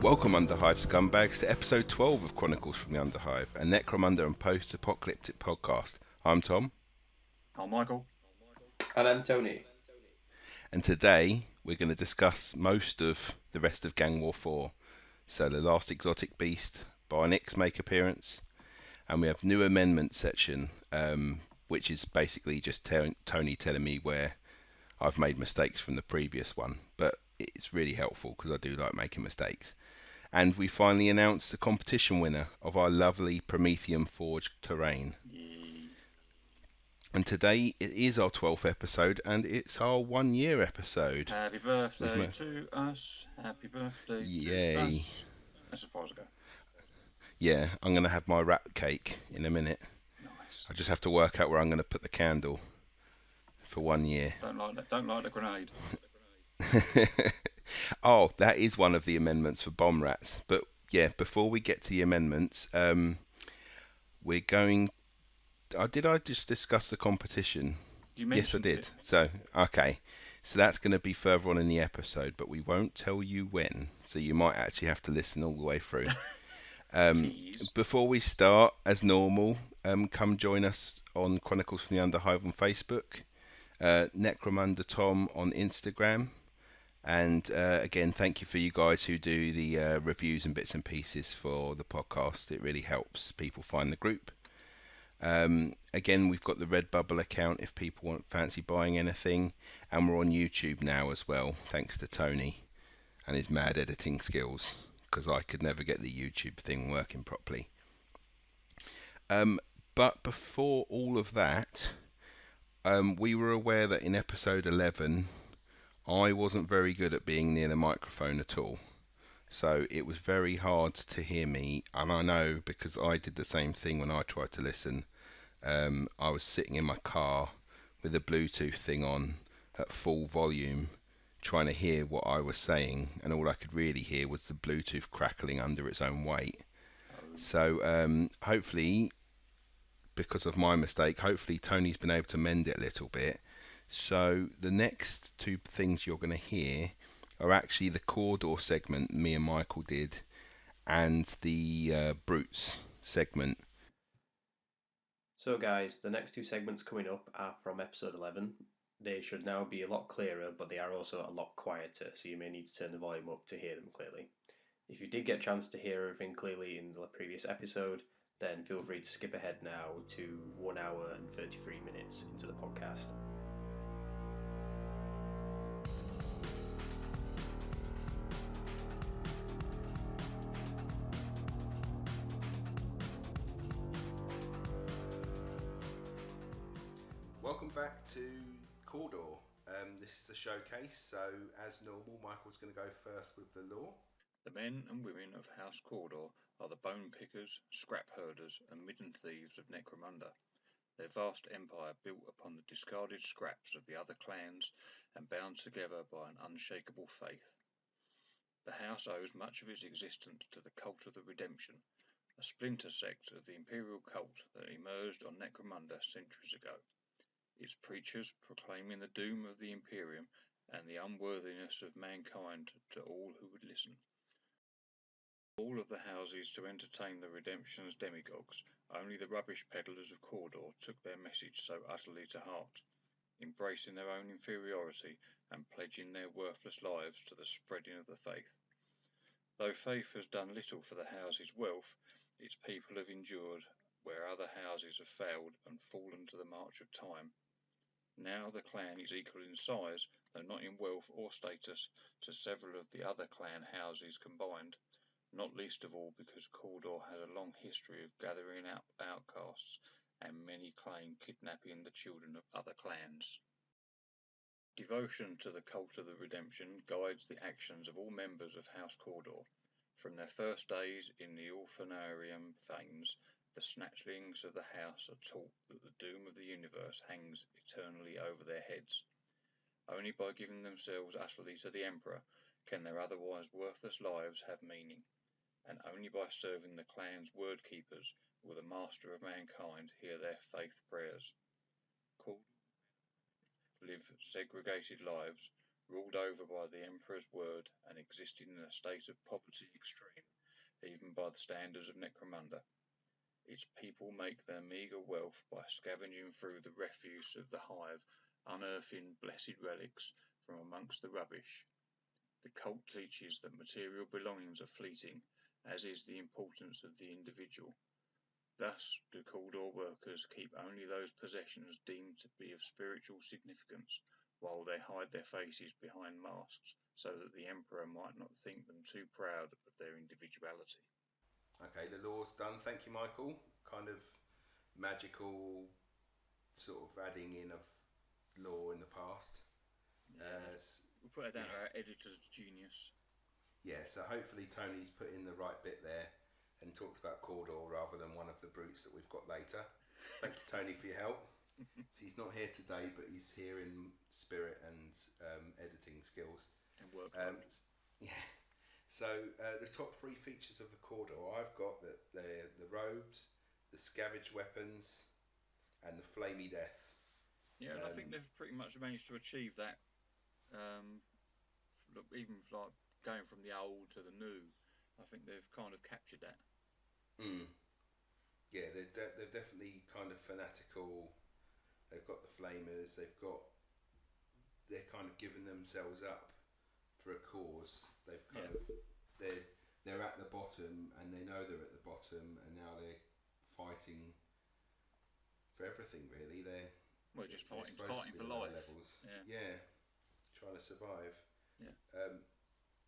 Welcome Underhive scumbags to episode 12 of Chronicles from the Underhive, a Necromunda and Post Apocalyptic podcast. I'm Tom. I'm Michael. And I'm Tony. And today we're going to discuss most of the rest of Gang War 4. So the last exotic beast, Bionics, make appearance, and we have new amendment section, which is basically just Tony telling me where I've made mistakes from the previous one, but it's really helpful because I do like making mistakes. And we finally announced the competition winner of our lovely Prometheum Forged terrain. Yay. And today it is our 12th episode, and it's our 1 year episode. Happy birthday to us. Happy birthday Yay. to us. That's as far as I go. Yeah, I'm going to have my rat cake in a minute. Nice. I just have to work out where I'm going to put the candle for 1 year. Don't light the grenade. Oh, that is one of the amendments for bomb rats. But yeah, before we get to the amendments, we're going. Did I just discuss the competition? You mentioned Yes, I did. it. So okay, so that's going to be further on in the episode, but we won't tell you when. So you might actually have to listen all the way through. Before we start, as normal, come join us on Chronicles from the Underhive on Facebook, Necromunda Tom on Instagram. And again, thank you for you guys who do the reviews and bits and pieces for the podcast. It really helps people find the group. Again, we've got the Redbubble account if people fancy buying anything. And we're on YouTube now as well, thanks to Tony and his mad editing skills, because I could never get the YouTube thing working properly. But before all of that, we were aware that in episode 11... I wasn't very good at being near the microphone at all, so it was very hard to hear me, and I know because I did the same thing when I tried to listen. I was sitting in my car with the Bluetooth thing on at full volume, trying to hear what I was saying, and all I could really hear was the Bluetooth crackling under its own weight. So hopefully, because of my mistake, hopefully Tony's been able to mend it a little bit. So the next two things you're going to hear are actually the Cawdor segment me and Michael did, and the Brutes segment. So guys, the next two segments coming up are from episode 11. They should now be a lot clearer, but they are also a lot quieter, so you may need to turn the volume up to hear them clearly. If you did get a chance to hear everything clearly in the previous episode, then feel free to skip ahead now to 1 hour and 33 minutes into the podcast. Welcome back to Cawdor. This is the showcase, so as normal, Michael's going to go first with the lore. The men and women of House Cawdor are the bone pickers, scrap herders, and midden thieves of Necromunda. Their vast empire built upon the discarded scraps of the other clans and bound together by an unshakable faith. The house owes much of its existence to the Cult of the Redemption, a splinter sect of the imperial cult that emerged on Necromunda centuries ago. Its preachers proclaiming the doom of the Imperium and the unworthiness of mankind to all who would listen. All of the houses to entertain the Redemption's demagogues, only the rubbish peddlers of Cawdor took their message so utterly to heart, embracing their own inferiority and pledging their worthless lives to the spreading of the faith. Though faith has done little for the house's wealth, its people have endured where other houses have failed and fallen to the march of time. Now the clan is equal in size, though not in wealth or status, to several of the other clan houses combined, not least of all because Cawdor has a long history of gathering up outcasts, and many claim kidnapping the children of other clans. Devotion to the Cult of the Redemption guides the actions of all members of House Cawdor. From their first days in the Orphanarium Fanes, the snatchlings of the house are taught that the doom of the universe hangs eternally over their heads. Only by giving themselves utterly to the Emperor can their otherwise worthless lives have meaning, and only by serving the clan's word keepers will the Master of Mankind hear their faith prayers. Live segregated lives, ruled over by the Emperor's word and existing in a state of poverty extreme, even by the standards of Necromunda. Its people make their meagre wealth by scavenging through the refuse of the hive, unearthing blessed relics from amongst the rubbish. The cult teaches that material belongings are fleeting, as is the importance of the individual. Thus do Cawdor workers keep only those possessions deemed to be of spiritual significance, while they hide their faces behind masks, so that the Emperor might not think them too proud of their individuality. Okay, the lore's done. Thank you, Michael. Kind of magical, sort of adding in of lore in the past. Yeah, we'll put it down to our editor's genius. Yeah, so hopefully Tony's put in the right bit there and talked about Cawdor rather than one of the brutes that we've got later. Thank you, Tony, for your help. So he's not here today, but he's here in spirit and editing skills. And work. Yeah. So the top 3 features of the Cawdor, I've got the robes, the scavenge weapons, and the flamey death. Yeah, and I think they've pretty much managed to achieve that. Look, even like going from the old to the new, I think they've kind of captured that. Yeah, they're definitely kind of fanatical. They've got the flamers. They're kind of giving themselves up for a cause. They've kind of they're at the bottom and they know they're at the bottom, and now they're fighting for everything. Really, they're just fighting for life. Levels. Yeah, trying to survive. Yeah.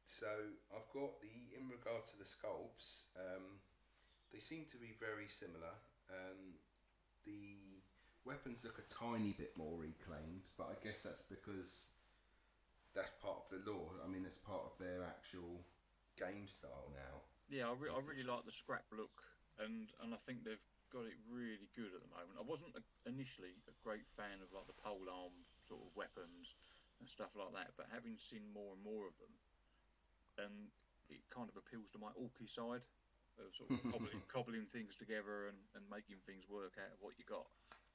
So I've got in regards to the sculpts, they seem to be very similar. The weapons look a tiny bit more reclaimed, but I guess that's because that's part of the lore. I mean, it's part of their actual game style now. Yeah, I really like the scrap look, and I think they've got it really good at the moment. I wasn't initially a great fan of like the polearm sort of weapons and stuff like that, but having seen more and more of them, and it kind of appeals to my orky side of sort of cobbling things together and making things work out of what you got.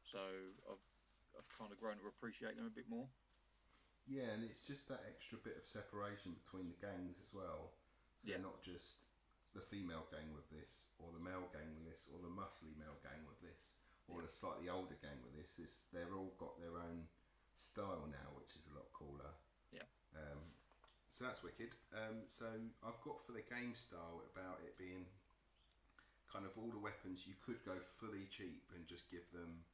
So I've kind of grown to appreciate them a bit more. Yeah, and it's just that extra bit of separation between the gangs as well. So they're not just the female gang with this, or the male gang with this, or the muscly male gang with this, or the slightly older gang with this. They've all got their own style now, which is a lot cooler. Yeah. So that's wicked. So I've got for the game style about it being kind of all the weapons you could go fully cheap and just give them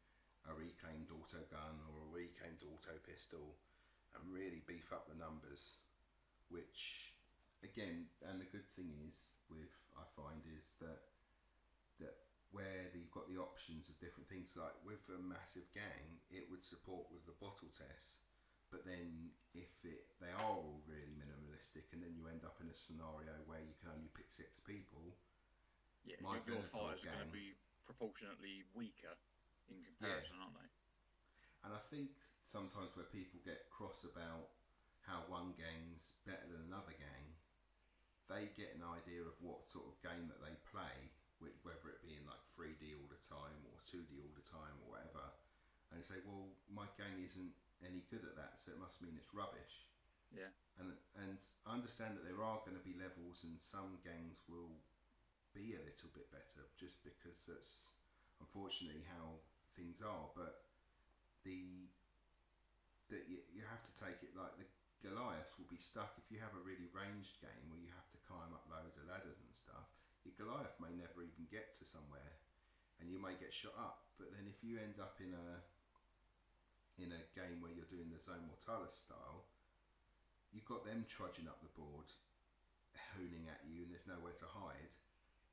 a reclaimed auto gun or a reclaimed auto pistol and really beef up the numbers, which again, and the good thing is I find is that where you've got the options of different things, like with a massive gang, it would support with the bottle test. But then if they are all really minimalistic, and then you end up in a scenario where you can only pick 6 people, your fighters are going to be proportionately weaker in comparison, aren't they? And I think sometimes where people get cross about how one gang's better than another gang, they get an idea of what sort of game that they play, whether it be in like 3D all the time or 2D all the time or whatever, and they say, well, my gang isn't any good at that, so it must mean it's rubbish. Yeah. And I understand that there are going to be levels, and some gangs will be a little bit better, just because that's unfortunately how things are. But you have to take it like the Goliath will be stuck if you have a really ranged game where you have to climb up loads of ladders and stuff. Your Goliath may never even get to somewhere, and you may get shot up. But then if you end up in a game where you're doing the Zone Mortalis style, you've got them trudging up the board, hooning at you, and there's nowhere to hide.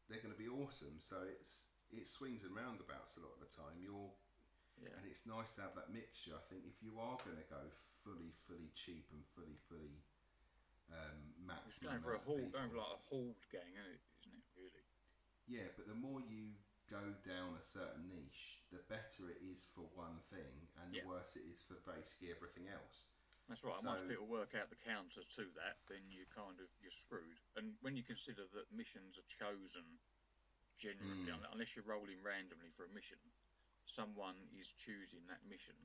They're going to be awesome. So it swings and roundabouts a lot of the time. And it's nice to have that mixture. I think if you are going to go fully cheap and fully maximum, it's going for like a horde gang, isn't it? Really? Yeah, but the more you go down a certain niche, the better it is for one thing, and the worse it is for basically everything else. That's right. Once people work out the counter to that, then you're screwed. And when you consider that missions are chosen generally, unless you're rolling randomly for a mission, someone is choosing that mission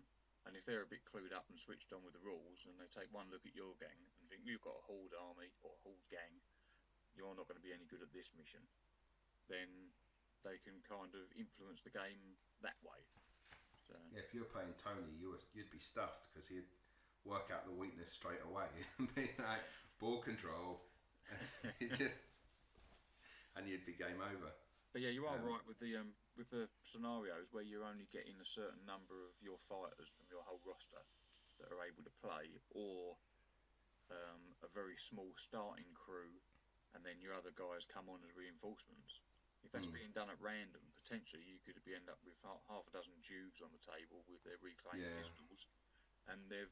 And if they're a bit clued up and switched on with the rules, and they take one look at your gang and think you've got a horde army or a horde gang, you're not going to be any good at this mission, then they can kind of influence the game that way. So, yeah, if you were playing Tony, you'd be stuffed because he'd work out the weakness straight away and be like, ball control, and you'd be game over. But yeah, you are right with the scenarios where you're only getting a certain number of your fighters from your whole roster that are able to play, or a very small starting crew, and then your other guys come on as reinforcements. If that's being done at random, potentially you could end up with half a dozen Jews on the table with their reclaimed pistols, and they're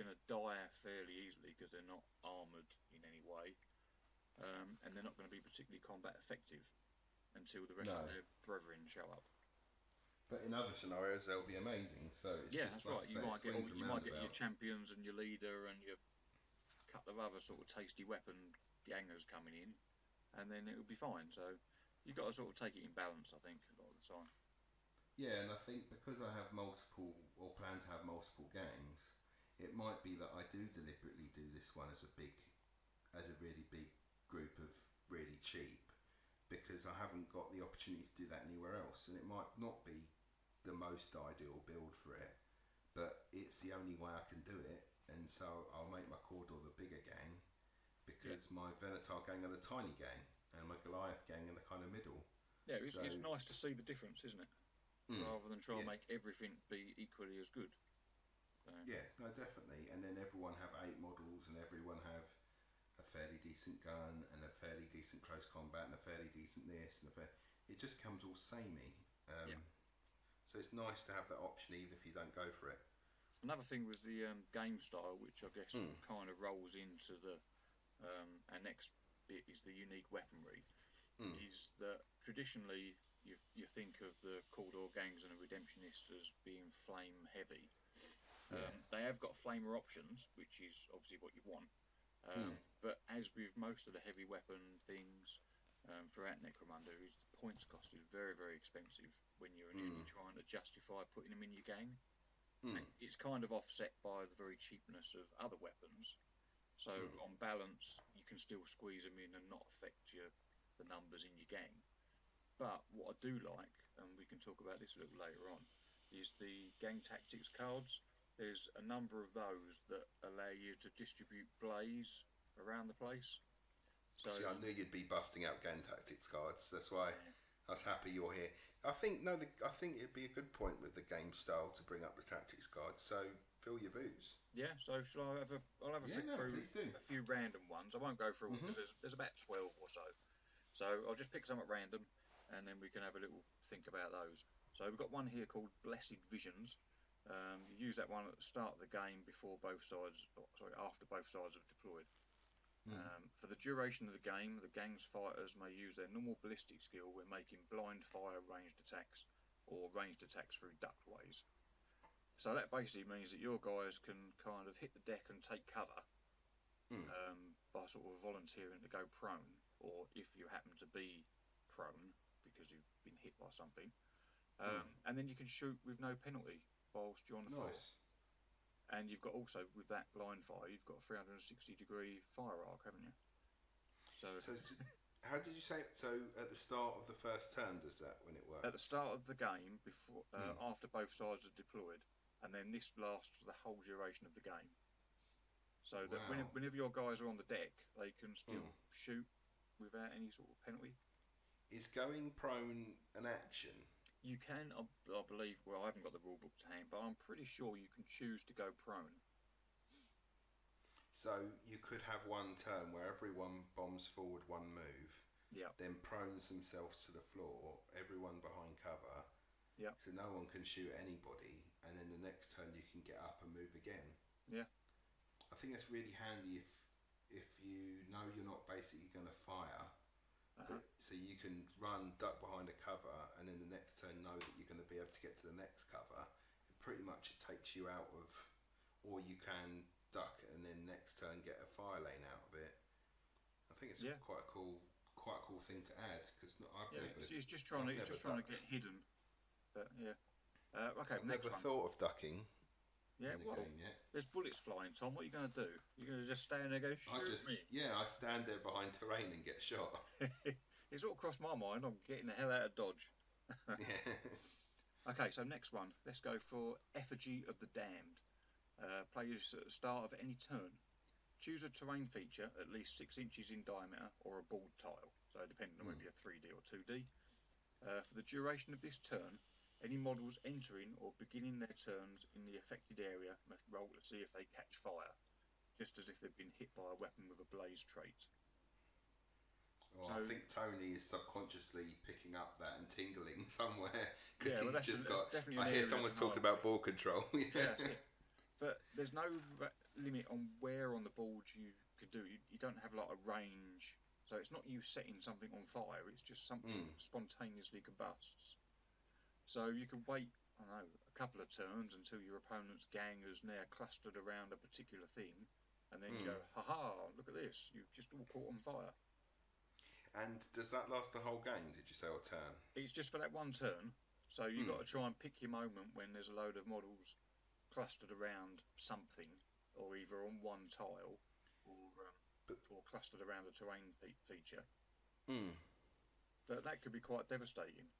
going to die fairly easily because they're not armoured in any way, and they're not going to be particularly combat effective until the rest of their brethren show up. But in other scenarios, they'll be amazing. So it's that's right. You might get your champions and your leader and your couple of other sort of tasty weapon gangers coming in, and then it'll be fine. So you've got to sort of take it in balance, I think, a lot of the time. Yeah, and I think because I have multiple, or plan to have multiple gangs, it might be that I do deliberately do this one as a really big group of really cheap, because I haven't got the opportunity to do that anywhere else, and it might not be the most ideal build for it, but it's the only way I can do it, and so I'll make my Cawdor the bigger gang, because my Venator gang are the tiny gang, and my Goliath gang in the kind of middle. Yeah, it's nice to see the difference, isn't it? Rather than try and make everything be equally as good. Yeah, no, definitely. And then everyone have 8 models, and everyone have a fairly decent gun, and a fairly decent close combat, and a fairly decent this, and it just comes all samey. So it's nice to have that option, even if you don't go for it. Another thing with the game style, which I guess kind of rolls into the our next bit, is the unique weaponry. Is that traditionally you think of the Cawdor gangs and the Redemptionists as being flame heavy. They have got flamer options, which is obviously what you want. But as with most of the heavy weapon things throughout Necromunda, is the points cost is very, very expensive when you're initially trying to justify putting them in your gang. And it's kind of offset by the very cheapness of other weapons. So on balance, you can still squeeze them in and not affect the numbers in your gang. But what I do like, and we can talk about this a little later on, is the gang tactics cards. There's a number of those that allow you to distribute blaze around the place. So see, I knew you'd be busting out gang tactics cards. That's why I was happy you're here. I think it'd be a good point with the game style to bring up the tactics cards. So fill your boots. Yeah. So shall I I'll have a flick through a few random ones. I won't go through all because there's about 12 or so. So I'll just pick some at random, and then we can have a little think about those. So we've got one here called Blessed Visions. You use that one at the start of the game after both sides have deployed. For the duration of the game, the gang's fighters may use their normal ballistic skill when making blind fire ranged attacks or ranged attacks through ductways. So that basically means that your guys can kind of hit the deck and take cover by sort of volunteering to go prone, or if you happen to be prone because you've been hit by something, and then you can shoot with no penalty whilst you're on the floor. And you've got also, with that blind fire, you've got a 360-degree fire arc, haven't you? So how did you say? So at the start of the first turn, does that when it works? At the start of the game, before after both sides are deployed, and then this lasts for the whole duration of the game. So that whenever your guys are on the deck, they can still shoot without any sort of penalty. Is going prone an action? You can, I believe, well, I haven't got the rulebook to hand, but I'm pretty sure you can choose to go prone. So you could have one turn where everyone bombs forward one move, then prones themselves to the floor, everyone behind cover, so no one can shoot anybody, and then the next turn you can get up and move again. Yeah. I think it's really handy if you know you're not basically going to fire, so you can run, duck behind a cover, and then the next turn know that you're going to be able to get to the next cover. It pretty much takes you out of, or you can duck and then next turn get a fire lane out of it. I think it's quite a cool thing to add, because he's just trying to get hidden. But okay, I've never thought of ducking. Yeah, in the well, game yet. there's bullets flying, Tom. What are you going to do? You're going to just stand there and go, shoot me? Yeah, I stand there behind terrain and get shot. It's all crossed my mind. I'm getting the hell out of Dodge. Yeah. Okay, so next one. Let's go for Effigy of the Damned. Play this at the start of any turn. Choose a terrain feature at least 6 inches in diameter or a board tile, so depending on whether you're 3D or 2D. For the duration of this turn, any models entering or beginning their turns in the affected area must roll to see if they catch fire, just as if they've been hit by a weapon with a blaze trait. Well, I think Tony is subconsciously picking up that and tingling somewhere because he's just got. I hear someone's talking about ball control. Yeah, that's it. But there's no limit on where on the board you could do. You don't have like a range, so it's not you setting something on fire. It's just something spontaneously combusts. So you can wait, I don't know, a couple of turns until your opponent's gang has now clustered around a particular thing, and then you go, ha, look at this! You've just all caught on fire. And does that last the whole game, did you say, or turn? It's just for that one turn. So you've got to try and pick your moment when there's a load of models clustered around something, or either on one tile, or clustered around a terrain feature. But that could be quite devastating.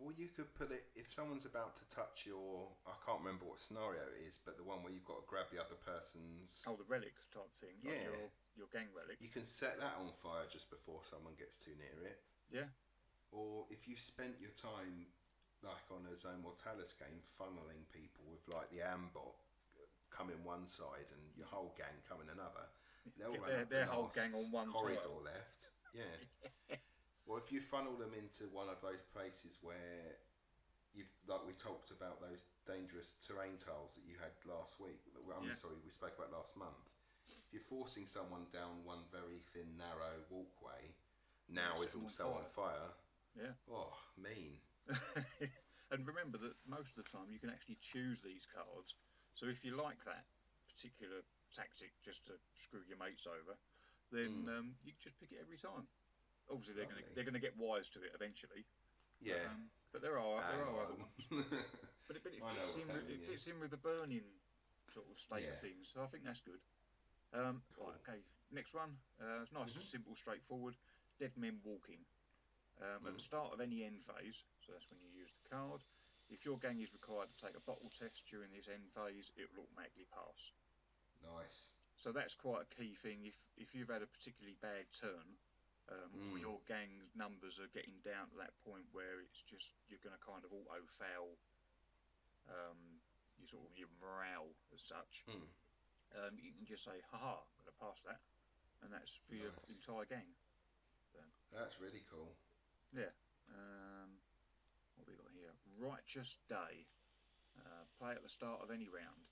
Well, you could put it, if someone's about to touch your, I can't remember what scenario it is, but the one where you've got to grab the other person's... Oh, the relic type thing. Yeah. Like your gang relic. You can set that on fire just before someone gets too near it. Yeah. Or if you've spent your time, like on a Zone Mortalis game, funneling people with like the Ambot coming one side and your whole gang coming another, they'll run up their whole gang on one corridor tile. left. Yeah. Well, if you funnel them into one of those places where like we talked about those dangerous terrain tiles that you had last week, sorry, we spoke about last month. If you're forcing someone down one very thin, narrow walkway, now is also on fire. Yeah. Oh, mean. And remember that most of the time you can actually choose these cards. So if you like that particular tactic just to screw your mates over, then you just pick it every time. Obviously, they're going to get wise to it eventually. Yeah. But there are other ones. But it fits in with the burning sort of state of things. So I think that's good. Cool. Right, okay, next one. It's nice and simple, straightforward. Dead Men Walking. At the start of any end phase, so that's when you use the card, if your gang is required to take a bottle test during this end phase, it will automatically pass. Nice. So that's quite a key thing. If you've had a particularly bad turn, or your gang's numbers are getting down to that point where it's just you're going to kind of auto fail your morale as such. You can just say, haha, I'm going to pass that, and that's for your entire gang. So, that's really cool. Yeah. What have we got here? Righteous Day. Play at the start of any round.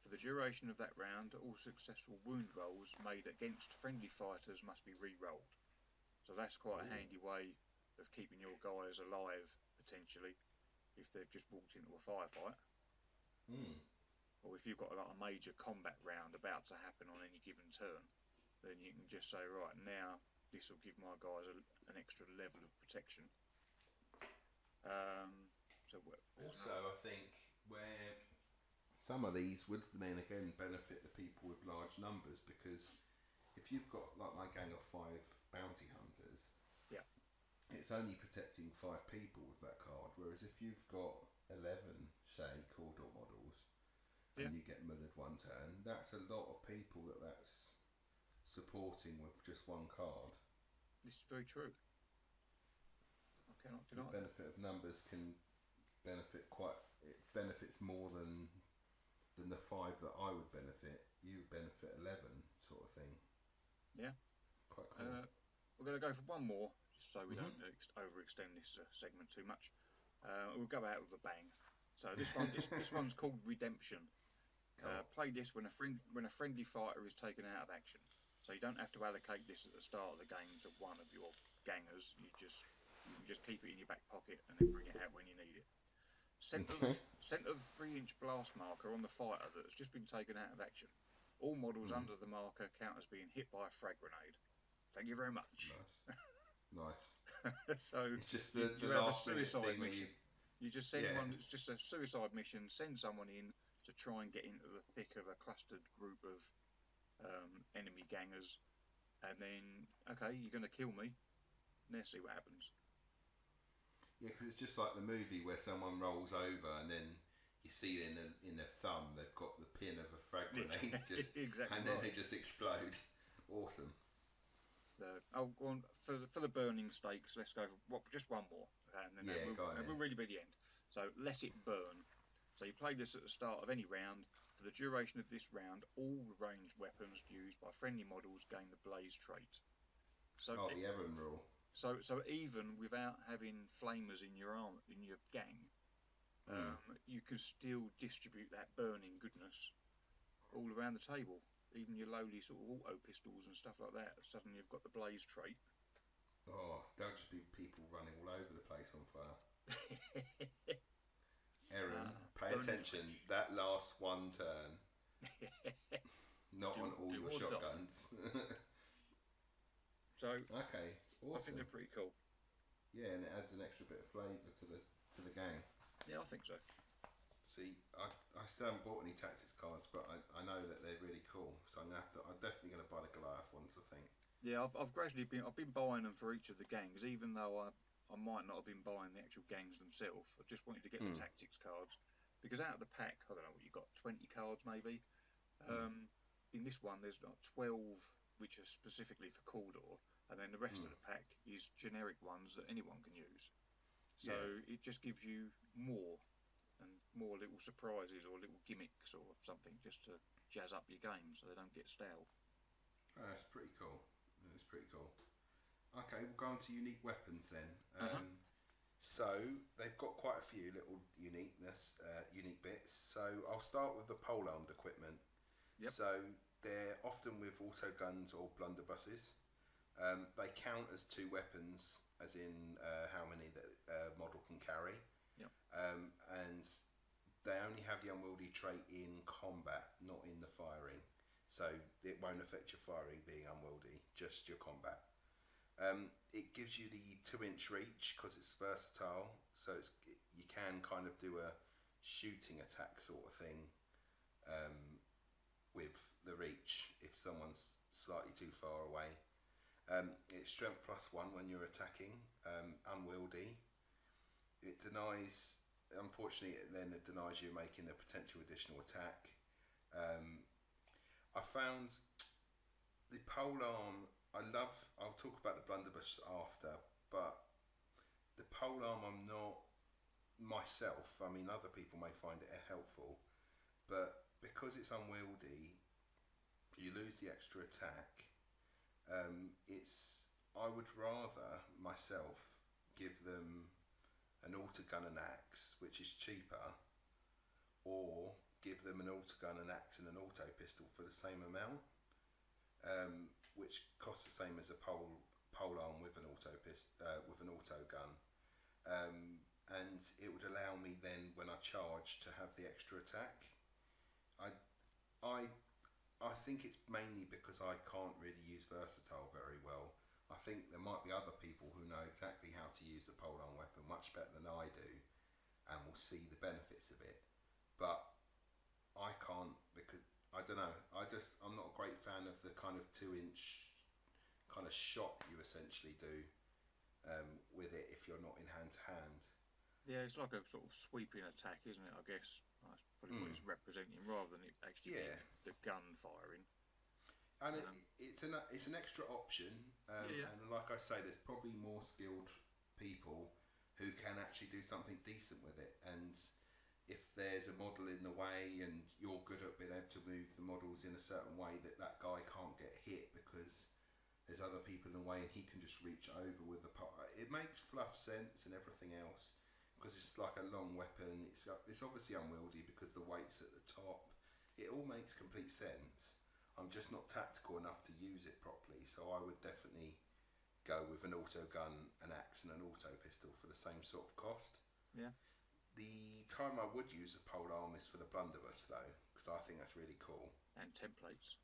For the duration of that round, all successful wound rolls made against friendly fighters must be re-rolled. So that's quite a handy way of keeping your guys alive, potentially, if they've just walked into a firefight. Or if you've got like a major combat round about to happen on any given turn, then you can just say, right, now this will give my guys an extra level of protection. Also, I think where some of these would then again benefit the people with large numbers, because if you've got like my gang of 5 bounty hunters, it's only protecting 5 people with that card. Whereas if you've got 11, say, Cawdor models, and you get murdered one turn, that's a lot of people that's supporting with just one card. This is very true. I cannot deny the benefit of numbers can benefit it benefits more than the 5 that I would benefit. You would benefit 11, sort of thing. Yeah. Quite cool. We're going to go for one more, just so we don't overextend this segment too much. We'll go out with a bang. So this one's called Redemption. Play this when a friendly fighter is taken out of action. So you don't have to allocate this at the start of the game to one of your gangers. You can just keep it in your back pocket and then bring it out when you need it. Centre the 3-inch blast marker on the fighter that has just been taken out of action. All models under the marker count as being hit by a frag grenade. Thank you very much. Nice. So it's just you have a suicide mission. You just send one. It's just a suicide mission. Send someone in to try and get into the thick of a clustered group of enemy gangers, and then, okay, you're going to kill me. Now see what happens. Yeah, because it's just like the movie where someone rolls over and then you see in their thumb they've got the pin of a frag grenade, just, exactly, and then right. they just explode. Awesome. I'll go on for the burning stakes. Let's go for just one more, and then we'll really be the end. So let it burn. So you play this at the start of any round. For the duration of this round, all ranged weapons used by friendly models gain the blaze trait. So the Evan rule. So even without having flamers in your gang, you can still distribute that burning goodness all around the table. Even your lowly sort of auto pistols and stuff like that, suddenly you've got the blaze trait. Oh, there'll just be people running all over the place on fire. Aaron, pay attention. That last one turn. Not on all your shotguns. So okay, awesome. I think they're pretty cool. Yeah, and it adds an extra bit of flavour to the game. Yeah, I think so. See, I still haven't bought any tactics cards, but I know that they're really cool. So I'm definitely going to buy the Goliath ones, I think. Yeah, I've gradually been buying them for each of the gangs, even though I might not have been buying the actual gangs themselves. I just wanted to get the tactics cards, because out of the pack, I don't know what you got, 20 cards maybe. In this one, there's not 12 which are specifically for Cawdor, and then the rest of the pack is generic ones that anyone can use. So it just gives you more. And more little surprises or little gimmicks or something just to jazz up your game so they don't get stale. Oh, that's pretty cool. That's pretty cool. Okay, we'll go on to unique weapons then. So they've got quite a few little unique bits. So I'll start with the pole-armed equipment. Yep. So they're often with auto guns or blunderbusses. They count as two weapons, as in how many that model can carry. Yep. And they only have the unwieldy trait in combat, not in the firing. So it won't affect your firing being unwieldy, just your combat. It gives you the 2-inch reach because it's versatile. So you can kind of do a shooting attack sort of thing with the reach if someone's slightly too far away. It's strength +1 when you're attacking, unwieldy. It denies, unfortunately, it denies you making a potential additional attack. I found the polearm, I'll talk about the blunderbuss after, but the polearm I'm not myself, I mean other people may find it helpful, but because it's unwieldy, you lose the extra attack. I would rather myself give them an autogun and axe, which is cheaper, or give them an autogun, an axe, and an auto pistol for the same amount, which costs the same as a polearm with an autogun, and it would allow me then, when I charge, to have the extra attack. I think it's mainly because I can't really use versatile very well. I think there might be other people who know exactly how to use the polearm weapon much better than I do and will see the benefits of it. But I can't, because I don't know, I'm not a great fan of the kind of 2-inch kind of shot you essentially do with it if you're not in hand to hand. Yeah, it's like a sort of sweeping attack, isn't it? I guess that's probably what it's representing, rather than it actually being the gun firing. And it's an extra option, and like I say, there's probably more skilled people who can actually do something decent with it. And if there's a model in the way, and you're good at being able to move the models in a certain way that guy can't get hit because there's other people in the way, and he can just reach over with the it makes fluff sense and everything else. Because it's like a long weapon, it's obviously unwieldy because the weight's at the top. It all makes complete sense. I'm just not tactical enough to use it properly, so I would definitely go with an auto gun, an axe, and an auto pistol for the same sort of cost. Yeah. The time I would use a polearm is for the blunderbuss though, because I think that's really cool. And templates.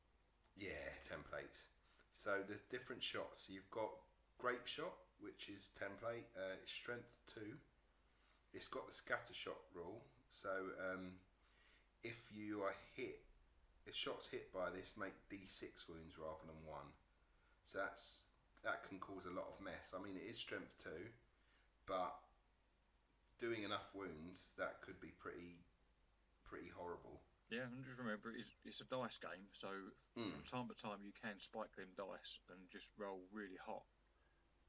Yeah, templates. So the different shots. So you've got grape shot, which is template. It's strength 2. It's got the scatter shot rule, so if you are hit, if shots hit by this make D6 wounds rather than 1. So that can cause a lot of mess. I mean, it is strength 2, but doing enough wounds, that could be pretty horrible. Yeah, and just remember, it's a dice game, so from time to time you can spike them dice and just roll really hot,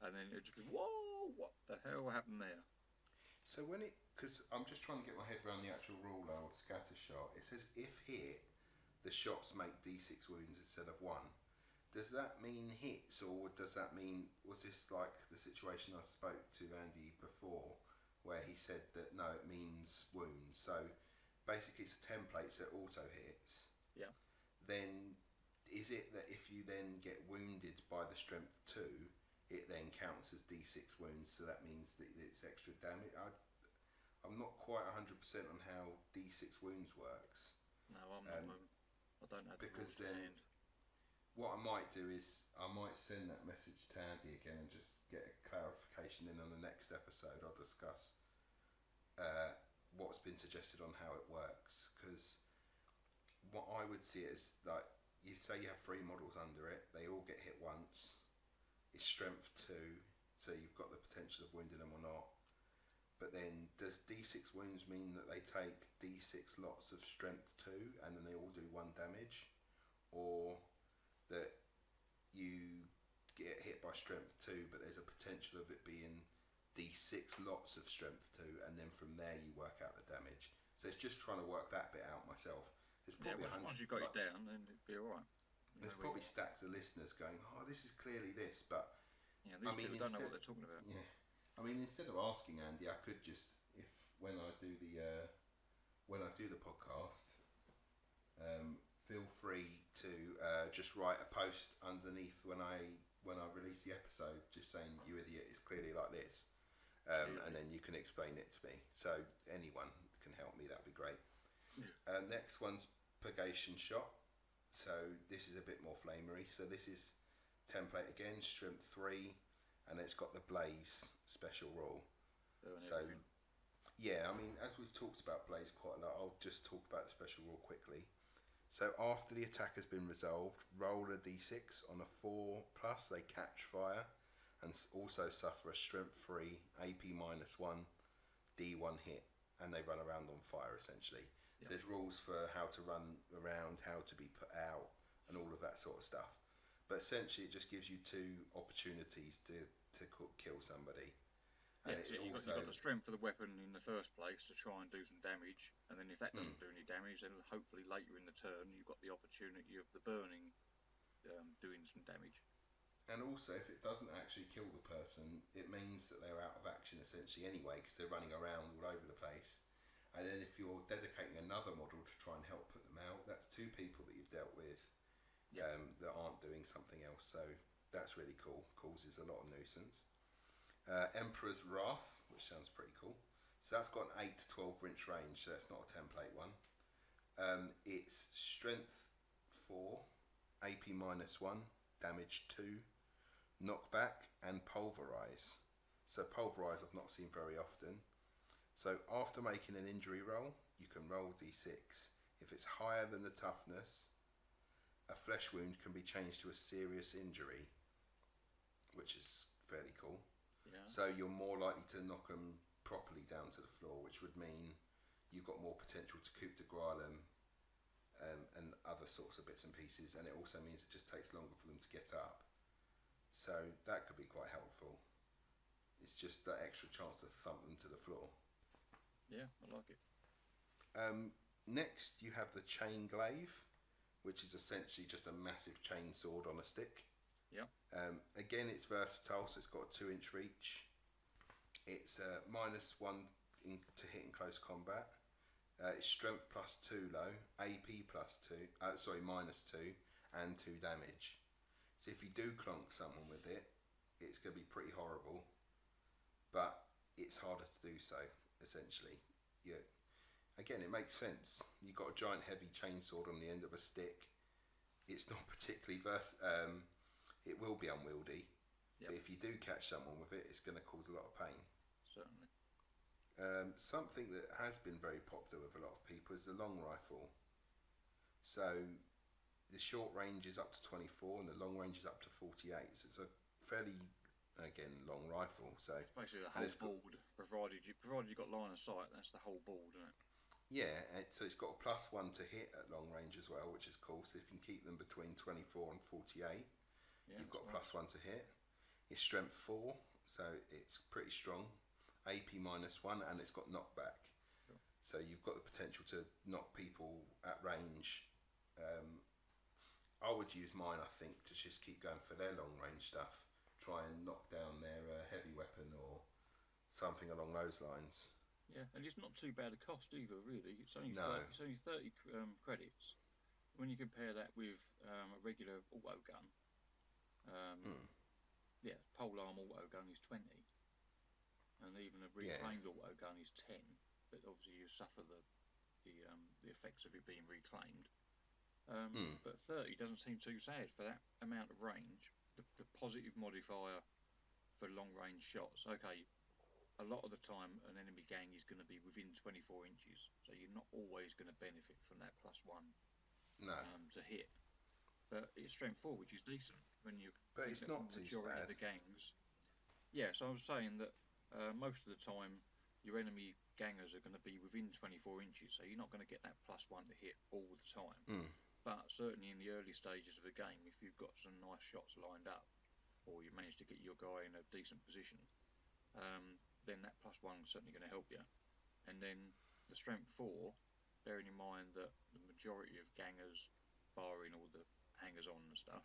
and then it'll just be, whoa, what the hell happened there? So because I'm just trying to get my head around the actual rule now of Scatter Shot, it says if hit, the shots make D6 wounds instead of 1. Does that mean hits, or does that mean, was this like the situation I spoke to Andy before, where he said that no, it means wounds? So basically it's a template, so it auto hits. Yeah. Then is it that if you then get wounded by the strength 2, it then counts as D6 wounds, so that means that it's extra damage? I'm not quite 100% on how D6 wounds works. No, I'm not. I don't have because the then hand. What I might do is I might send that message to Andy again and just get a clarification in on the next episode. I'll discuss what's been suggested on how it works, because what I would see it as, like, you say you have 3 models under it, they all get hit once, it's strength 2, so you've got the potential of wounding them or not. But then does D6 wounds mean that they take D6 lots of strength 2 and then they all do 1 damage, or that you get hit by strength 2 but there's a potential of it being D6 lots of strength 2, and then from there you work out the damage? So it's just trying to work that bit out myself. There's probably once you've got it down, then it'd be alright. There's probably stacks of listeners going, oh, this is clearly this, but yeah, these people don't know what they're talking about. Yeah, I mean, instead of asking Andy, I could just, when I do the podcast, feel free to just write a post underneath when I release the episode, just saying, you idiot, it's clearly like this, and then you can explain it to me. So anyone can help me, that'd be great. Next one's Purgation Shot. So this is a bit more flamery. So this is template again, strength 3, and it's got the Blaze special rule. So yeah, I mean, as we've talked about Blaze quite a lot, I'll just talk about the special rule quickly. So after the attack has been resolved, roll a d6. On a 4+, they catch fire and also suffer a strength 3 AP -1 D1 hit, and they run around on fire essentially. Yep. So there's rules for how to run around, how to be put out, and all of that sort of stuff. But essentially it just gives you 2 opportunities to kill somebody. And so you've got the strength of the weapon in the first place to try and do some damage, and then if that doesn't do any damage, then hopefully later in the turn you've got the opportunity of the burning doing some damage. And also, if it doesn't actually kill the person, it means that they're out of action essentially anyway, because they're running around all over the place. And then if you're dedicating another model to try and help put them out, that's 2 people that you've dealt with that aren't doing something else. So that's really cool. Causes a lot of nuisance. Emperor's Wrath, which sounds pretty cool. So that's got an 8 to 12 inch range, so that's not a template one. It's strength 4, AP -1, damage 2, knockback, and pulverize. So pulverize I've not seen very often. So after making an injury roll, you can roll d6. If it's higher than the toughness, a flesh wound can be changed to a serious injury, which is fairly cool. Yeah. So you're more likely to knock them properly down to the floor, which would mean you've got more potential to coup de grace them and other sorts of bits and pieces, and it also means it just takes longer for them to get up. So that could be quite helpful. It's just that extra chance to thump them to the floor. Yeah, I like it. Next, you have the Chain Glaive, which is essentially just a massive chain sword on a stick. Yeah. Again, it's versatile, so it's got a 2-inch reach. It's -1 to hit in close combat. It's strength +2 low, AP +2, -2, and 2 damage. So if you do clonk someone with it, it's going to be pretty horrible, but it's harder to do so, essentially. Yeah. Again, it makes sense. You've got a giant heavy chainsword on the end of a stick. It's not particularly it will be unwieldy, but if you do catch someone with it, it's going to cause a lot of pain. Certainly. Something that has been very popular with a lot of people is the long rifle. So the short range is up to 24 and the long range is up to 48. So it's a fairly, again, long rifle. So it's basically the whole board, provided you got line of sight. That's the whole board, isn't it? Yeah, so it's got a +1 to hit at long range as well, which is cool. So if you can keep them between 24 and 48, you've got +1 to hit. It's strength 4, so it's pretty strong. AP -1, and it's got knockback. Sure. So you've got the potential to knock people at range. I would use mine, I think, to just keep going for their long range stuff. Try and knock down their heavy weapon or something along those lines. Yeah, and it's not too bad a cost either, really. It's only No. 30 credits. When you compare that with a regular auto gun, yeah, polearm auto gun is 20, and even a reclaimed auto gun is 10. But obviously you suffer the effects of it being reclaimed. But 30 doesn't seem too sad for that amount of range. The positive modifier for long range shots. Okay, a lot of the time an enemy gang is going to be within 24 inches, so you're not always going to benefit from that +1 to hit. But it's strength 4, which is decent when you. But it's not too bad. Of the gangs. Yeah, so I was saying that most of the time your enemy gangers are going to be within 24 inches, so you're not going to get that +1 to hit all the time. But certainly in the early stages of a game, if you've got some nice shots lined up, or you manage to get your guy in a decent position, then that +1 is certainly going to help you. And then the strength 4, bearing in mind that the majority of gangers, barring all the hangers-on and stuff,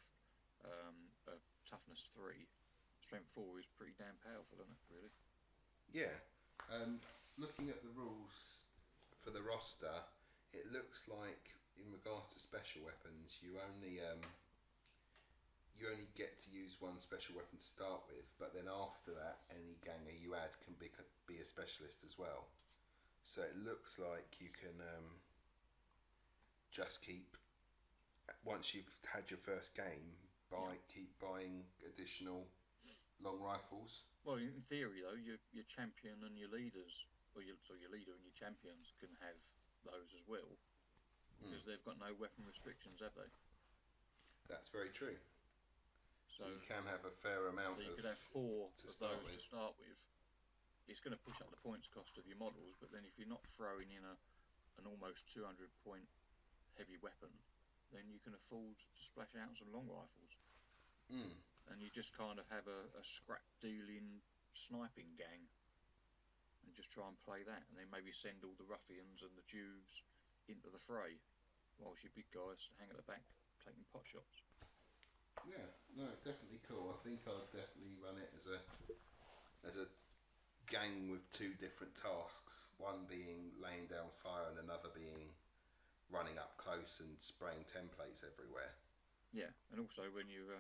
are toughness 3. Strength 4 is pretty damn powerful, isn't it, really? Yeah. Looking at the rules for the roster, it looks like in regards to special weapons, you only get to use one special weapon to start with, but then after that, any ganger you add can be a specialist as well. So it looks like you can just keep, once you've had your first game, keep buying additional long rifles. Well, in theory, though, your champion and your leaders, or your leader and your champions can have those as well, because they've got no weapon restrictions, have they? That's very true. So you can have a fair amount. So you could have 4 of those to start with. It's going to push up the points cost of your models, but then if you're not throwing in an almost 200 point heavy weapon, then you can afford to splash out some long rifles. And you just kind of have a scrap dealing sniping gang and just try and play that, and then maybe send all the ruffians and the Jews into the fray whilst your big guys hang at the back taking pot shots. Yeah, no, it's definitely cool. I think I'd definitely run it as a gang with 2 different tasks, one being laying down fire and another being running up close and spraying templates everywhere. Yeah, and also when you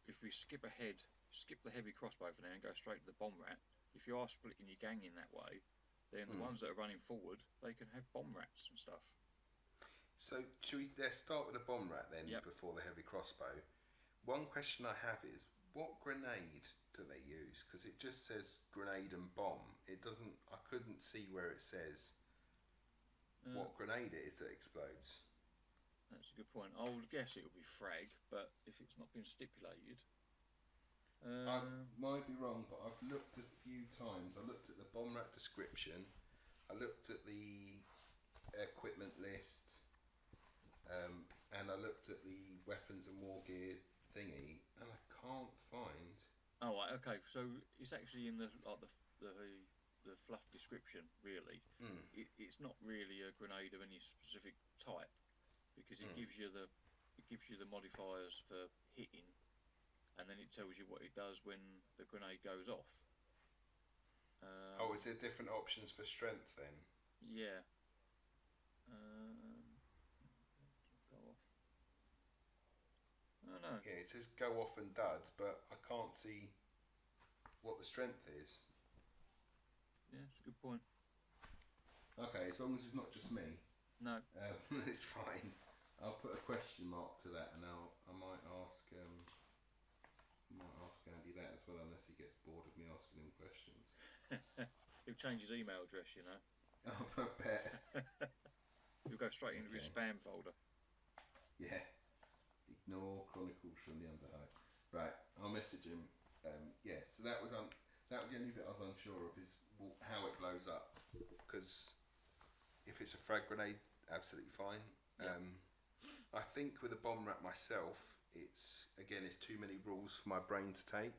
if we skip the heavy crossbow for now and go straight to the bomb rat, if you are splitting your gang in that way, then the ones that are running forward, they can have bomb rats and stuff. So let's start with the bomb rat then, before the heavy crossbow. One question I have is, what grenade do they use? Because it just says grenade and bomb. It doesn't. I couldn't see where it says what grenade it is that explodes. That's a good point. I would guess it would be frag, but if it's not been stipulated, I might be wrong, but I've looked a few times. I looked at the bomb rat description. I looked at the equipment list, and I looked at the weapons and war gear thingy, and I can't find. Oh, right, okay. So it's actually in the fluff description. Really, it's not really a grenade of any specific type, because it gives you the modifiers for hitting, and then it tells you what it does when the grenade goes off. Is there different options for strength then? Yeah. Go off. Oh no. Yeah, it says go off and dud, but I can't see what the strength is. Yeah, it's a good point. Okay, as long as it's not just me. No. It's fine. I'll put a question mark to that, and I might ask Andy that as well, unless he gets bored of me asking him questions. He'll change his email address, you know. Oh, I bet. He'll go straight into his spam folder. Yeah. Ignore Chronicles from the Underhive. Right, I'll message him. Yeah, so that was the only bit I was unsure of, is how it blows up. Because if it's a frag grenade, absolutely fine. Yeah. I think with a bomb rat myself, it's too many rules for my brain to take.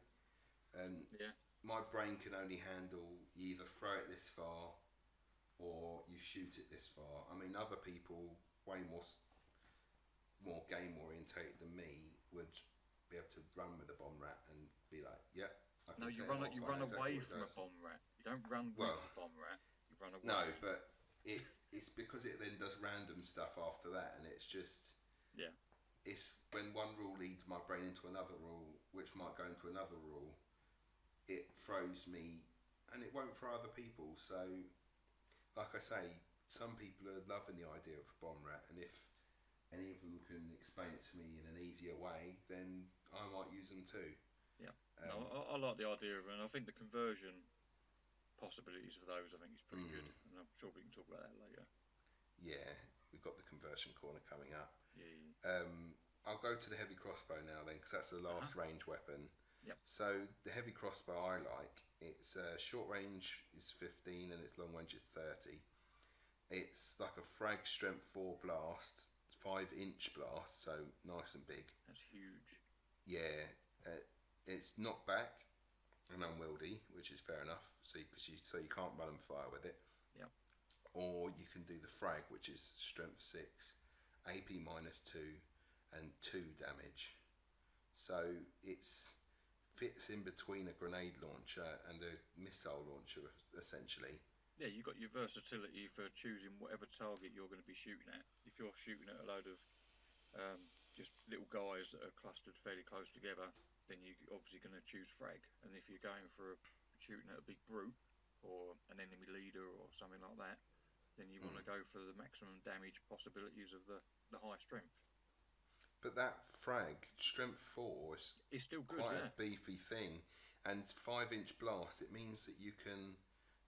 Yeah. My brain can only handle, you either throw it this far or you shoot it this far. I mean, other people way more game orientated than me would be able to run with a bomb rat and be like, yep. No, you run away from a bomb rat. You don't run with a bomb rat. You run away. No, but it's because it then does random stuff after that, and it's just it's when one rule leads my brain into another rule, which might go into another rule. It throws me, and it won't for other people. So, like I say, some people are loving the idea of a bomb rat, and if any of them can explain it to me in an easier way, then I might use them too. Yeah, I like the idea of it, and I think the conversion possibilities of those, I think, is pretty good, and I'm sure we can talk about that later. Yeah, we've got the conversion corner coming up. Yeah. I'll go to the heavy crossbow now then, because that's the last range weapon. Yep. So the heavy crossbow I like. It's short range is 15 and its long range is 30. It's like a frag strength 4 blast, 5-inch blast, so nice and big. That's huge. Yeah, it's knocked back and unwieldy, which is fair enough. So you can't run and fire with it. Yeah. Or you can do the frag, which is strength 6, AP -2, and 2 damage. So it's fits in between a grenade launcher and a missile launcher, essentially. Yeah, you've got your versatility for choosing whatever target you're going to be shooting at. If you're shooting at a load of just little guys that are clustered fairly close together, then you're obviously going to choose frag. And if you're going for shooting at a big brute or an enemy leader or something like that, then you want to go for the maximum damage possibilities of the high strength. But that frag, strength 4, is still good, quite a beefy thing. And 5-inch blast, it means that you can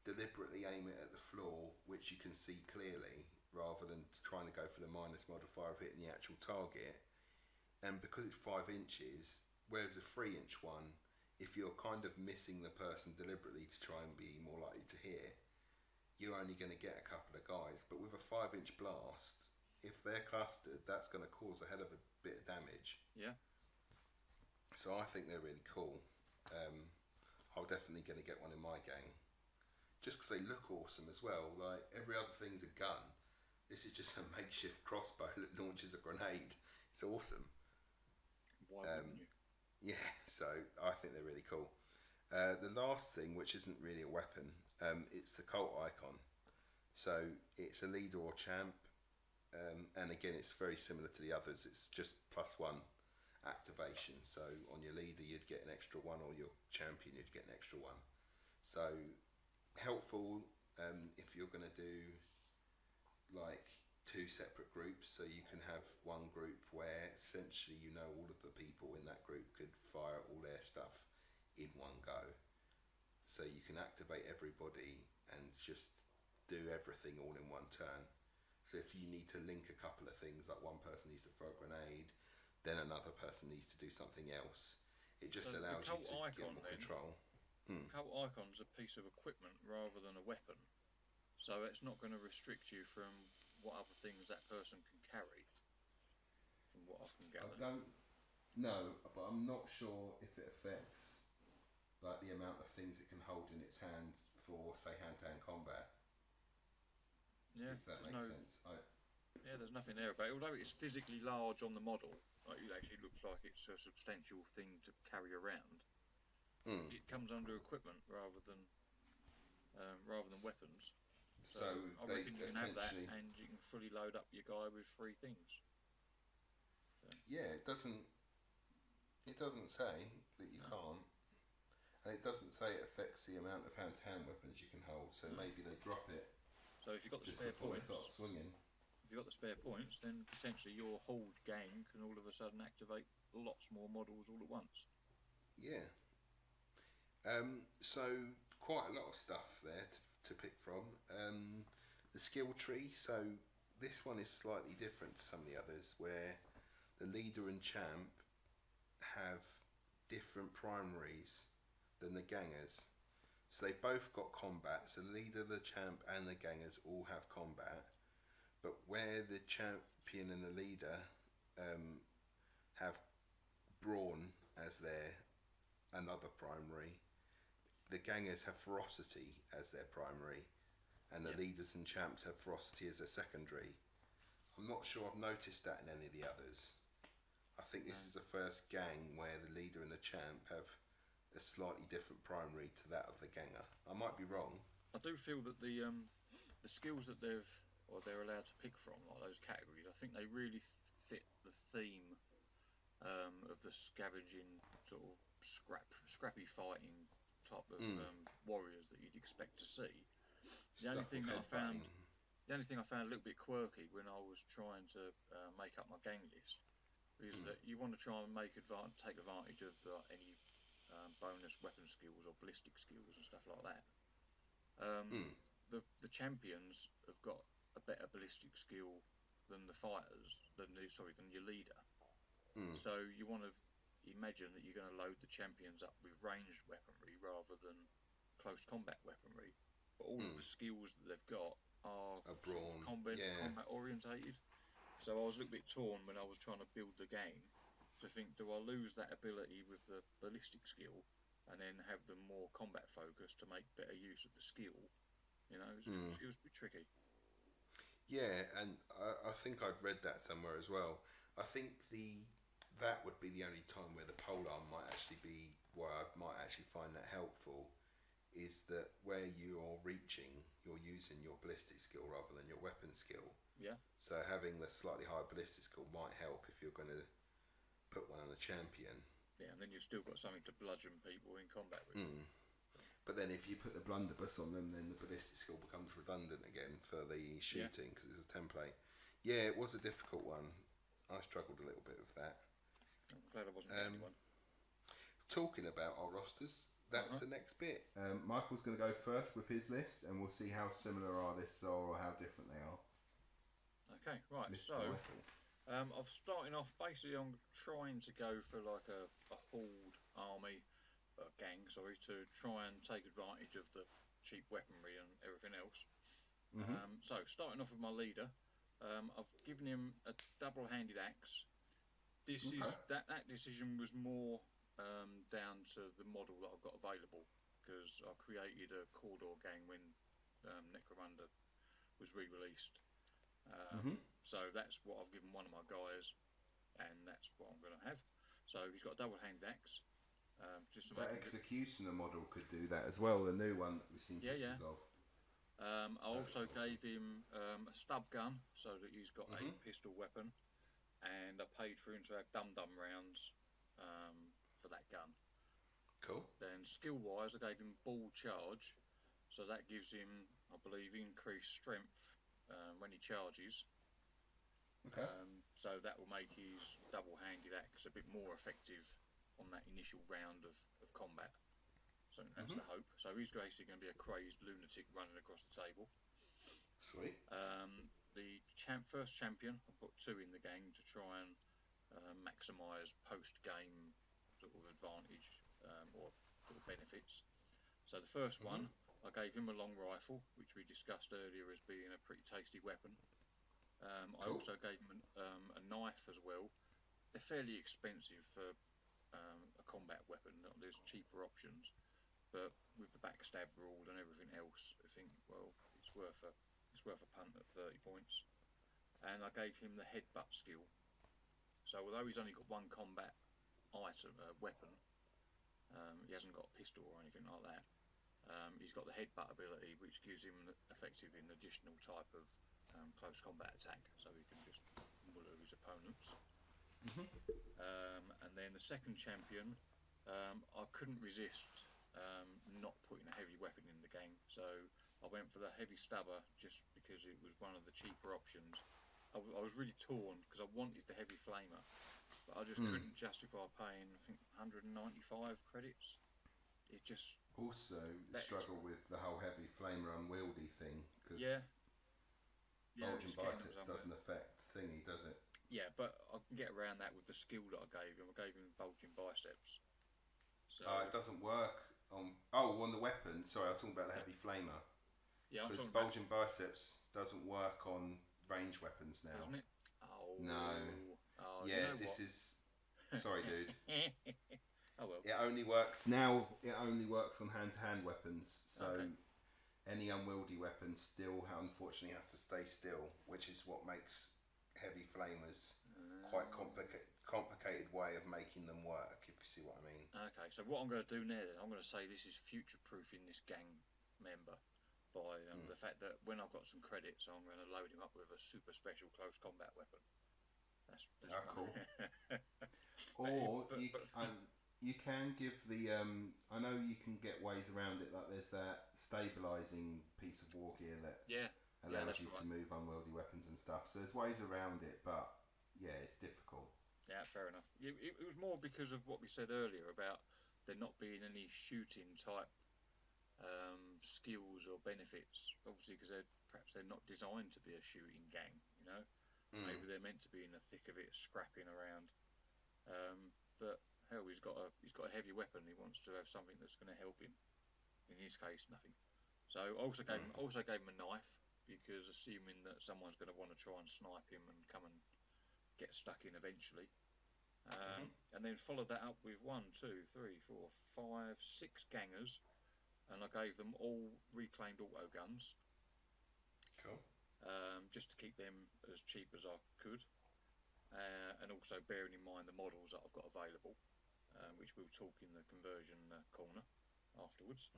deliberately aim it at the floor, which you can see clearly, rather than trying to go for the minus modifier of hitting the actual target. And because it's 5 inches, whereas the 3-inch one, if you're kind of missing the person deliberately to try and be more likely to hit, you're only going to get a couple of guys. But with a 5-inch blast, if they're clustered, that's going to cause a hell of a bit of damage. Yeah. So I think they're really cool. I'm definitely going to get one in my gang. Just because they look awesome as well. Like, every other thing's a gun. This is just a makeshift crossbow that launches a grenade. It's awesome. Why wouldn't you? Yeah, so I think they're really cool. The last thing, which isn't really a weapon, it's the cult icon. So it's a leader or champ. And again, it's very similar to the others. It's just +1 activation. So on your leader, you'd get an extra 1, or your champion, you'd get an extra 1. So helpful if you're going to do like 2 separate groups. So you can have one group where essentially all of the people in that group could fire all their stuff in one go. So you can activate everybody and just do everything all in one turn. So if you need to link a couple of things, like one person needs to throw a grenade, then another person needs to do something else, it just allows you to get more control. Cult Icon's a piece of equipment rather than a weapon. So it's not going to restrict you from what other things that person can carry, from what I can gather. I don't know, but I'm not sure if it affects like the amount of things it can hold in its hands for, say, hand-to-hand combat. Yeah, if that makes sense. Yeah, there's nothing there about it. Although it's physically large on the model, like, it actually looks like it's a substantial thing to carry around. It comes under equipment rather than weapons. So I reckon you can have that, and you can fully load up your guy with 3 things. So. Yeah, it doesn't say that you can't, and it doesn't say it affects the amount of hand-to-hand weapons you can hold. So maybe they drop it. So if you've got the spare points, if you've got the spare points, then potentially your hold gang can all of a sudden activate lots more models all at once. Yeah. So quite a lot of stuff there to pick from. The skill tree, so this one is slightly different to some of the others, where the leader and champ have different primaries than the gangers. So they both got combat, so the leader, the champ and the gangers all have combat, but where the champion and the leader have brawn as their another primary, the gangers have ferocity as their primary, and the leaders and champs have ferocity as their secondary. I'm not sure I've noticed that in any of the others. I think this is the first gang where the leader and the champ have a slightly different primary to that of the ganger. I might be wrong. I do feel that the skills that they're allowed to pick from, like those categories, I think they really fit the theme of the scavenging sort of scrappy fighting type of warriors that you'd expect to see. The only thing I found a little bit quirky when I was trying to make up my gang list is that you want to try and take advantage of any bonus weapon skills or ballistic skills and stuff like that. The champions have got a better ballistic skill than the fighters, than your leader. So you want to imagine that you're going to load the champions up with ranged weaponry rather than close combat weaponry. But all of the skills that they've got are brawn, combat orientated. So I was a little bit torn when I was trying to build the gang to think, do I lose that ability with the ballistic skill and then have them more combat focused to make better use of the skill? You know, it was a bit tricky. Yeah, and I think I'd read that somewhere as well. I think that would be the only time where the polearm might actually be, where I might actually find that helpful, is that where you're reaching, you're using your ballistic skill rather than your weapon skill. Yeah. So having the slightly higher ballistic skill might help if you're going to put one on a champion. Yeah, and then you've still got something to bludgeon people in combat with. But then if you put the blunderbuss on them, then the ballistic skill becomes redundant again for the shooting because it's a template. Yeah, it was a difficult one. I struggled a little bit with that. I'm glad I wasn't the only one. Talking about our rosters, that's the next bit. Michael's going to go first with his list, and we'll see how similar our lists are or how different they are. Okay, right. So I'm starting off basically. I'm trying to go for like a horde army, gang. Sorry, to try and take advantage of the cheap weaponry and everything else. So starting off with my leader, I've given him a double-handed axe. This is that decision was more down to the model that I've got available, because I created a Cawdor gang when Necromunda was re-released. So that's what I've given one of my guys, and that's what I'm going to have. So he's got a double-handed axe. Just to that Executioner model could do that as well, the new one that we've seen pictures of. I also gave him a stub gun so that he's got a pistol weapon, and I paid for him to have dum-dum rounds for that gun. Cool. Then skill-wise, I gave him ball charge, so that gives him, I believe, increased strength when he charges. Okay. So that will make his double-handed axe a bit more effective on that initial round of combat. So that's the hope. So he's basically going to be a crazed lunatic running across the table. Sweet. The first champion, I put 2 in the gang to try and maximise post-game sort of advantage or sort of benefits. So the first one, I gave him a long rifle, which we discussed earlier as being a pretty tasty weapon. I also gave him a knife as well. They're fairly expensive for a combat weapon. There's cheaper options, but with the backstab rule and everything else, I think it's worth a punt at 30 points. And I gave him the headbutt skill. So although he's only got one combat weapon, he hasn't got a pistol or anything like that. He's got the headbutt ability, which gives him effectively an additional type of close combat attack, so he can just muller his opponents. And then the second champion, I couldn't resist not putting a heavy weapon in the gang, so I went for the heavy stubber just because it was one of the cheaper options. I was really torn because I wanted the heavy flamer, but I just couldn't justify paying, I think, 195 credits it just Also struggle with the whole heavy flamer unwieldy thing because bulging biceps doesn't affect thingy, does it? Yeah, but I can get around that with the skill that I gave him. I gave him bulging biceps. So it doesn't work on. Oh, on the weapon. Sorry, I was talking about the heavy flamer. Yeah, because bulging biceps doesn't work on range weapons now. Doesn't it? Oh no. Oh, yeah, you know this what? is. Sorry, dude. Oh well. It only works now. It only works on hand-to-hand weapons. So okay. Any unwieldy weapon still, unfortunately, has to stay still, which is what makes heavy flamers quite complicated way of making them work. If you see what I mean. Okay, so what I'm going to do now, then, I'm going to say this is future-proofing this gang member by the fact that when I've got some credits, I'm going to load him up with a super special close combat weapon. That's cool. Or you can give the I know you can get ways around it, like there's that stabilizing piece of war gear that allows you to move unwieldy weapons and stuff, so there's ways around it, but yeah, it's difficult. Yeah, fair enough. It was more because of what we said earlier about there not being any shooting type skills or benefits, obviously because perhaps they're not designed to be a shooting gang, you know. Maybe they're meant to be in the thick of it, scrapping around, but hell, he's got a heavy weapon. He wants to have something that's going to help him. In his case, nothing. So I also gave him a knife, because assuming that someone's going to want to try and snipe him and come and get stuck in eventually, and then followed that up with 1, 2, 3, 4, 5, 6 gangers, and I gave them all reclaimed auto guns. Cool. Just to keep them as cheap as I could. And also bearing in mind the models that I've got available, which we'll talk in the conversion corner afterwards.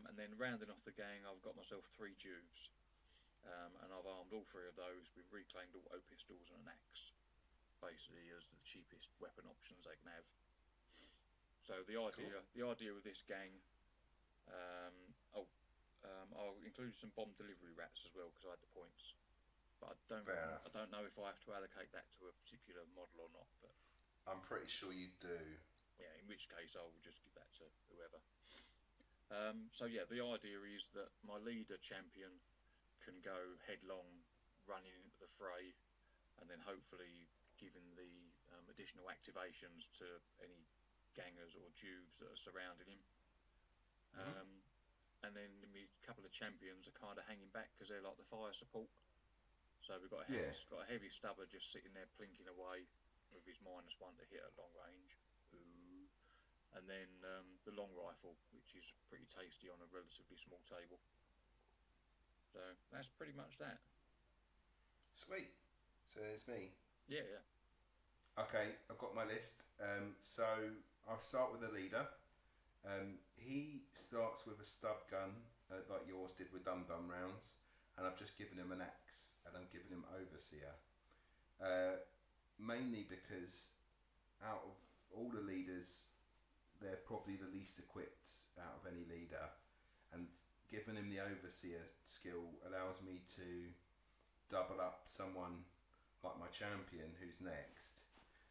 And then rounding off the gang, I've got myself 3 Juves, and I've armed all 3 of those with reclaimed auto pistols and an axe, basically as the cheapest weapon options they can have. So the idea of this gang, I'll include some bomb delivery rats as well, because I had the points. But I don't know if I have to allocate that to a particular model or not. But I'm pretty sure you do. Yeah, in which case I will just give that to whoever. So yeah, the idea is that my leader champion can go headlong, running into the fray, and then hopefully giving the additional activations to any gangers or Juves that are surrounding him. And then a couple of champions are kind of hanging back because they're like the fire support. So we've got a heavy stubber just sitting there plinking away with his -1 to hit at long range. Ooh. And then the long rifle, which is pretty tasty on a relatively small table. So that's pretty much that. Sweet. So there's me. Yeah. Okay, I've got my list. So I'll start with the leader. He starts with a stub gun, like yours did with Dum Dum rounds, and I've just given him an axe, and I'm giving him Overseer. Mainly because out of all the leaders, they're probably the least equipped out of any leader, and giving him the Overseer skill allows me to double up someone like my champion who's next,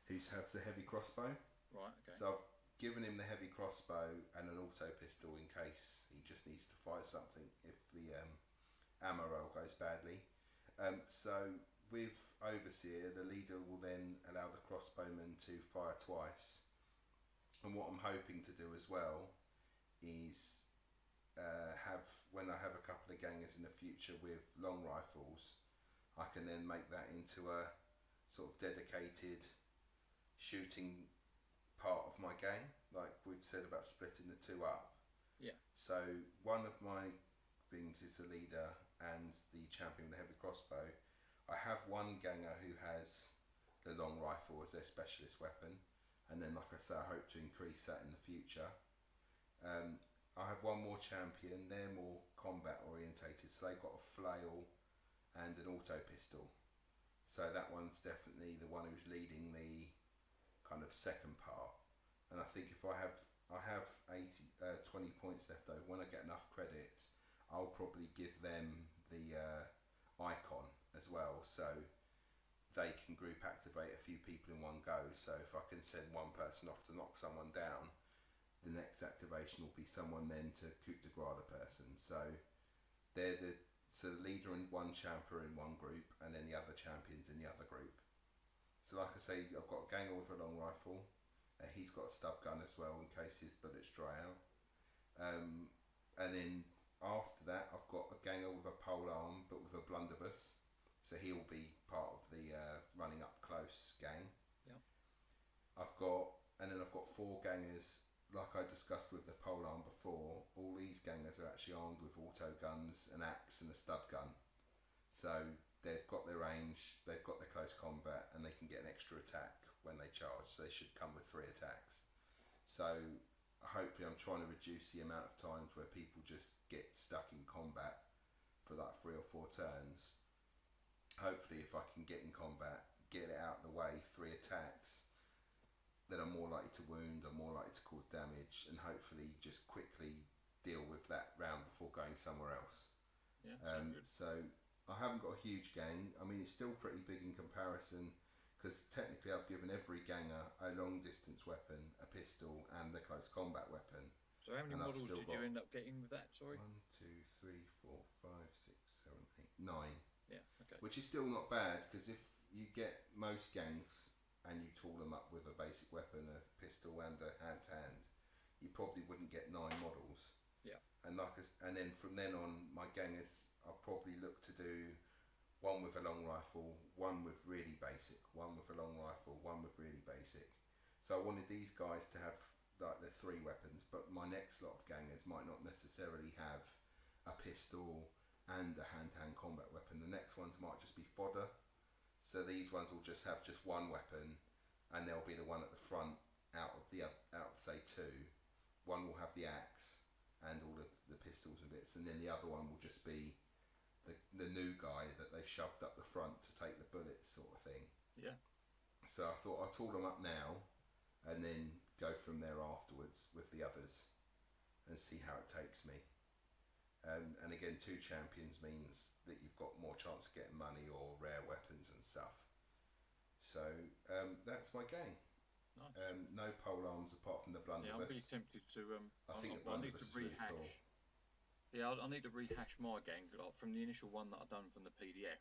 who has the heavy crossbow. Right, okay. So I've given him the heavy crossbow and an auto pistol in case he just needs to fire something if the ammo roll goes badly. So with Overseer, the leader will then allow the crossbowman to fire twice. And what I'm hoping to do as well is when I have a couple of gangers in the future with long rifles, I can then make that into a sort of dedicated shooting part of my gang, like we've said about splitting the 2 up. Yeah. So one of my things is the leader and the champion with the heavy crossbow. I have one ganger who has the long rifle as their specialist weapon, and then like I say, I hope to increase that in the future. I have one more champion, they're more combat orientated, so they've got a flail and an auto pistol. So that one's definitely the one who's leading the kind of second part. And I think if I have 20 points left over, when I get enough credits, I'll probably give them the Icahn as well, so they can group activate a few people in one go. So if I can send one person off to knock someone down, the next activation will be someone then to coup de grace the person. So they're the leader and one champion in one group, and then the other champions in the other group. So like I say, I've got a ganger with a long rifle. He's got a stub gun as well in case his bullets dry out. And then after that, I've got a ganger with a pole arm, but with a blunderbuss. So he'll be part of the running up close gang. Yeah. I've got 4 gangers, like I discussed with the pole arm before. All these gangers are actually armed with auto guns, an axe, and a stub gun. So they've got their range, they've got their close combat, and they can get an extra attack when they charge. So they should come with 3 attacks. So hopefully I'm trying to reduce the amount of times where people just get stuck in combat for like 3 or 4 turns. Hopefully if I can get in combat, get it out of the way, 3 attacks, then I'm more likely to wound, I'm more likely to cause damage, and hopefully just quickly deal with that round before going somewhere else. Yeah, so I haven't got a huge gang. I mean, it's still pretty big in comparison, because technically I've given every ganger a long distance weapon, a pistol, and a close combat weapon. So how many models did you end up getting with that? Sorry. 1, 2, 3, 4, 5, 6, 7, 8, 9. Yeah. Okay. Which is still not bad, because if you get most gangs and you tool them up with a basic weapon, a pistol, and a hand-to-hand, you probably wouldn't get 9 models. Yeah. And then from then on, my gangers, I'll probably look to do one with a long rifle, one with really basic, one with a long rifle, one with really basic. So I wanted these guys to have like the 3 weapons, but my next lot of gangers might not necessarily have a pistol and a hand-to-hand combat weapon. The next ones might just be fodder. So these ones will just have just 1 weapon, and they'll be the one at the front out of say 2. One will have the axe and all of the pistols and bits, and then the other one will just be the new guy that they shoved up the front to take the bullets, sort of thing. Yeah. So I thought I'll tool them up now, and then go from there afterwards with the others, and see how it takes me. And again, 2 champions means that you've got more chance of getting money or rare weapons and stuff. So that's my gang. Nice. No pole arms apart from the blunderbuss. Yeah, I'm really tempted to. I need to rehash. Really cool. Yeah, I need to rehash my gang from the initial one that I've done from the PDF.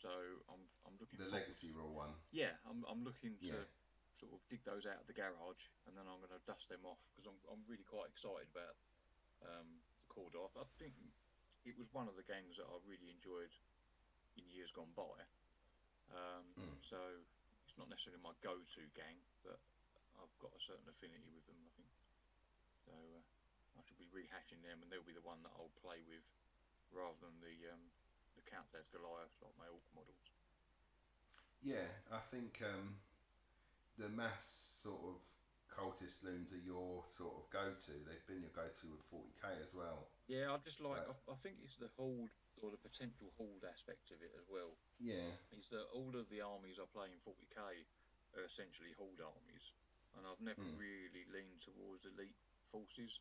So I'm looking the for legacy rule one. Yeah, I'm looking to sort of dig those out of the garage, and then I'm going to dust them off, because I'm really quite excited about the Cawdor. I think it was one of the gangs that I really enjoyed in years gone by. So it's not necessarily my go-to gang, but I've got a certain affinity with them, I think. So I should be rehashing them, and they'll be the one that I'll play with, rather than the Countess Goliath, like my orc models. Yeah, I think the mass sort of cultist looms are your sort of go-to. They've been your go-to with 40k as well. Yeah, I just like. I think it's the hold, or the potential hold aspect of it as well. Yeah. Is that all of the armies I play in 40k are essentially hold armies, and I've never really leaned towards elite forces.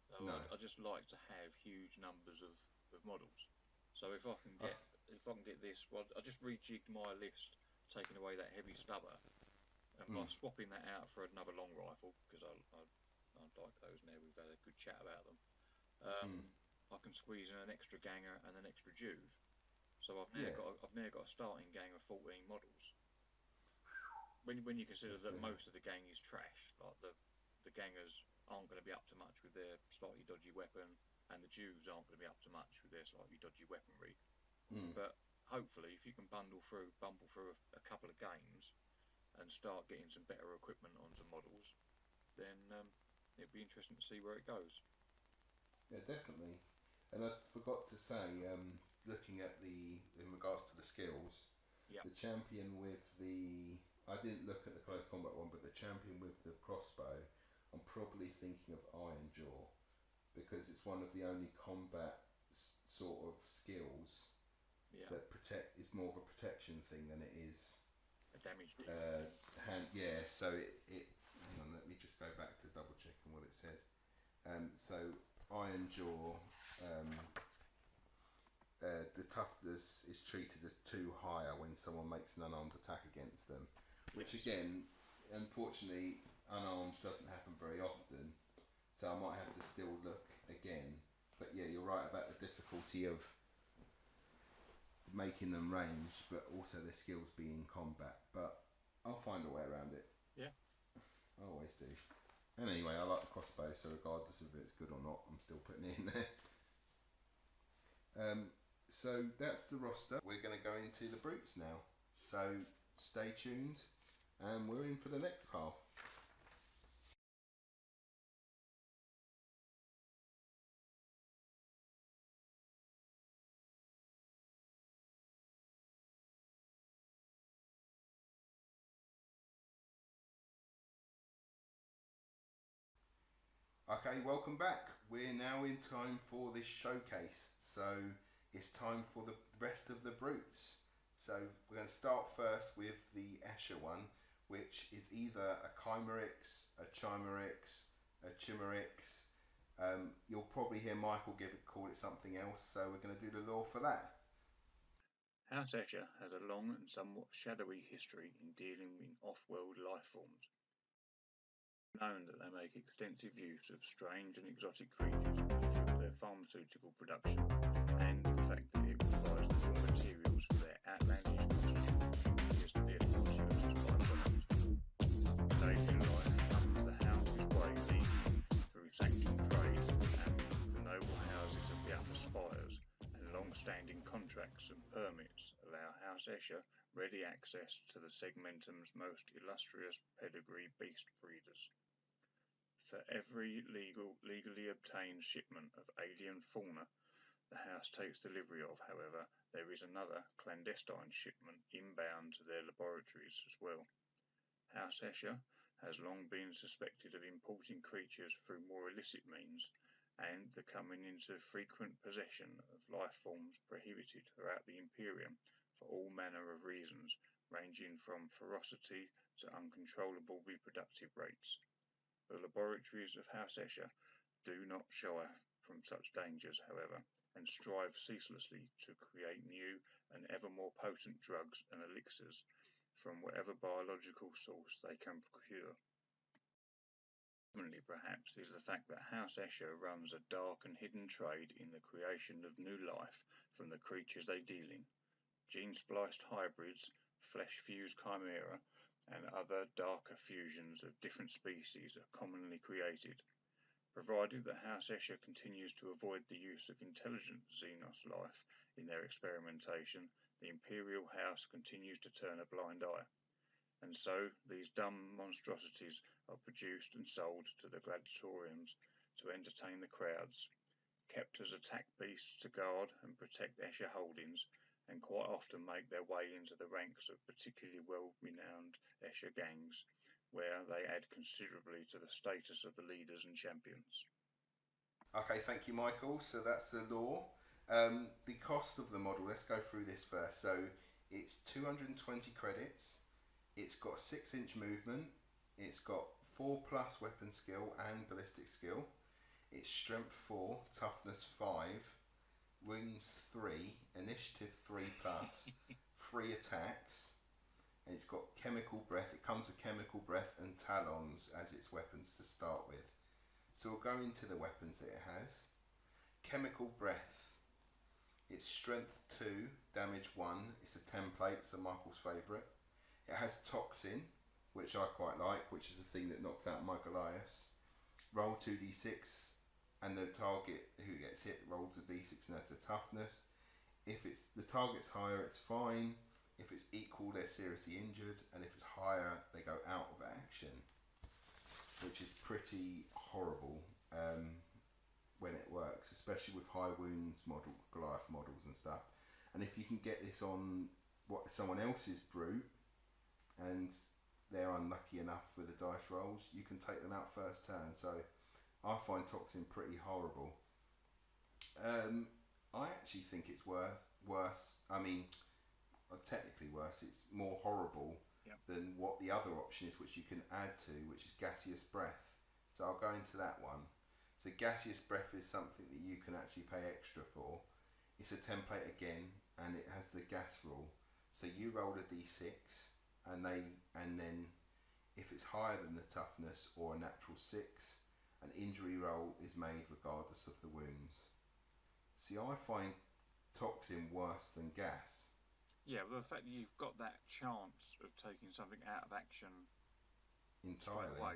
So No. I just like to have huge numbers of models. So if I can get this, well, I just rejigged my list, taking away that heavy stubber, and by swapping that out for another long rifle, because I like those now. We've had a good chat about them. I can squeeze in an extra ganger and an extra juve. So I've now got a starting gang of 14 models. When you consider that most of the gang is trash, like the gangers aren't going to be up to much with their slightly dodgy weapon, and the Jews aren't going to be up to much with their slightly dodgy weaponry. But hopefully, if you can bumble through a couple of games and start getting some better equipment on some models, then it'll be interesting to see where it goes. Yeah, definitely. And I forgot to say, looking at in regards to the skills, the champion with I didn't look at the close combat one, but the champion with the crossbow, I'm probably thinking of Iron Jaw, because it's one of the only combat sort of skills that is more of a protection thing than it is a damage deal. So it hang on, let me just go back to double checking what it says. So Iron Jaw, the toughness is treated as 2 higher when someone makes an unarmed attack against them, which again, unfortunately, unarmed doesn't happen very often, so I might have to still look again. But yeah, you're right about the difficulty of making them range, but also their skills being combat. But I'll find a way around it. Yeah. I always do. And anyway, I like the crossbow, so regardless of if it's good or not, I'm still putting it in there. So that's the roster. We're going to go into the brutes now. So stay tuned, and we're in for the next half. Okay, welcome back. We're now in time for this showcase. So it's time for the rest of the brutes. So we're going to start first with the Escher one, which is either a Chimerix, a Chimerix, a Chimerix. You'll probably hear Michael call it something else, so we're going to do the lore for that. House Escher has a long and somewhat shadowy history in dealing with off-world life forms. Known that they make extensive use of strange and exotic creatures to fuel their pharmaceutical production, and the fact that it provides the raw materials for their outlandish costume appears to be a fortuitous byproduct. Daily life comes the house's way legally through sanctioned trade and the noble houses of the upper spires, and long-standing contracts and permits allow House Escher ready access to the segmentum's most illustrious pedigree beast breeders. For every legally obtained shipment of alien fauna the house takes delivery of, however, there is another clandestine shipment inbound to their laboratories as well. House Escher has long been suspected of importing creatures through more illicit means, and the coming into frequent possession of life forms prohibited throughout the Imperium for all manner of reasons, ranging from ferocity to uncontrollable reproductive rates. The laboratories of House Escher do not shy from such dangers, however, and strive ceaselessly to create new and ever more potent drugs and elixirs from whatever biological source they can procure. Commonly, perhaps, is the fact that House Escher runs a dark and hidden trade in the creation of new life from the creatures they deal in. Gene-spliced hybrids, flesh-fused chimera, and other darker fusions of different species are commonly created. Provided that House Escher continues to avoid the use of intelligent Xenos life in their experimentation, the Imperial House continues to turn a blind eye. And so these dumb monstrosities are produced and sold to the gladiatoriums to entertain the crowds, kept as attack beasts to guard and protect Escher holdings, and quite often make their way into the ranks of particularly well-renowned Escher gangs, where they add considerably to the status of the leaders and champions. Okay, thank you, Michael. So that's the lore. The cost of the model, let's go through this first. So it's 220 credits. It's got 6-inch movement. It's got 4+ weapon skill and ballistic skill. It's strength 4, toughness 5, wounds 3, initiative 3+, 3 attacks, and it's got chemical breath. It comes with chemical breath and talons as its weapons to start with. So we'll go into the weapons that it has. Chemical breath. It's strength 2, damage 1. It's a template, so Michael's favourite. It has toxin, which I quite like, which is the thing that knocks out my Goliaths. Roll 2d6. And the target who gets hit rolls a d6 and adds a toughness. If it's the target's higher, it's fine. If it's equal, they're seriously injured, and if it's higher, they go out of action, which is pretty horrible when it works, especially with high wounds Goliath models and stuff. And if you can get this on someone else's brute, and they're unlucky enough with the dice rolls, you can take them out first turn. So I find toxin pretty horrible. I actually think it's worse. I mean, technically worse. It's more horrible than what the other option is, which you can add to, which is Gaseous Breath. So I'll go into that one. So Gaseous Breath is something that you can actually pay extra for. It's a template again, and it has the gas rule. So you roll a d6, and then if it's higher than the toughness or a natural 6, an injury roll is made regardless of the wounds. See, I find Toxin worse than Gas. Yeah, well, the fact that you've got that chance of taking something out of action Entirely. straight away,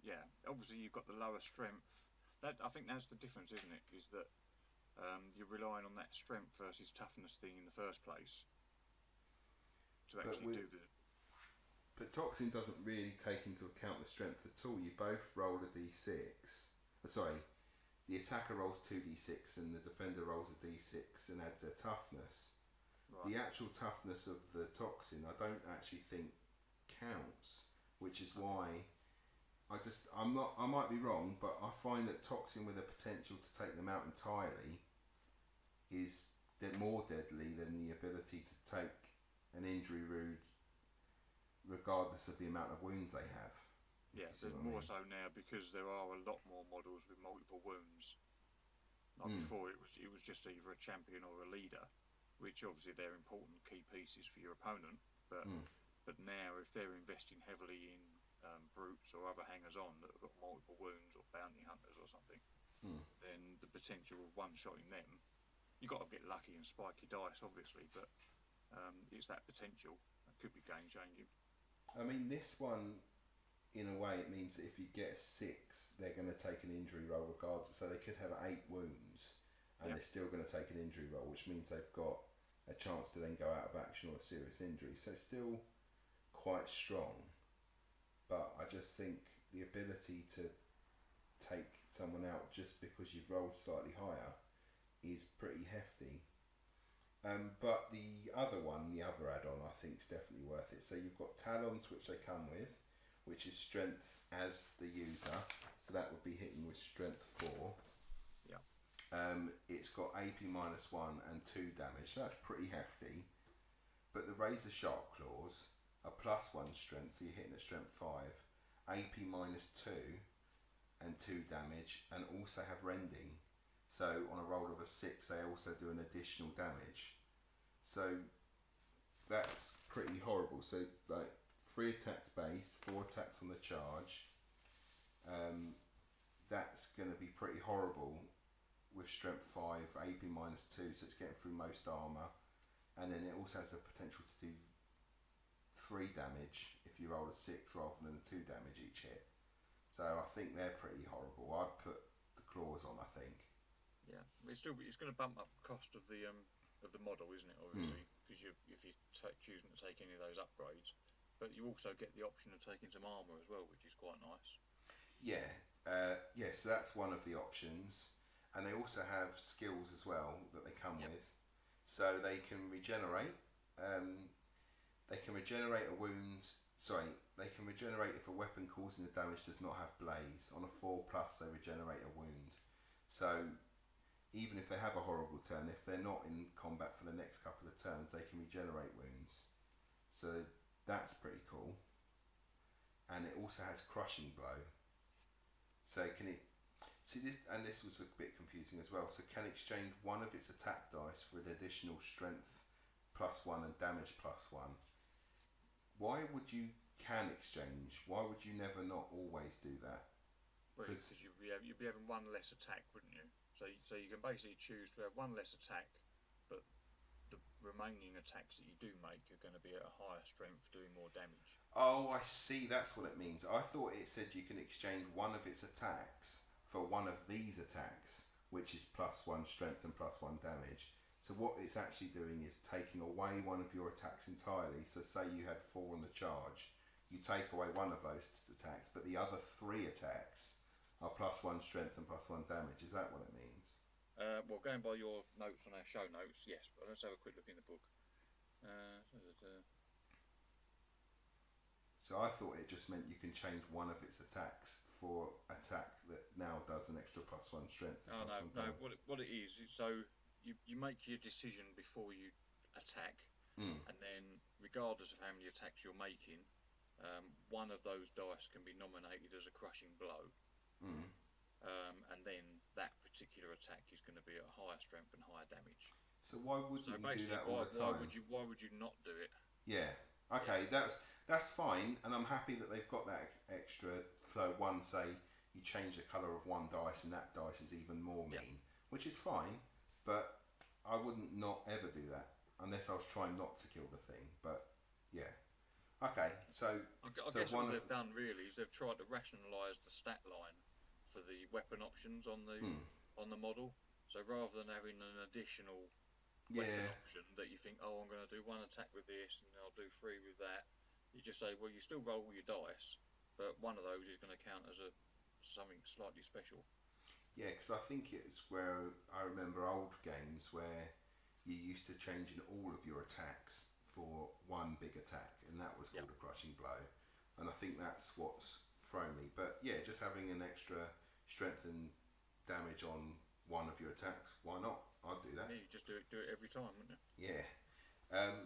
yeah, obviously you've got the lower strength. That, I think that's the difference, isn't it? Is that you're relying on that strength versus toughness thing in the first place to actually do the. But Toxin doesn't really take into account the strength at all. You both roll a d6. Sorry, the attacker rolls 2d6 and the defender rolls a d6 and adds their toughness. Right. The actual toughness of the Toxin, I don't actually think counts, which is why I might be wrong, but I find that Toxin with the potential to take them out entirely is more deadly than the ability to take an injury rude regardless of the amount of wounds they have. Yeah, so more so now because there are a lot more models with multiple wounds. Like before, it was just either a champion or a leader, which obviously they're important key pieces for your opponent. But now, if they're investing heavily in brutes or other hangers-on that have got multiple wounds or bounty hunters or something, then the potential of one-shotting them, you've got to get lucky and spike your dice, obviously, but it's that potential that could be game-changing. I mean, this one, in a way, it means that if you get a 6, they're going to take an injury roll regardless. So they could have 8 wounds, and they're still going to take an injury roll, which means they've got a chance to then go out of action or a serious injury. So it's still quite strong. But I just think the ability to take someone out just because you've rolled slightly higher is pretty hefty. But the other one, the other add-on, I think is definitely worth it. So you've got Talons, which they come with, which is strength as the user. So that would be hitting with strength 4. Yeah. It's got AP -1 and 2 damage. So that's pretty hefty. But the Razor Sharp Claws are +1 strength, so you're hitting at strength 5. AP -2 and 2 damage, and also have rending. So on a roll of a 6, they also do an additional damage. So that's pretty horrible. So like 3 attacks base, 4 attacks on the charge. That's going to be pretty horrible with strength 5, AP -2, so it's getting through most armour. And then it also has the potential to do 3 damage if you roll a 6 rather than 2 damage each hit. So I think they're pretty horrible. I'd put the claws on, I think. Yeah, it's going to bump up the cost of the model, isn't it? Obviously, because if you're choosing to take any of those upgrades, but you also get the option of taking some armour as well, which is quite nice. Yeah, so that's one of the options, and they also have skills as well that they come with, so they can regenerate. They can regenerate a wound. Sorry, they can regenerate if a weapon causing the damage does not have blaze. On a 4+, they regenerate a wound. So even if they have a horrible turn, if they're not in combat for the next couple of turns, they can regenerate wounds. So that's pretty cool. And it also has Crushing Blow. So can it... See this, and this was a bit confusing as well. So can exchange one of its attack dice for an additional strength +1 and damage +1. Why would you can exchange? Why would you never not always do that? Well, because you'd be having one less attack, wouldn't you? So you can basically choose to have one less attack, but the remaining attacks that you do make are going to be at a higher strength, doing more damage. Oh, I see. That's what it means. I thought it said you can exchange one of its attacks for one of these attacks, which is +1 strength and +1 damage. So what it's actually doing is taking away one of your attacks entirely. So say you had 4 on the charge, you take away one of those attacks, but the other 3 attacks are +1 strength and +1 damage. Is that what it means? Well, going by your notes on our show notes, yes, but let's have a quick look in the book. So I thought it just meant you can change one of its attacks for attack that now does an extra +1 strength. Oh no. What it is, so you make your decision before you attack, and then regardless of how many attacks you're making, one of those dice can be nominated as a crushing blow. And then that particular attack is going to be at higher strength and higher damage. So why wouldn't you do that all the time? Why would you not do it? Yeah. Okay. That's That's fine, and I'm happy that they've got that extra. So one, say you change the colour of one dice, and that dice is even more mean, which is fine. But I wouldn't not ever do that unless I was trying not to kill the thing. But yeah, okay. So I guess what they've done really is they've tried to rationalise the stat line for the weapon options on the model. So rather than having an additional weapon option that you think, oh, I'm going to do one attack with this and I'll do three with that, you just say, well, you still roll your dice, but one of those is going to count as something slightly special. Yeah, because I think it's where I remember old games where you used to change in all of your attacks for one big attack, and that was called a crushing blow. And I think that's what's thrown me. But yeah, just having an extra strength and damage on one of your attacks, why not? I'd do that. Yeah, you just do it every time, wouldn't you? Yeah.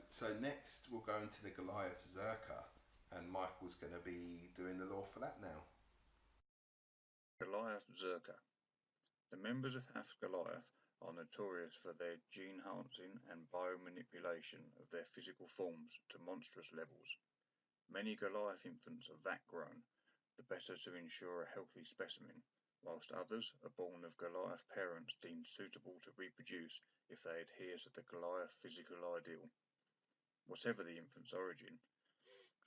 So next we'll go into the Goliath Zurka, and Michael's going to be doing the lore for that now. Goliath Zurka. The members of House Goliath are notorious for their gene-enhancing and biomanipulation of their physical forms to monstrous levels. Many Goliath infants are vat-grown, the better to ensure a healthy specimen, whilst others are born of Goliath parents deemed suitable to reproduce if they adhere to the Goliath physical ideal. Whatever the infant's origin,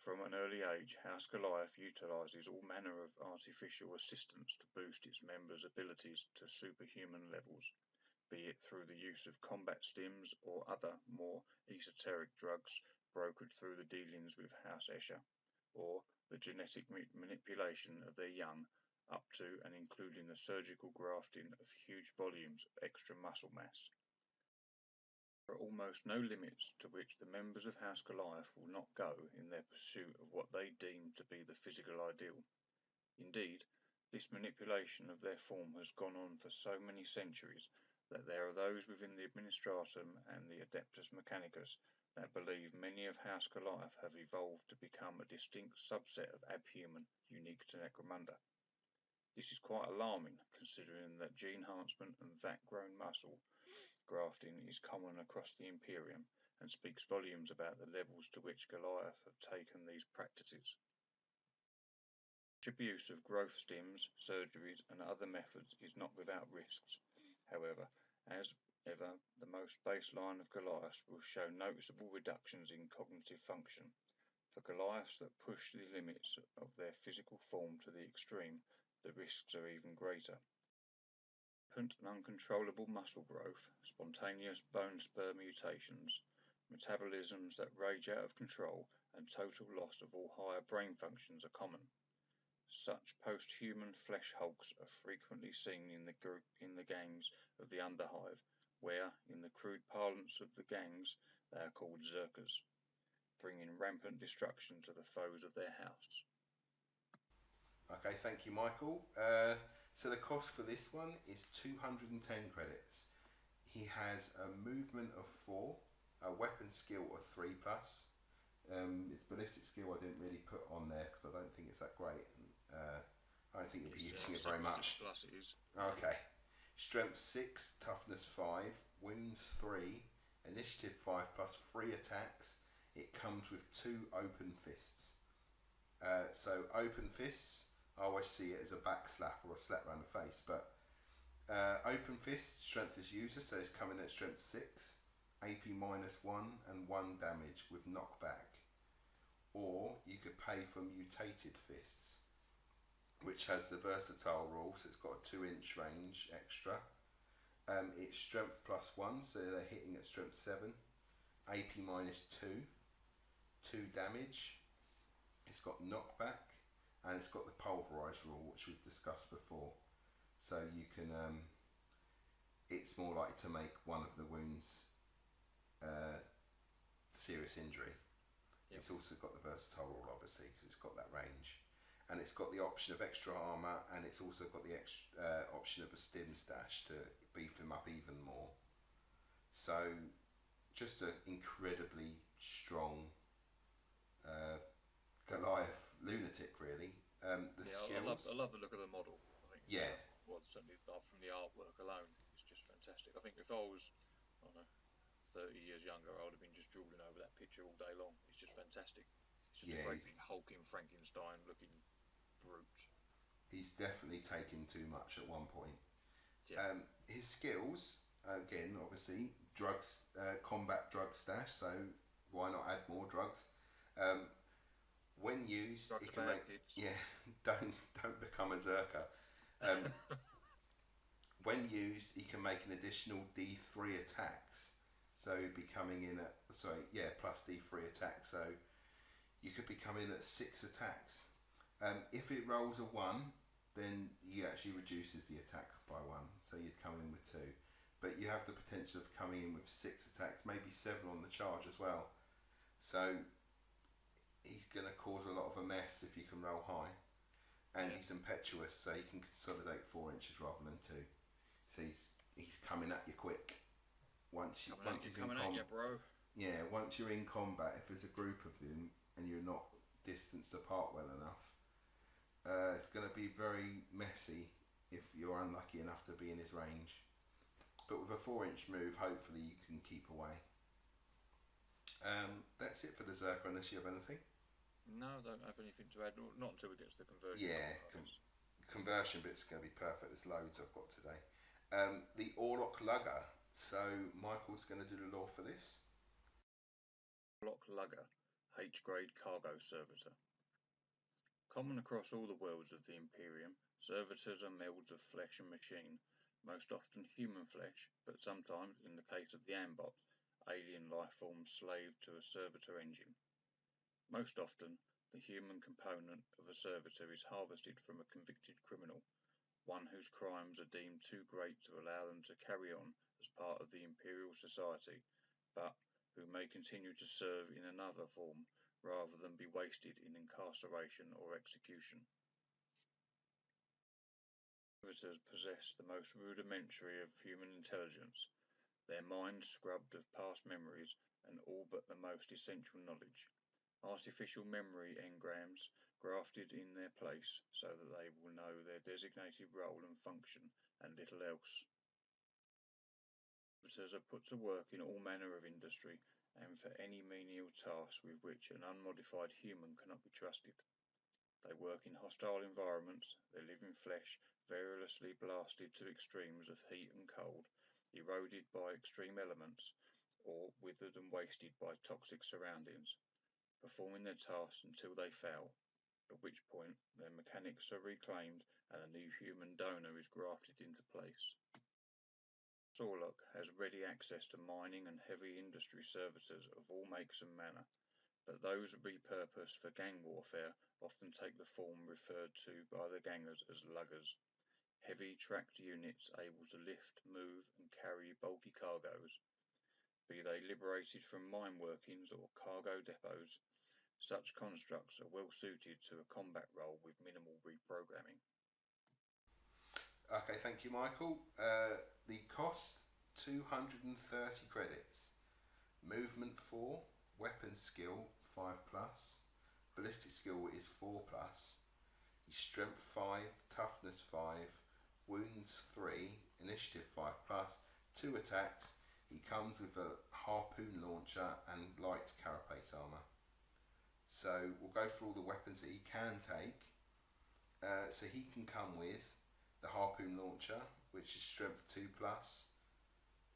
from an early age, House Goliath utilises all manner of artificial assistance to boost its members' abilities to superhuman levels, be it through the use of combat stims or other more esoteric drugs brokered through the dealings with House Escher, or the genetic manipulation of their young, up to and including the surgical grafting of huge volumes of extra muscle mass. There are almost no limits to which the members of House Goliath will not go in their pursuit of what they deem to be the physical ideal. Indeed, this manipulation of their form has gone on for so many centuries that there are those within the Administratum and the Adeptus Mechanicus that believe many of House Goliath have evolved to become a distinct subset of abhuman unique to Necromunda. This is quite alarming, considering that gene enhancement and vat-grown muscle grafting is common across the Imperium and speaks volumes about the levels to which Goliath have taken these practices. Abuse of growth stims, surgeries, and other methods is not without risks. However, as ever, the most baseline of Goliaths will show noticeable reductions in cognitive function. For Goliaths that push the limits of their physical form to the extreme, the risks are even greater. Rampant and uncontrollable muscle growth, spontaneous bone spur mutations, metabolisms that rage out of control, and total loss of all higher brain functions are common. Such post-human flesh hulks are frequently seen in the gangs of the Underhive, where, in the crude parlance of the gangs, they are called Zurkas, bringing rampant destruction to the foes of their house. Okay, thank you, Michael. So the cost for this one is 210 credits. He has a movement of 4, a weapon skill of 3+. His ballistic skill I didn't really put on there because I don't think it's that great. I don't think you'll be using it very much. Plus it is. Okay. Strength 6, toughness 5, wounds 3, initiative 5+, 3 attacks. It comes with 2 open fists. So open fists, I always see it as a back slap or a slap around the face, but open fist, strength is user, so it's coming at strength 6, AP -1 and 1 damage with knockback. Or you could pay for mutated fists, which has the versatile rule, so it's got a 2-inch range extra. It's strength +1, so they're hitting at strength 7, AP -2, 2 damage. It's got knockback, and it's got the pulverise rule, which we've discussed before. So you can, it's more likely to make one of the wounds serious injury. Yep. It's also got the versatile rule, obviously, because it's got that range. And it's got the option of extra armour, and it's also got the option of a stim stash to beef him up even more. So, just an incredibly strong Goliath lunatic, really. Skills. I love the look of the model. I think. Yeah. Well, certainly from the artwork alone, it's just fantastic. I think if I was, I don't know, 30 years younger, I would have been just drooling over that picture all day long. It's just fantastic. It's Just a great big hulking Frankenstein looking brute. He's definitely taking too much at one point. Yeah. His skills, again, obviously, drugs, combat drug stash, so why not add more drugs? When used, Drugs it can bad, make... kids. Yeah, don't become a Zurka. When used, he can make an additional D3 attacks. So he'd be coming in at, plus D3 attacks. So you could be coming in at 6 attacks. If it rolls a 1, then he actually reduces the attack by 1. So you'd come in with 2. But you have the potential of coming in with 6 attacks, maybe 7 on the charge as well. So he's going to cause a lot of a mess if you can roll high. And he's impetuous, so he can consolidate 4 inches rather than 2. So he's coming at you quick. Once he's in combat, bro. Yeah, once you're in combat, if there's a group of them and you're not distanced apart well enough, it's going to be very messy if you're unlucky enough to be in his range. But with a 4-inch move, hopefully you can keep away. That's it for the Zurka, unless you have anything. No, I don't have anything to add. Not until we get to the conversion. Yeah, conversion bit's going to be perfect. There's loads I've got today. The Orlok Lugger. So Michael's going to do the lore for this. Orlok Lugger, H-grade cargo servitor. Common across all the worlds of the Imperium, servitors are melds of flesh and machine, most often human flesh, but sometimes, in the case of the Ambot, alien life forms slaved to a servitor engine. Most often, the human component of a servitor is harvested from a convicted criminal, one whose crimes are deemed too great to allow them to carry on as part of the Imperial Society, but who may continue to serve in another form rather than be wasted in incarceration or execution. Servitors possess the most rudimentary of human intelligence, their minds scrubbed of past memories and all but the most essential knowledge. Artificial memory engrams grafted in their place so that they will know their designated role and function and little else. Servitors are put to work in all manner of industry and for any menial task with which an unmodified human cannot be trusted. They work in hostile environments, their living flesh variously blasted to extremes of heat and cold, eroded by extreme elements, or withered and wasted by toxic surroundings, performing their tasks until they fail, at which point their mechanics are reclaimed and a new human donor is grafted into place. Orlok has ready access to mining and heavy industry servitors of all makes and manner, but those repurposed for gang warfare often take the form referred to by the gangers as luggers, heavy tracked units able to lift, move and carry bulky cargoes. Be they liberated from mine workings or cargo depots, such constructs are well suited to a combat role with minimal reprogramming. Okay, thank you, Michael. The cost, 230 credits. Movement 4, weapon skill 5+, ballistic skill is 4+, strength 5, toughness 5, wounds 3, initiative 5+, 2 attacks. He comes with a Harpoon Launcher and light carapace armour. So we'll go through all the weapons that he can take. So he can come with the Harpoon Launcher, which is strength 2+.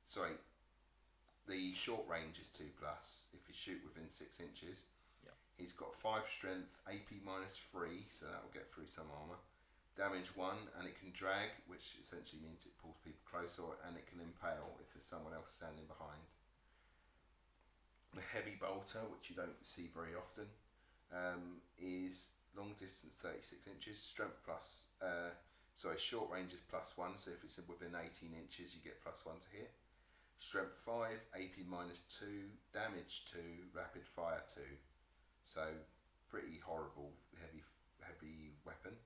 Sorry, the short range is 2+, if you shoot within 6 inches. Yep. He's got 5 strength, AP -3, so that will get through some armour. Damage 1, and it can drag, which essentially means it pulls people closer, and it can impale if there's someone else standing behind. The Heavy Bolter, which you don't see very often, is long distance 36 inches, strength short range is +1, so if it's within 18 inches you get +1 to hit. Strength 5, AP -2, damage 2, rapid fire 2. So pretty horrible heavy weapon.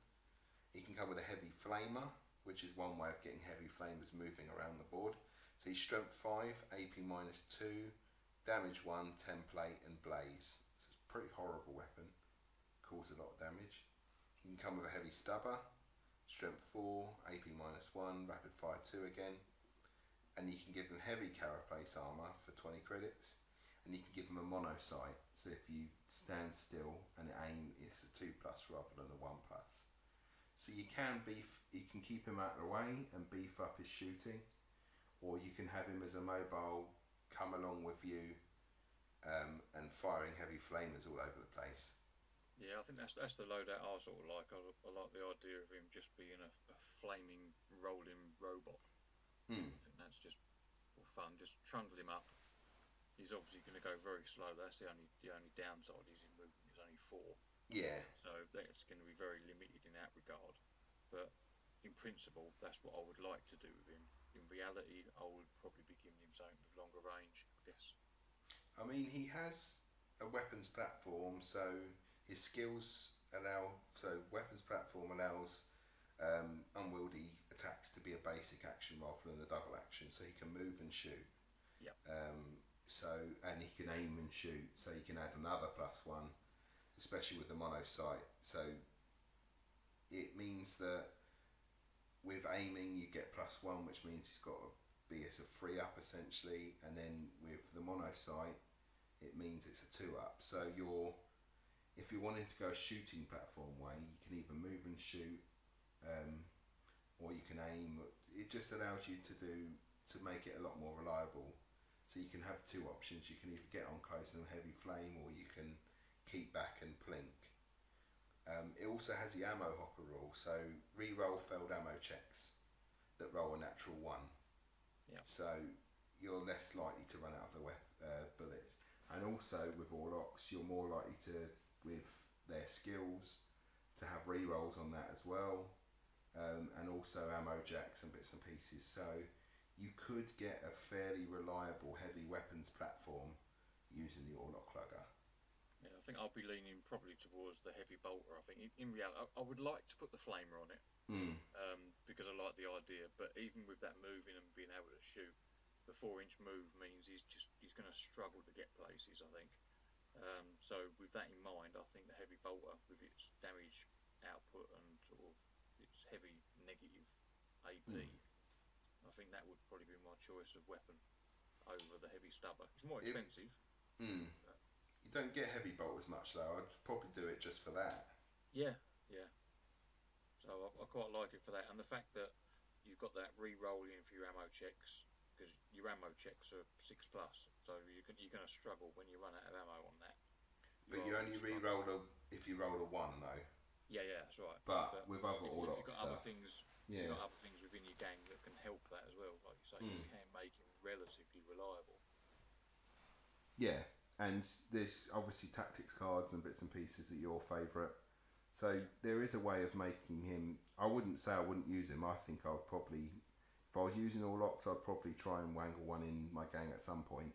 He can come with a heavy flamer, which is one way of getting heavy flamers moving around the board. So he's strength 5, AP -2, damage 1, template and blaze. So it's a pretty horrible weapon. Cause a lot of damage. He can come with a heavy stubber, strength 4, AP -1, rapid fire 2 again. And you can give him heavy carapace armour for 20 credits. and you can give them a mono sight. So if you stand still and aim, it's a 2+ rather than a 1+. So you can keep him out of the way and beef up his shooting, or you can have him as a mobile, come along with you, and firing heavy flamers all over the place. Yeah, I think that's the loadout I sort of like. I like the idea of him just being a flaming, rolling robot. I think that's just fun. Just trundle him up. He's obviously going to go very slow. That's the only downside. His movement is only 4. Yeah. So that's going to be very limited in that regard. But in principle, that's what I would like to do with him. In reality, I would probably be giving him something with longer range, I guess. I mean, he has a weapons platform, so his skills allow. So weapons platform allows unwieldy attacks to be a basic action rather than a double action, so he can move and shoot. Yep. And he can aim and shoot, so he can add another +1, especially with the mono sight. So it means that with aiming you get +1, which means he's got to be as a 3+ essentially, and then with the mono sight it means it's a 2+. So if you're wanting to go a shooting platform way, you can either move and shoot, or you can aim. It just allows you to make it a lot more reliable. So you can have 2 options. You can either get on close and heavy flame, or you can keep back and plink. It also has the ammo hopper rule, so re-roll failed ammo checks that roll a natural 1. Yep. So you're less likely to run out of the bullets. And also with Orlocks, you're more likely to, with their skills, to have re-rolls on that as well. And also ammo jacks and bits and pieces. So you could get a fairly reliable heavy weapons platform using the Orlock Lugger. Yeah, I think I'll be leaning probably towards the heavy bolter. I think in reality, I would like to put the flamer on it, because I like the idea. But even with that moving and being able to shoot, the 4-inch move means he's going to struggle to get places, I think. So with that in mind, I think the heavy bolter, with its damage output and sort of its heavy negative AP, I think that would probably be my choice of weapon over the heavy stubber. It's more expensive. You don't get heavy bolters much though. I'd probably do it just for that. Yeah. So I quite like it for that, and the fact that you've got that re-rolling for your ammo checks, because your ammo checks are 6+, so you're going to struggle when you run out of ammo on that. But you only re-roll if you roll a 1 though. Yeah, that's right. But with other Orlock if you've got stuff, other things, you've got other things within your gang that can help that as well. Like you say, you can make him relatively reliable. Yeah, and there's obviously tactics cards and bits and pieces that are your favourite. So there is a way of making him. I wouldn't say I wouldn't use him. I think I would probably, if I was using Orlocks, I'd probably try and wangle one in my gang at some point.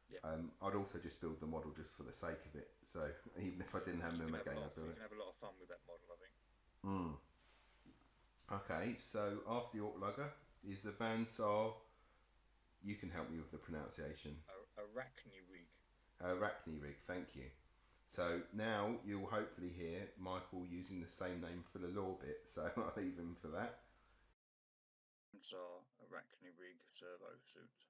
Yeah. I'd also just build the model just for the sake of it. So even if I didn't have him in my gang, I'd do it. You can have a lot of fun with that model, I think. Okay, so after the Orc Lugger is the Bandsaw. You can help me with the pronunciation. Arachnirig, thank you. So now you'll hopefully hear Michael using the same name for the lore bit, so I'll leave him for that. Bandsaw Arachnirig servo suit.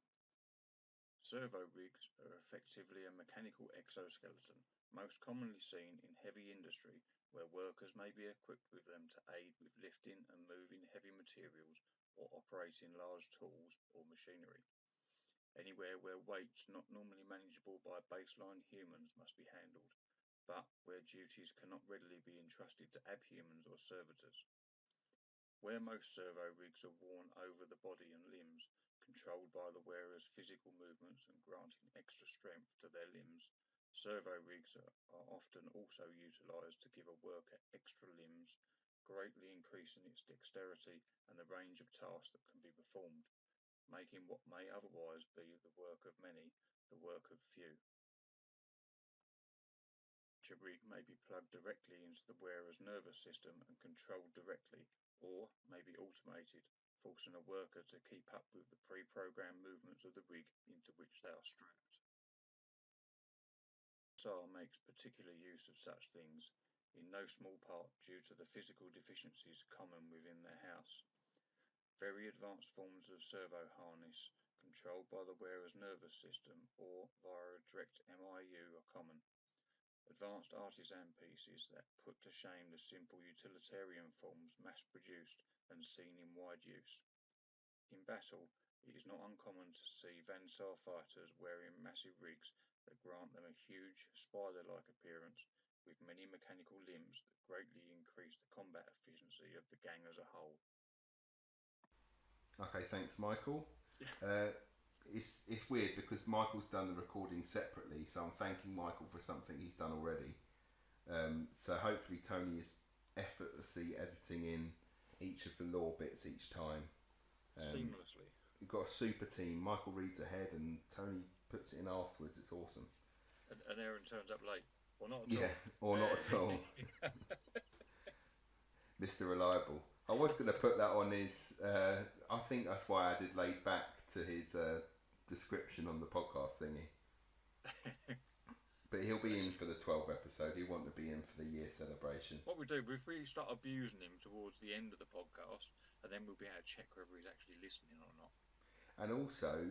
Servo rigs are effectively a mechanical exoskeleton, most commonly seen in heavy industry, where workers may be equipped with them to aid with lifting and moving heavy materials or operating large tools or machinery. Anywhere where weights not normally manageable by baseline humans must be handled, but where duties cannot readily be entrusted to abhumans or servitors. Where most servo rigs are worn over the body and limbs, controlled by the wearer's physical movements and granting extra strength to their limbs, servo rigs are often also utilised to give a worker extra limbs, greatly increasing its dexterity and the range of tasks that can be performed, making what may otherwise be the work of many the work of few. A rig may be plugged directly into the wearer's nervous system and controlled directly, or may be automated, forcing a worker to keep up with the pre-programmed movements of the rig into which they are strapped. Bandsaw makes particular use of such things, in no small part due to the physical deficiencies common within their house. Very advanced forms of servo harness controlled by the wearer's nervous system or via a direct MIU are common. Advanced artisan pieces that put to shame the simple utilitarian forms mass-produced and seen in wide use. In battle, it is not uncommon to see Bandsaw fighters wearing massive rigs that grant them a huge, spider-like appearance, with many mechanical limbs that greatly increase the combat efficiency of the gang as a whole. Okay, thanks, Michael. It's weird because Michael's done the recording separately, so I'm thanking Michael for something he's done already. So hopefully Tony is effortlessly editing in each of the lore bits each time. Seamlessly. You've got a super team. Michael reads ahead and Tony puts it in afterwards. It's awesome. And Aaron turns up late. Or not at all. Yeah, or not at all. Mr. Reliable. I was going to put that on his... I think that's why I did laid back to his description on the podcast thingy. But he'll be in for the 12th episode. He'll want to be in for the year celebration. What we do, if we start abusing him towards the end of the podcast, and then we'll be able to check whether he's actually listening or not. And also,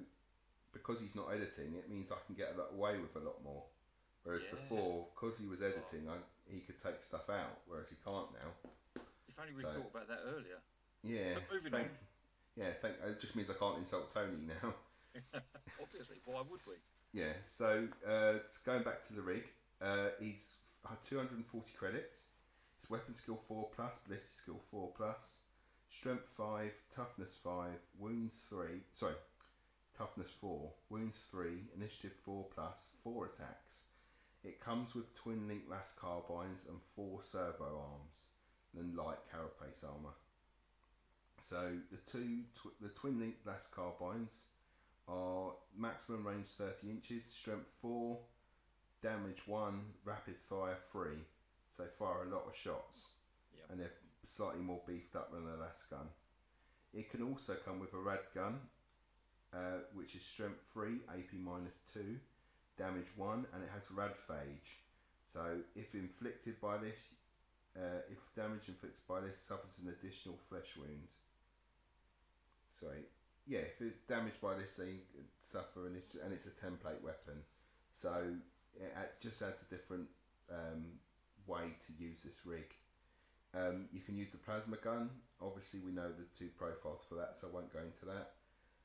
because he's not editing, it means I can get away with a lot more. Whereas before, because he was editing, he could take stuff out, whereas he can't now. If only we thought about that earlier. Yeah. But moving on. It just means I can't insult Tony now. Obviously, why would we? Yeah, so going back to the rig, he's 240 credits. His weapon skill 4+, ballistic skill 4+, strength 5, toughness 5, wounds 3. Sorry, toughness 4, wounds 3, initiative 4+, 4 attacks. It comes with twin link las carbines and 4 servo arms, and light carapace armor. So the twin link las carbines are maximum range 30 inches, strength 4, damage 1, rapid fire 3. So they fire a lot of shots. Yep. And they're slightly more beefed up than a las gun. It can also come with a rad gun, which is strength 3, AP -2, damage 1, and it has rad phage. So if damage inflicted by this suffers an additional flesh wound. If it's damaged by this, they suffer and it's a template weapon. So it just adds a different way to use this rig. You can use the plasma gun. Obviously, we know the 2 profiles for that, so I won't go into that.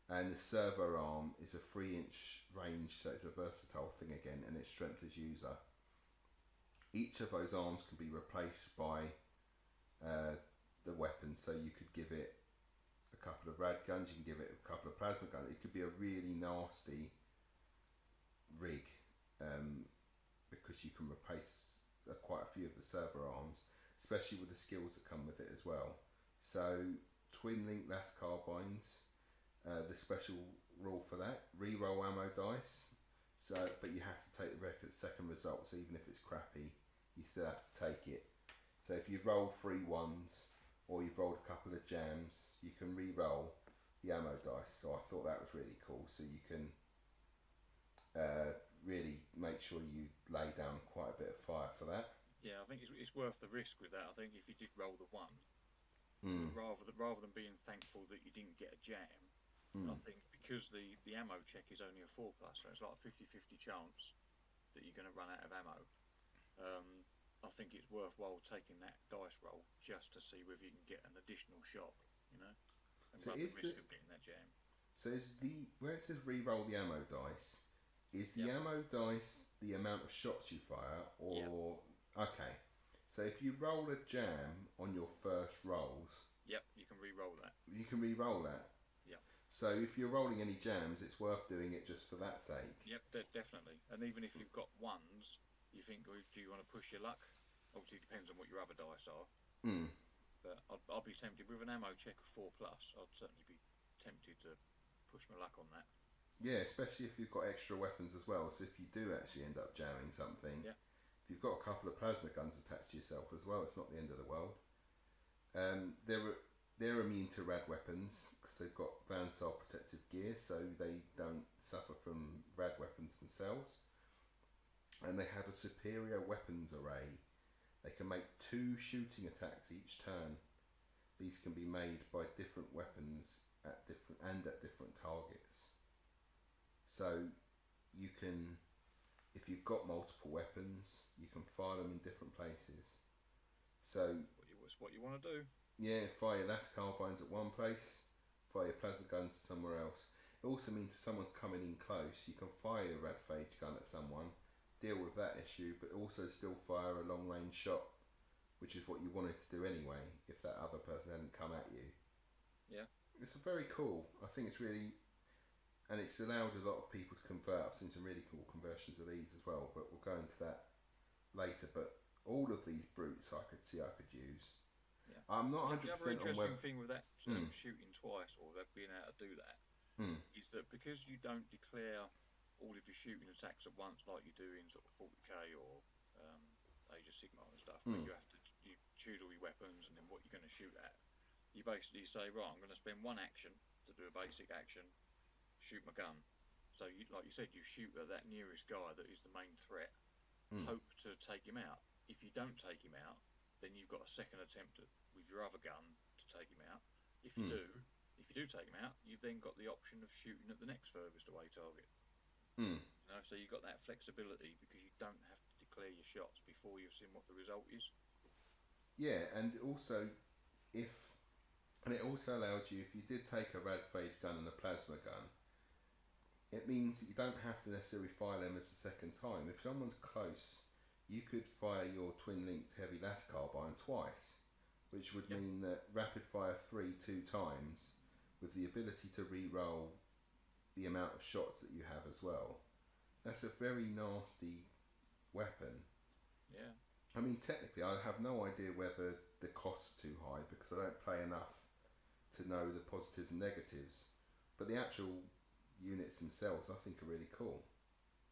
And the servo arm is a 3-inch range, so it's a versatile thing again, and it's strength as user. Each of those arms can be replaced by the weapon, so you could give it a couple of rad guns, you can give it a couple of plasma guns. It could be a really nasty rig because you can replace quite a few of the servo arms, especially with the skills that come with it as well. So twin link las carbines, the special rule for that, reroll ammo dice. But you have to take the record second result, so even if it's crappy, you still have to take it. So if you've rolled 3 ones or you've rolled a couple of jams, you can re-roll the ammo dice. So I thought that was really cool. So you can really make sure you lay down quite a bit of fire for that. Yeah, I think it's worth the risk with that. I think if you did roll the 1, rather than being thankful that you didn't get a jam, I think because the ammo check is only a 4+, so it's like a 50-50 chance that you're going to run out of ammo. I think it's worthwhile taking that dice roll just to see whether you can get an additional shot, and so run the risk of getting that jam. So is where it says re-roll the ammo dice, is the ammo dice the amount of shots you fire, or okay? So if you roll a jam on your first rolls, you can re-roll that. You can re-roll that. Yeah. So if you're rolling any jams, it's worth doing it just for that sake. Yep, definitely. And even if you've got 1s, you think, well, do you want to push your luck? Obviously, it depends on what your other dice are. But I'll be tempted with an ammo check of 4+. I'd certainly be tempted to push my luck on that. Yeah, especially if you've got extra weapons as well. So if you do actually end up jamming something, if you've got a couple of plasma guns attached to yourself as well, it's not the end of the world. They're immune to rad weapons because they've got Bandsaw protective gear, so they don't suffer from rad weapons themselves. And they have a superior weapons array. They can make 2 shooting attacks each turn. These can be made by different weapons at different targets. So you can, if you've got multiple weapons, you can fire them in different places. So It's what you want to do. yeah, fire your last carbines at one place, fire your plasma guns somewhere else. It also means if someone's coming in close, you can fire your red phage gun at someone, deal with that issue, but also still fire a long range shot, which is what you wanted to do anyway if that other person hadn't come at you. Yeah. It's very cool. I think it's really, and it's allowed a lot of people to convert. I've seen some really cool conversions of these as well, but we'll go into that later. But all of these brutes I could use. Yeah. I'm not 100% The other interesting on thing with that shooting twice, or that being able to do that, is that because you don't declare all of your shooting attacks at once like you do in sort of 40k or Age of Sigmar and stuff, where you choose all your weapons and then what you're going to shoot at. You basically say, right, I'm going to spend one action to do a basic action, shoot my gun. So, like you said, you shoot at that nearest guy that is the main threat, hope to take him out. If you don't take him out, then you've got a second attempt with your other gun to take him out. If you do take him out, you've then got the option of shooting at the next furthest away target. So you've got that flexibility because you don't have to declare your shots before you've seen what the result is. Yeah, and also it also allowed you, if you did take a red phage gun and a plasma gun, it means you don't have to necessarily fire them as a second time. If someone's close, you could fire your twin-linked heavy las carbine twice, which would mean that rapid fire 2 times with the ability to re-roll the amount of shots that you have as well. That's a very nasty weapon. Yeah. I mean, technically, I have no idea whether the cost's too high because I don't play enough to know the positives and negatives. But the actual units themselves, I think, are really cool.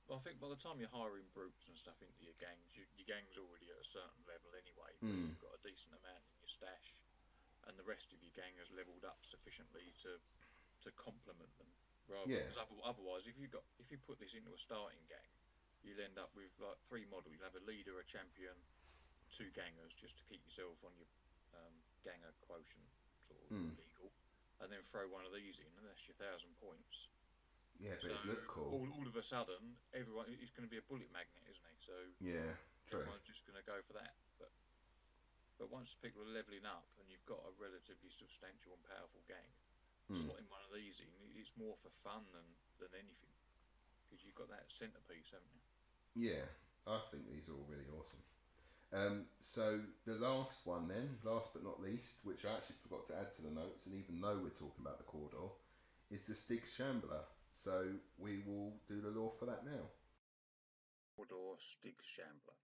Well, I think by the time you're hiring brutes and stuff into your gangs, your gang's already at a certain level anyway. You've got a decent amount in your stash, and the rest of your gang has leveled up sufficiently to complement them. Because otherwise, if you put this into a starting gang, you'll end up with like 3 models. You'll have a leader, a champion, 2 gangers, just to keep yourself on your ganger quotient sort of legal, and then throw one of these in, and that's your 1,000 points. Yeah, but it looked cool. All of a sudden, everyone is going to be a bullet magnet, isn't he? So yeah, true. Everyone's just going to go for that. But once people are leveling up and you've got a relatively substantial and powerful gang, slotting one of these in, it's more for fun than anything, because you've got that centerpiece, haven't you? Yeah, I think these are all really awesome. So the last one then, last but not least, which I actually forgot to add to the notes, and even though we're talking about the Cawdor, is the Styx Shambler. So we will do the lore for that now. Cawdor Styx Shambler.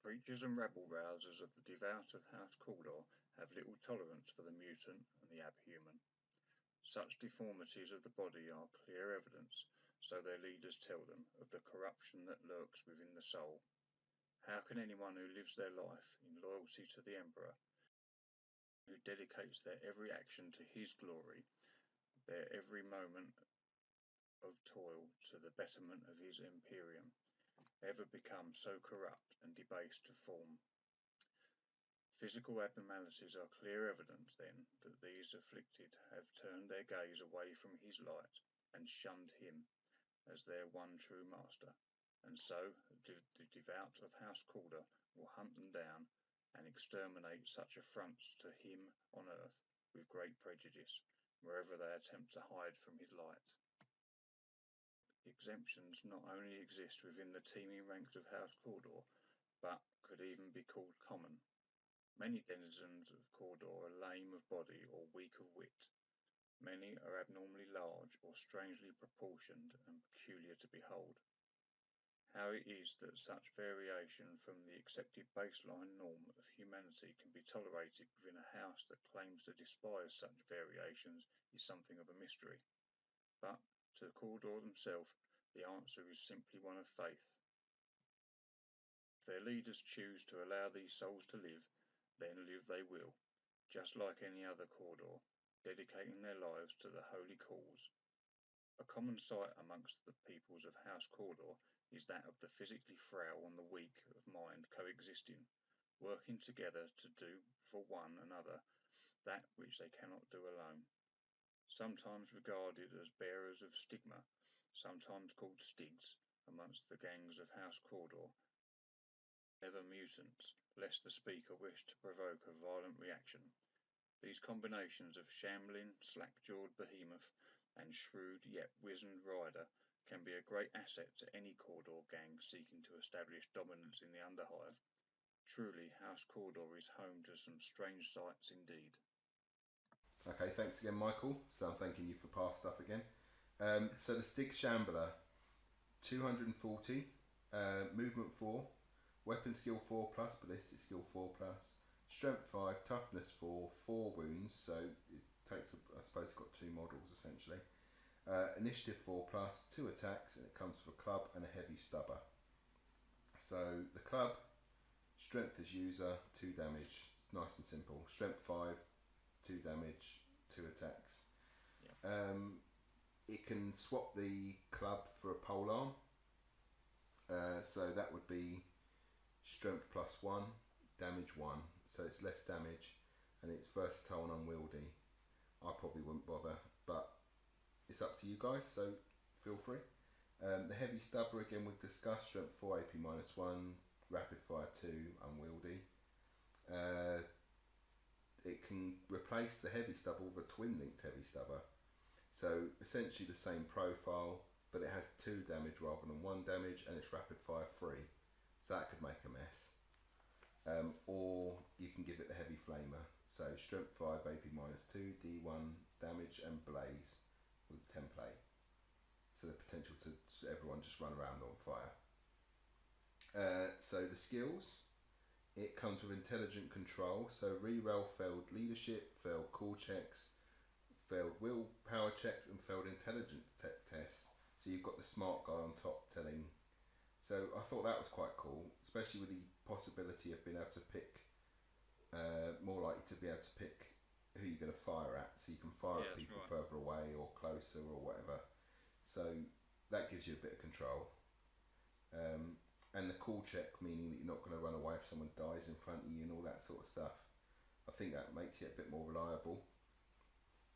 Preachers and rabble-rousers of the devout of House Cawdor have little tolerance for the mutant and the abhuman. Such deformities of the body are clear evidence, so their leaders tell them, of the corruption that lurks within the soul. How can anyone who lives their life in loyalty to the Emperor, who dedicates their every action to his glory, their every moment of toil to the betterment of his Imperium, ever become so corrupt and debased to form? Physical abnormalities are clear evidence, then, that these afflicted have turned their gaze away from his light and shunned him as their one true master, and so the devout of House Cawdor will hunt them down and exterminate such affronts to him on earth with great prejudice, wherever they attempt to hide from his light. Exemptions not only exist within the teeming ranks of House Cawdor, but could even be called common. Many denizens of Cawdor are lame of body or weak of wit. Many are abnormally large or strangely proportioned and peculiar to behold. How it is that such variation from the accepted baseline norm of humanity can be tolerated within a house that claims to despise such variations is something of a mystery. But to Cawdor themselves, the answer is simply one of faith. If their leaders choose to allow these souls to live, then live they will, just like any other Cawdor, dedicating their lives to the holy cause. A common sight amongst the peoples of House Cawdor is that of the physically frail and the weak of mind coexisting, working together to do for one another that which they cannot do alone. sometimes regarded as bearers of stigma, sometimes called Stigs, amongst the gangs of House Cawdor, ever mutants, lest the speaker wished to provoke a violent reaction. These combinations of shambling, slack-jawed behemoth and shrewd yet wizened rider can be a great asset to any Cawdor gang seeking to establish dominance in the Underhive. Truly, House Cawdor is home to some strange sights indeed. Okay, thanks again, Michael. So I'm thanking you for past stuff again. So the Stig Shambler, 240, movement 4, weapon skill 4 plus, ballistic skill 4 plus, strength 5, toughness 4, 4 wounds. So it takes, I suppose, it's got 2 models essentially. Initiative 4 plus, 2 attacks, and it comes with a club and a heavy stubber. So the club, strength as user, 2 damage. It's nice and simple. Strength 5, 2 damage, 2 attacks. Yep. It can swap the club for a polearm. So that would be strength plus 1, damage 1. So it's less damage and it's versatile and unwieldy. I probably wouldn't bother, but it's up to you guys, so feel free. The heavy stubber, again, we've discussed, strength 4, AP -1, rapid fire 2, unwieldy. It can replace the heavy stubber with a twin-linked heavy stubber. So essentially the same profile, but it has 2 damage rather than 1 damage, and it's rapid fire 3. So that could make a mess. Or you can give it the heavy flamer. So strength 5, AP -2, D1 damage, and blaze with the template. So the potential to everyone just run around on fire. So the skills, it comes with intelligent control. So reroll failed leadership, failed call checks, failed willpower checks, and failed intelligence tests. So you've got the smart guy on top telling. So I thought that was quite cool, especially with the possibility of being able to pick, more likely to be able to pick who you're going to fire at. So you can fire at people further away or closer or whatever. So that gives you a bit of control. And the call check, meaning that you're not going to run away if someone dies in front of you and all that sort of stuff. I think that makes it a bit more reliable.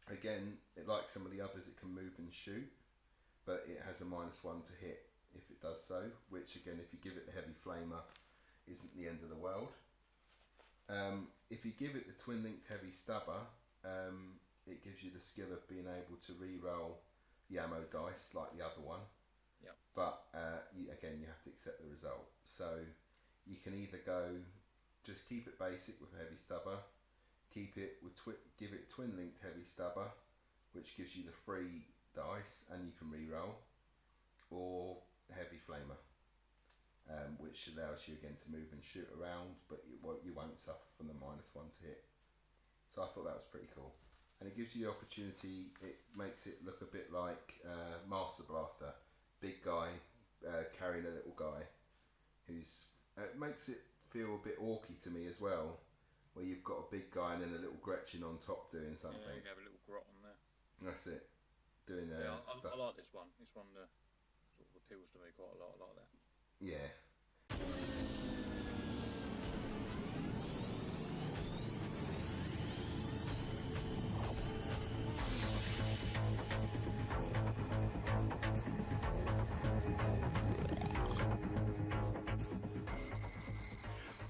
Again, like some of the others, it can move and shoot, but it has a -1 to hit if it does so, which again, if you give it the heavy flamer, isn't the end of the world. If you give it the twin-linked heavy stubber, it gives you the skill of being able to re-roll the ammo dice like the other one. Yep. But again, you have to accept the result. So you can either go, just keep it basic with a heavy stubber, keep it with give it twin-linked heavy stubber, which gives you the 3 dice and you can re-roll, or heavy flamer, which allows you again to move and shoot around, but you won't suffer from the -1 to hit. So I thought that was pretty cool. And it gives you the opportunity, it makes it look a bit like Master Blaster, big guy carrying a little guy, who's it makes it feel a bit orky to me as well, where you've got a big guy and then a little Gretchen on top doing something. Yeah, you have a little grot on there. That's it. Doing I like this one. This one sort of appeals to me quite a lot. I like that. Yeah.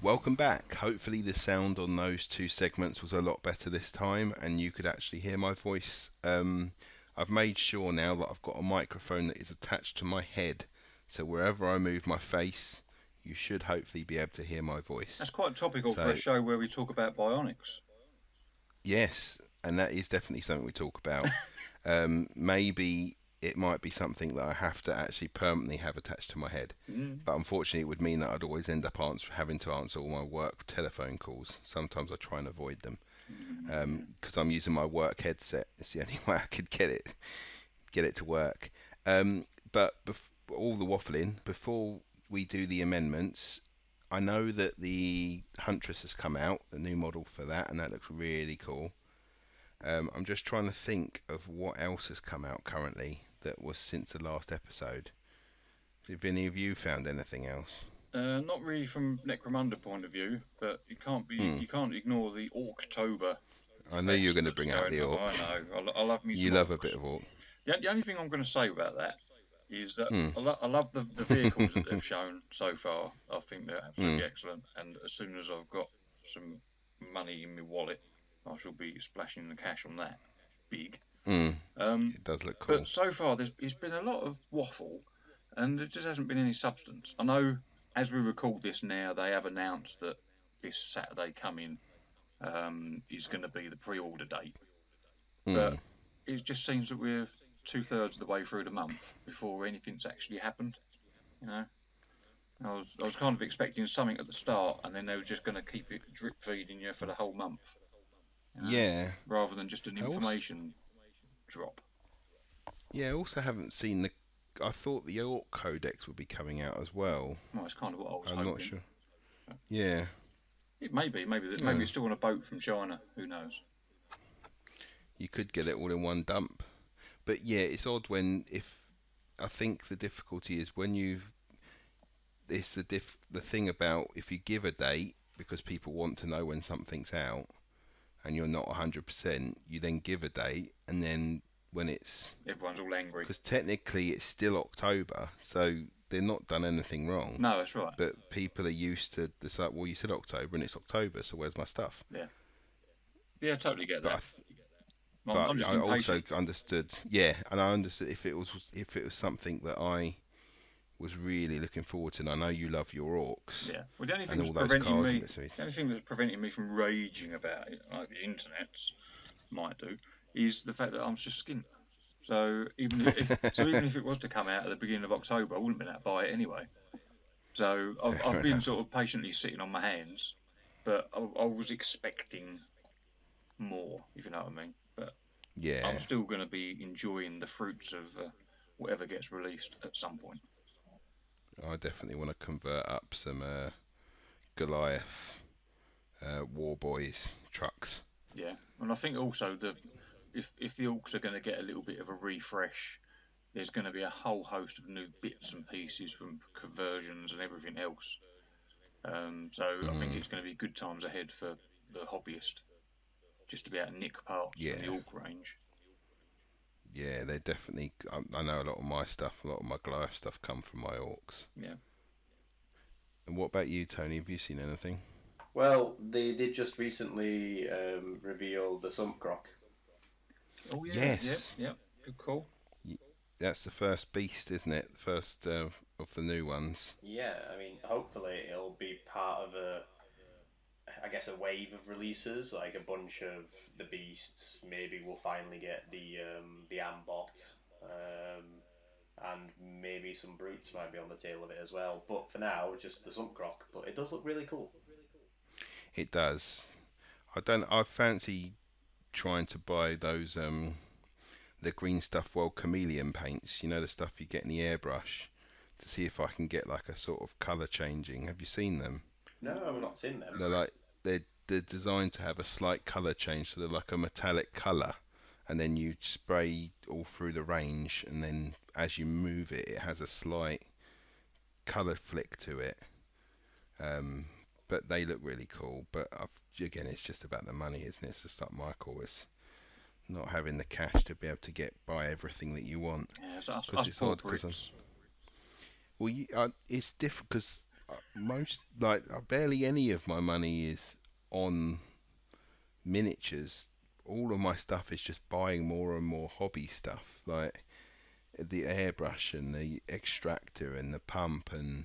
Welcome back. Hopefully the sound on those 2 segments was a lot better this time and you could actually hear my voice. I've made sure now that I've got a microphone that is attached to my head, so wherever I move my face, you should hopefully be able to hear my voice. That's quite topical for a show where we talk about bionics. Yes, and that is definitely something we talk about. Maybe it might be something that I have to actually permanently have attached to my head. But unfortunately it would mean that I'd always end up having to answer all my work telephone calls. Sometimes I try and avoid them because I'm using my work headset. It's the only way I could get it to work. But all the waffling, before we do the amendments, I know that the Huntress has come out, the new model for that, and that looks really cool. I'm just trying to think of what else has come out currently that was since the last episode. Have any of you found anything else? Not really from Necromunda point of view, but you can't ignore the Orktober I knew you were going to that's bring out going the on. I orcs. know. I love me You some love a orcs. bit of orc. The only thing I'm going to say about that is that Hmm. I love the vehicles that they've shown so far. I think they're absolutely excellent. And as soon as I've got some money in my wallet, I shall be splashing the cash on that. Big. It does look cool. But so far, there's been a lot of waffle, and there just hasn't been any substance. I know, as we record this now, they have announced that this Saturday coming is going to be the pre-order date. But it just seems that we're 2/3 of the way through the month before anything's actually happened. You know, I was kind of expecting something at the start, and then they were just going to keep it drip feeding you for the whole month. You know, Yeah. rather than just an information drop. Yeah, I also haven't seen the. I thought the Orc Codex would be coming out as well. Well, that's kind of what I was I'm hoping. not sure. Yeah. It may be. Maybe it's still on a boat from China. Who knows? You could get it all in one dump. But yeah, it's odd when I think the difficulty is when it's the thing about if you give a date because people want to know when something's out and you're not 100%, you then give a date and then when everyone's all angry because technically it's still October, so they're not done anything wrong. No, that's right. But people are used to this. Like, well, you said October and it's October, so where's my stuff? Yeah, I totally get that. But I'm just impatient. Also understood. Yeah, and I understood if it was something that I was really looking forward to. And I know you love your orcs. Yeah. Well, the only thing that's preventing me from raging about it, like the internets might do, is the fact that I'm just skint. So even if it was to come out at the beginning of October, I wouldn't be able to buy it anyway. So I've been sort of patiently sitting on my hands, but I was expecting more, if you know what I mean. But yeah, I'm still going to be enjoying the fruits of whatever gets released at some point. I definitely want to convert up some Goliath War Boys trucks. Yeah, and I think also that if the orcs are going to get a little bit of a refresh, there's going to be a whole host of new bits and pieces from conversions and everything else. I think it's going to be good times ahead for the hobbyist, just to be able to nick parts from the orc range. Yeah, they definitely. I know a lot of my stuff, a lot of my Goliath stuff come from my orcs. Yeah. And what about you, Tony? Have you seen anything? Well, they did just recently reveal the Sump Croc. Oh yeah. Yes. Yep. Good call. That's the first beast, isn't it? The first of the new ones. Yeah, I mean, hopefully it'll be part of a wave of releases, like a bunch of the beasts. Maybe we'll finally get the Ambot, and maybe some brutes might be on the tail of it as well. But for now, just the Sump Croc. But it does look really cool. It does. I fancy trying to buy those the Green Stuff World chameleon paints. You know, the stuff you get in the airbrush, to see if I can get like a sort of colour changing. Have you seen them? No, I've not seen them. They're designed to have a slight colour change, so they're like a metallic colour, and then you spray all through the range, and then as you move it, it has a slight colour flick to it. But they look really cool. But again, it's just about the money, isn't it? It's just like Michael was not having the cash to be able to buy everything that you want. Yeah, so us poor brutes. Well, it's different because barely any of my money is on miniatures. All of my stuff is just buying more and more hobby stuff, like the airbrush and the extractor and the pump and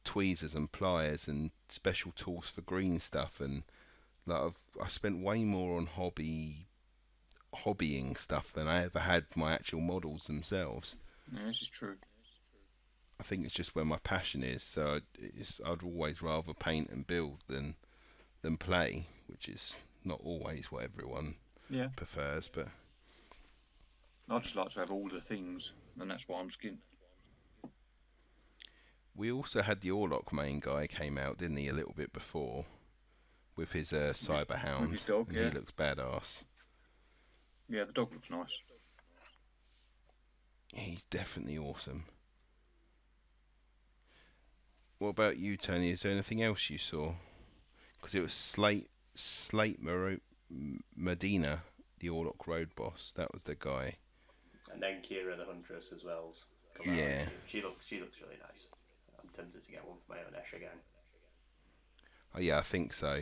tweezers and pliers and special tools for green stuff. And like I spent way more on hobbying stuff than I ever had my actual models themselves. Yeah, this is true. I think it's just where my passion is. So I'd always rather paint and build than play, which is not always what everyone prefers. But I just like to have all the things, and that's why I'm skint. We also had the Orlok main guy came out, didn't he, a little bit before, with his cyber hound. With his dog, and he looks badass. Yeah, the dog looks nice. He's definitely awesome. What about you, Tony? Is there anything else you saw? Because it was Slate Medina, the Orlok Road boss. That was the guy. And then Kira the Huntress as well's come out. Yeah. She looks really nice. I'm tempted to get one for my own Escher gang. Oh yeah, I think so.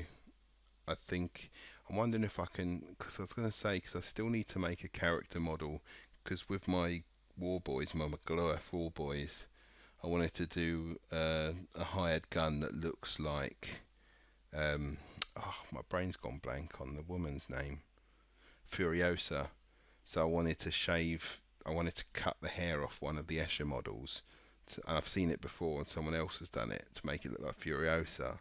I think I'm wondering if I can, because I was going to say, because I still need to make a character model, because with my War Boys, my Goliath War Boys, I wanted to do a hired gun that looks like, my brain's gone blank on the woman's name, Furiosa. So I wanted to cut the hair off one of the Escher models. And I've seen it before, and someone else has done it to make it look like Furiosa.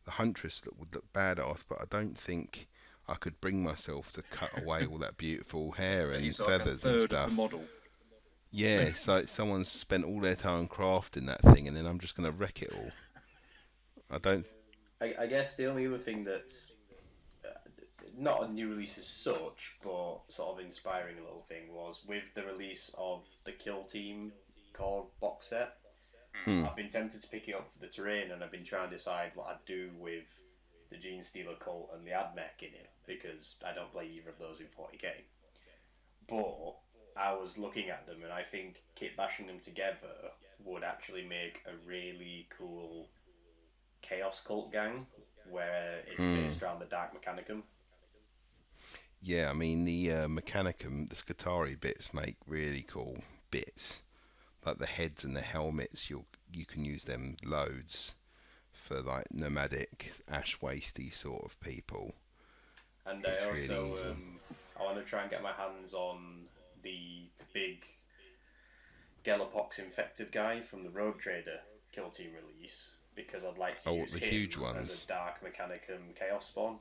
The Huntress would look badass, but I don't think I could bring myself to cut away all that beautiful hair and He's feathers like a and third of stuff. the model. Yeah, it's like someone's spent all their time crafting that thing, and then I'm just going to wreck it all. I don't. I guess the only other thing that's not a new release as such, but sort of inspiring a little thing was with the release of the Kill Team core box set. I've been tempted to pick it up for the terrain, and I've been trying to decide what I'd do with the Gene Stealer cult and the Admech in it because I don't play either of those in 40k. But I was looking at them, and I think kit bashing them together would actually make a really cool Chaos Cult gang where it's based around the Dark Mechanicum. Yeah, I mean the Mechanicum, the Scutari bits make really cool bits. Like the heads and the helmets, you can use them loads for like nomadic, ash wasty sort of people. And It's I really also easy. I want to try and get my hands on the big Galapox infected guy from the Rogue Trader Kill Team release because I'd like to Oh, use the him huge as a ones. Dark Mechanicum Chaos Spawn.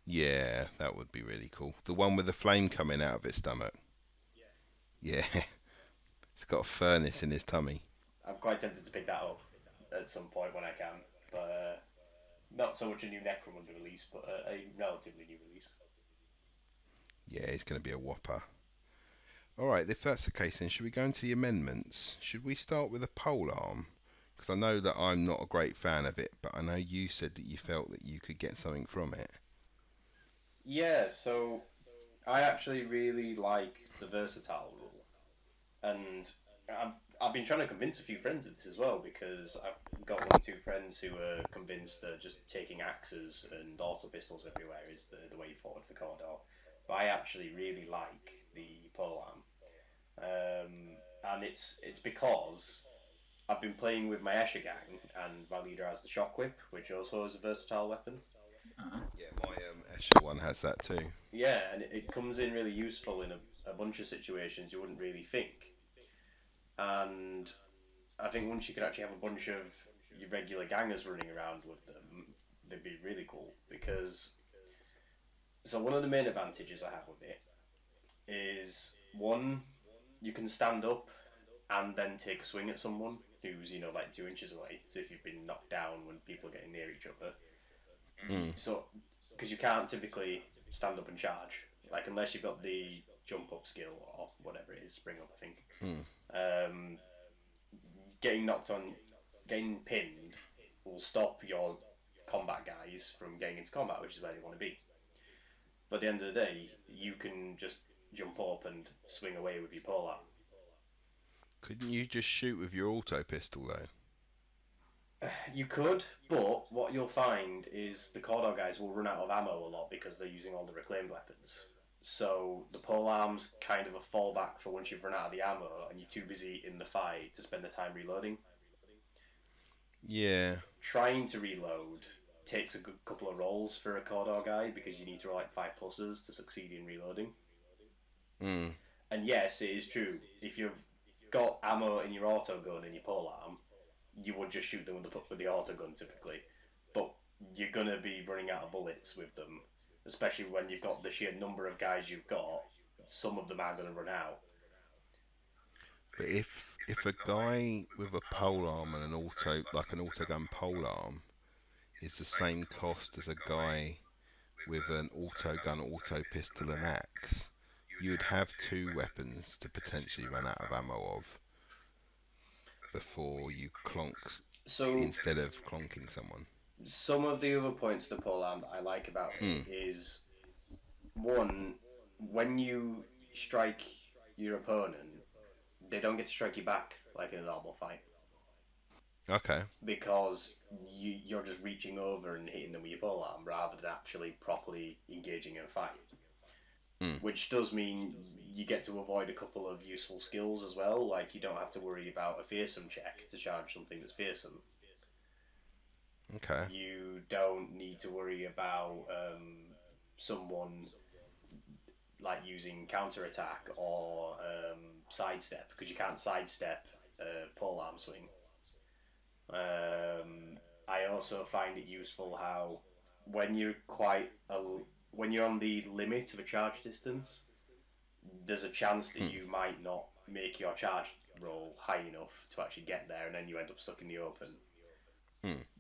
Yeah, that would be really cool. The one with the flame coming out of its stomach. Yeah, it's got a furnace in his tummy. I'm quite tempted to pick that up at some point when I can, but not so much a new Necromunda release, but a relatively new release. Yeah, he's going to be a whopper. Alright, if that's the case, then should we go into the amendments? Should we start with a pole arm? Because I know that I'm not a great fan of it, but I know you said that you felt that you could get something from it. Yeah, so I actually really like the versatile rule, and I've been trying to convince a few friends of this as well because I've got one or two friends who are convinced that just taking axes and auto pistols everywhere is the way forward for Cawdor. But I actually really like the polearm, and it's because I've been playing with my Escher gang, and my leader has the shock whip, which also is a versatile weapon. Yeah, my Escher one has that too. Yeah, and it comes in really useful in a bunch of situations you wouldn't really think. And I think once you could actually have a bunch of your regular gangers running around with them, they'd be really cool. Because, so one of the main advantages I have with it is one, you can stand up and then take a swing at someone who's, like 2 inches away. So if you've been knocked down when people are getting near each other. So, because you can't typically stand up and charge, like unless you've got the jump up skill or whatever it is, spring up, I think. Um, getting knocked on, getting pinned will stop your combat guys from getting into combat, which is where they want to be. But at the end of the day, you can just jump up and swing away with your polearm. Couldn't you just shoot with your auto pistol though? You could, but what you'll find is the Cawdor guys will run out of ammo a lot because they're using all the reclaimed weapons. So the polearm's kind of a fallback for once you've run out of the ammo and you're too busy in the fight to spend the time reloading. Yeah. Trying to reload takes a good couple of rolls for a Cawdor guy because you need to roll like 5+ to succeed in reloading. And yes, it is true. If you've got ammo in your auto gun and your polearm, you would just shoot them with the auto gun typically. But you're gonna be running out of bullets with them, especially when you've got the sheer number of guys you've got. Some of them are gonna run out. But if a guy with a pole arm and an autogun pole arm is the same cost as a guy with an autogun, auto pistol and axe, you'd have two weapons to potentially run out of ammo of before you clonk So instead of clonking someone. some of the other points to polearm that I like about it is one, when you strike your opponent, they don't get to strike you back like in a normal fight. Okay. Because you're just reaching over and hitting them with your polearm rather than actually properly engaging in a fight. Mm. Which does mean you get to avoid a couple of useful skills as well. Like, you don't have to worry about a fearsome check to charge something that's fearsome. Okay. You don't need to worry about someone like using counter attack or sidestep, because you can't sidestep polearm swing. I also find it useful how when you're when you're on the limit of a charge distance, there's a chance that you might not make your charge roll high enough to actually get there, and then you end up stuck in the open.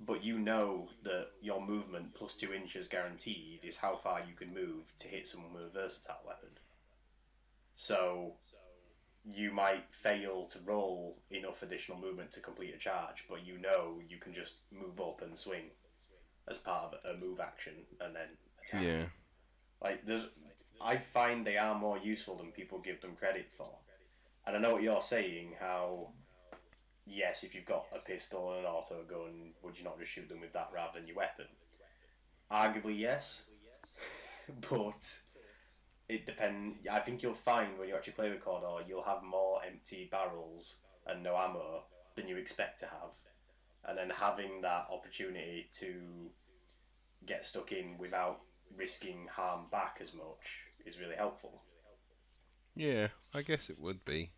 But you know that your movement plus 2 inches guaranteed is how far you can move to hit someone with a versatile weapon. So you might fail to roll enough additional movement to complete a charge, but you know you can just move up and swing as part of a move action and then attack. Yeah. Like, I find they are more useful than people give them credit for. And I know what you're saying, how, yes, if you've got a pistol and an auto gun, would you not just shoot them with that rather than your weapon? Arguably, yes. But it depends. I think you'll find when you actually play with Cawdor, you'll have more empty barrels and no ammo than you expect to have. And then having that opportunity to get stuck in without risking harm back as much is really helpful. Yeah, I guess it would be.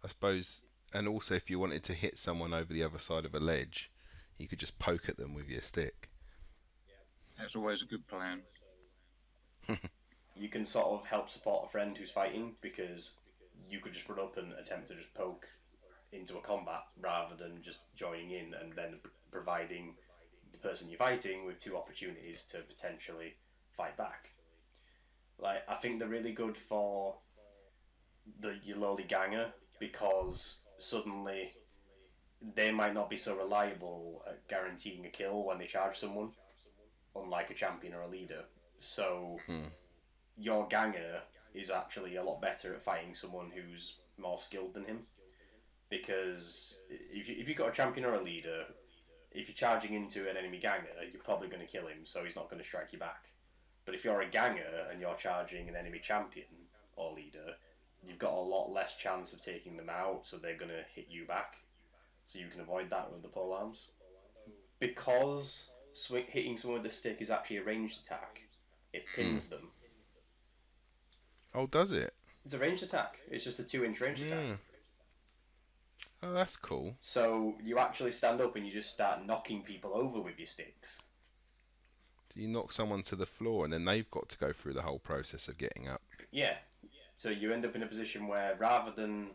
I suppose, and also if you wanted to hit someone over the other side of a ledge, you could just poke at them with your stick. That's always a good plan. You can sort of help support a friend who's fighting, because you could just run up and attempt to just poke into a combat rather than just joining in and then providing the person you're fighting with 2 opportunities to potentially fight back. Like, I think they're really good for your lowly ganger, because suddenly they might not be so reliable at guaranteeing a kill when they charge someone, unlike a champion or a leader. So your ganger is actually a lot better at fighting someone who's more skilled than him, because if you've got a champion or a leader, if you're charging into an enemy ganger, you're probably going to kill him, so he's not going to strike you back. But if you're a ganger and you're charging an enemy champion or leader, you've got a lot less chance of taking them out, so they're going to hit you back. So you can avoid that with the polearms. Because hitting someone with a stick is actually a ranged attack, it pins them. Oh, does it? It's a ranged attack. It's just a 2-inch ranged attack. Oh, that's cool. So you actually stand up and you just start knocking people over with your sticks. So you knock someone to the floor and then they've got to go through the whole process of getting up. Yeah. So you end up in a position where, rather than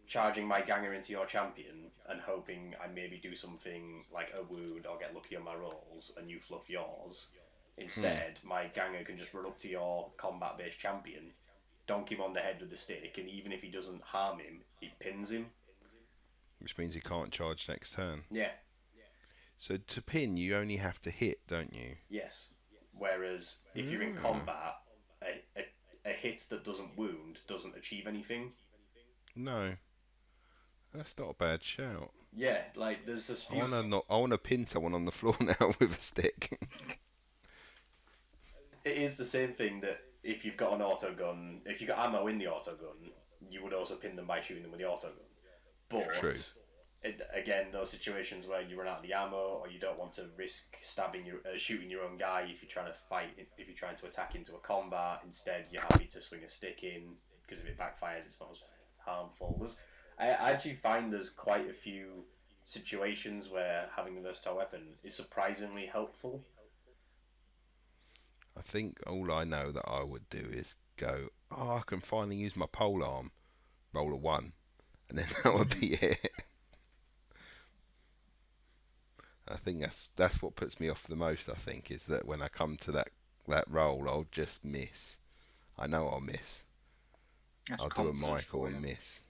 charging my ganger into your champion and hoping I maybe do something like a wound or get lucky on my rolls and you fluff yours, instead my ganger can just run up to your combat-based champion, donk him on the head with the stick, and even if he doesn't harm him, he pins him. Which means he can't charge next turn. Yeah. So to pin, you only have to hit, don't you? Yes. Whereas if you're in combat, a hit that doesn't wound doesn't achieve anything. No. That's not a bad shout. Yeah, like, there's this few... I want to pin someone on the floor now with a stick. It is the same thing that if you've got an auto gun, if you've got ammo in the auto gun, you would also pin them by shooting them with the auto gun. But True. Again, those situations where you run out of the ammo, or you don't want to risk shooting your own guy if you're trying to fight, if you're trying to attack into a combat. Instead, you're happy to swing a stick in, because if it backfires, it's not as harmful. I actually find there's quite a few situations where having a versatile weapon is surprisingly helpful. I think all I know that I would do is go, oh, I can finally use my polearm, roll a 1, and then that would be it. I think that's what puts me off the most, I think, is that when I come to that roll, I'll just miss. I know I'll miss. That's I'll do a confidence Michael for and you. miss.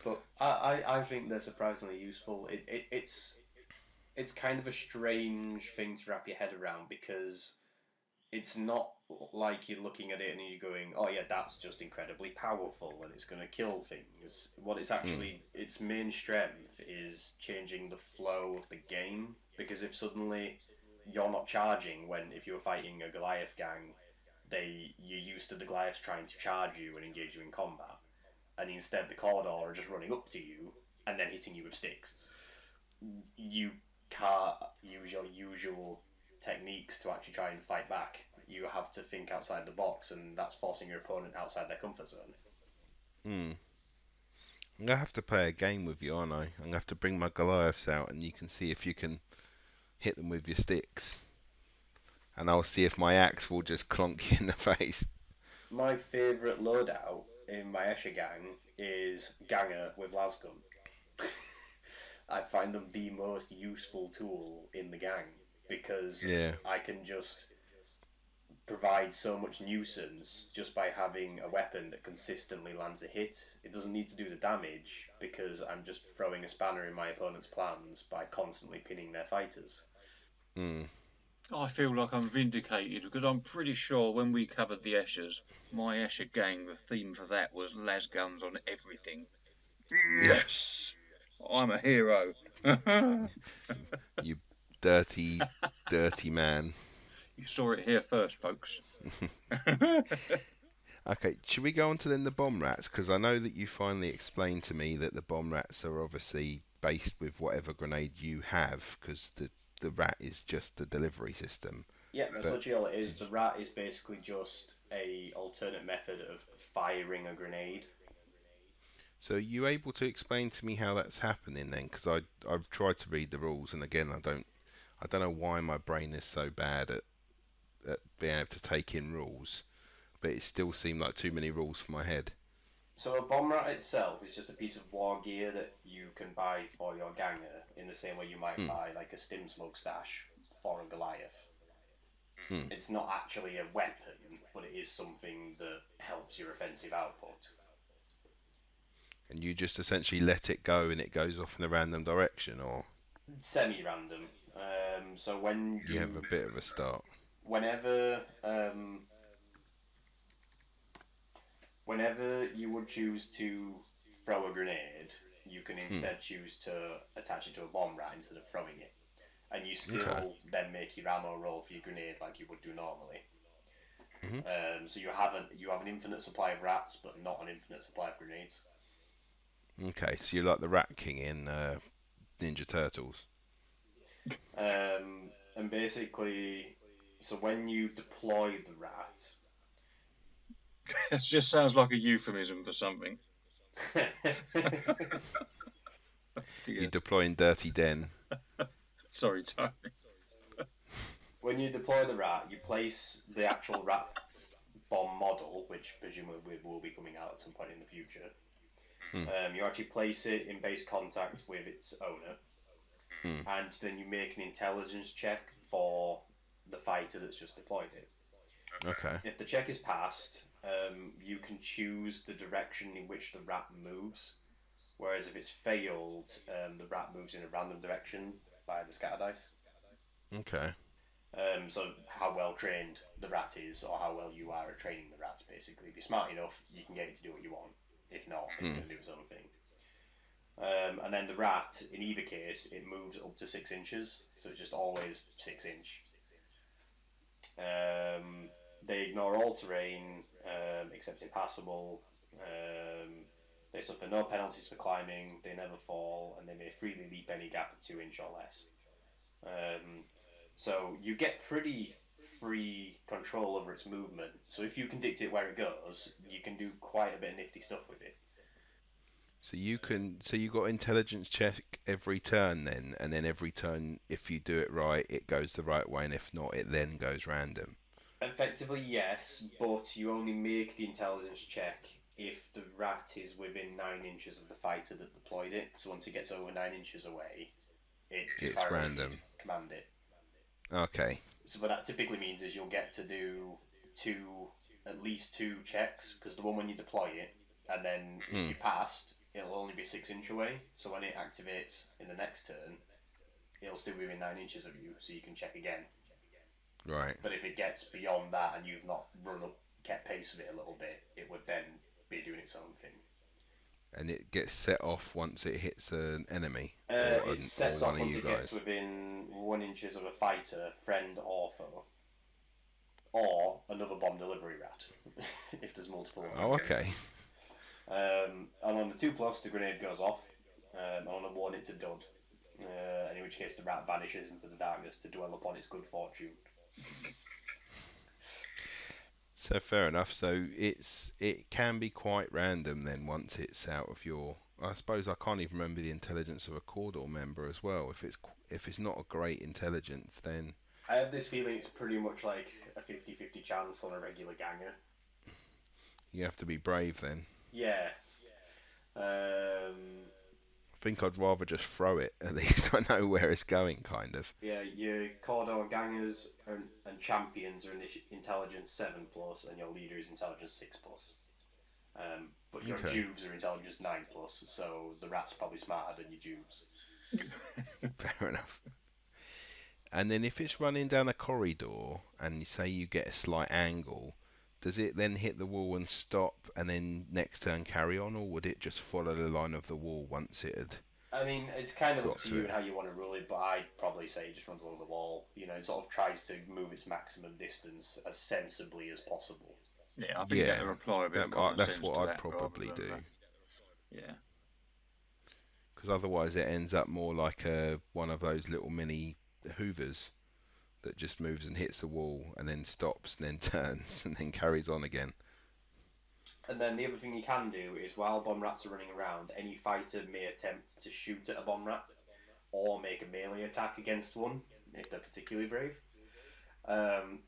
But I think they're surprisingly useful. It's kind of a strange thing to wrap your head around, because it's not like you're looking at it and you're going, oh yeah, that's just incredibly powerful and it's going to kill things. What it's Mm. actually, its main strength is changing the flow of the game. Because if suddenly you're not charging when, if you're fighting a Goliath gang, you're used to the Goliaths trying to charge you and engage you in combat, and instead the Cawdor are just running up to you and then hitting you with sticks. You can't use your usual techniques to actually try and fight back. You have to think outside the box, and that's forcing your opponent outside their comfort zone. Mm. I'm gonna have to play a game with you, aren't I? I'm gonna have to bring my Goliaths out, and you can see if you can hit them with your sticks, and I'll see if my axe will just clonk you in the face. My favourite loadout in my Escher gang is Ganger with Lasgun. I find them the most useful tool in the gang because Yeah. I can just provide so much nuisance just by having a weapon that consistently lands a hit. It doesn't need to do the damage because I'm just throwing a spanner in my opponent's plans by constantly pinning their fighters. Mm. I feel like I'm vindicated because I'm pretty sure when we covered the Eschers, my Escher gang, the theme for that was las guns on everything. Yeah. Yes! I'm a hero. You dirty, dirty man. You saw it here first, folks. Okay, should we go on to then the bomb rats? Because I know that you finally explained to me that the bomb rats are obviously based with whatever grenade you have, because the rat is just the delivery system. Yeah, that's But literally all it is. did The rat is basically just a alternate method of firing a grenade. so are you able to explain to me how that's happening then? Because I've tried to read the rules, and again I don't know why my brain is so bad at being able to take in rules, but it still seemed like too many rules for my head. So a bomb rat itself is just a piece of war gear that you can buy for your ganger in the same way you might Hmm. buy like a stim slug stash for a Goliath. Hmm. It's not actually a weapon, but it is something that helps your offensive output. And you just essentially let it go, and it goes off in a random direction, or Semi-random. So you have a bit of a start. whenever, whenever you would choose to throw a grenade, you can Hmm. instead choose to attach it to a bomb rat instead of throwing it, and you Okay. still then make your ammo roll for your grenade like you would do normally. Hmm. So you have an infinite supply of rats, but not an infinite supply of grenades. Okay, so you're like the Rat King in Ninja Turtles. And basically, so when you deploy the rat, That just sounds like a euphemism for something. You Dear. deploy in Dirty Den. Sorry, Tony. when you deploy the rat, you place the actual rat bomb model, which presumably will be coming out at some point in the future. Hmm. You actually place it in base contact with its owner, Hmm. and then you make an intelligence check for the fighter that's just deployed it. Okay. If the check is passed, you can choose the direction in which the rat moves. Whereas if it's failed, the rat moves in a random direction by the scatter dice. Okay. So how well trained the rat is, or how well you are at training the rats, basically. If you're smart enough, you can get it to do what you want. If not, it's going to do its own thing. And then the rat, in either case, it moves up to 6 inches, so it's just always 6 inch. They ignore all terrain except impassable. They suffer no penalties for climbing, they never fall, and they may freely leap any gap of 2 inch or less. So you get pretty free control over its movement. So if you can dictate where it goes, you can do quite a bit of nifty stuff with it. So you got intelligence check every turn then, and then every turn, if you do it right, it goes the right way, and if not, it then goes random. Effectively, yes, but you only make the intelligence check if the rat is within 9 inches of the fighter that deployed it. So once it gets over 9 inches away, it's too It's far away for you to random. command it. Okay. So what that typically means is you'll get to do at least two checks, because the one when you deploy it, and then if you passed, it'll only be 6 inch away. So when it activates in the next turn, it'll still be within 9 inches of you, so you can check again. Right. But if it gets beyond that and you've not run up, kept pace with it a little bit, it would then be doing its own thing. And it gets set off once it hits an enemy It or sets one off of once you it gets guys. within 1 inches of a fighter, friend or foe, or another bomb delivery rat, if there's multiple of them. Oh, okay. And on the 2+, the grenade goes off, and on a 1, it's a dud. In which case, the rat vanishes into the darkness to dwell upon its good fortune. So fair enough. So it can be quite random then once it's out of your. I suppose I can't even remember the intelligence of a Cawdor member as well. If it's not a great intelligence, then I have this feeling it's pretty much like a 50-50 chance on a regular ganger. you have to be brave then. Yeah. I think I'd rather just throw it. At least I know where it's going, kind of. Yeah, your Cawdor gangers and champions are intelligence 7+, and your leader is intelligence 6+. But your Okay. Jews are intelligence 9+, so the rat's probably smarter than your Jews. Fair enough. And then if it's running down a corridor and you say you get a slight angle, does it then hit the wall and stop and then next turn carry on, or would it just follow the line of the wall once it had I mean, it's kind of up got to to you it? and how you want to rule it, but I'd probably say it just runs along the wall. You know, it sort of tries to move its maximum distance as sensibly as possible. Yeah, I think you Yeah, better apply a bit of common that's sense what to I'd that probably rather than, do. yeah. Because otherwise it ends up more like one of those little mini hoovers that just moves and hits the wall and then stops and then turns and then carries on again. And then the other thing you can do is while bomb rats are running around, any fighter may attempt to shoot at a bomb rat or make a melee attack against one if they're particularly brave.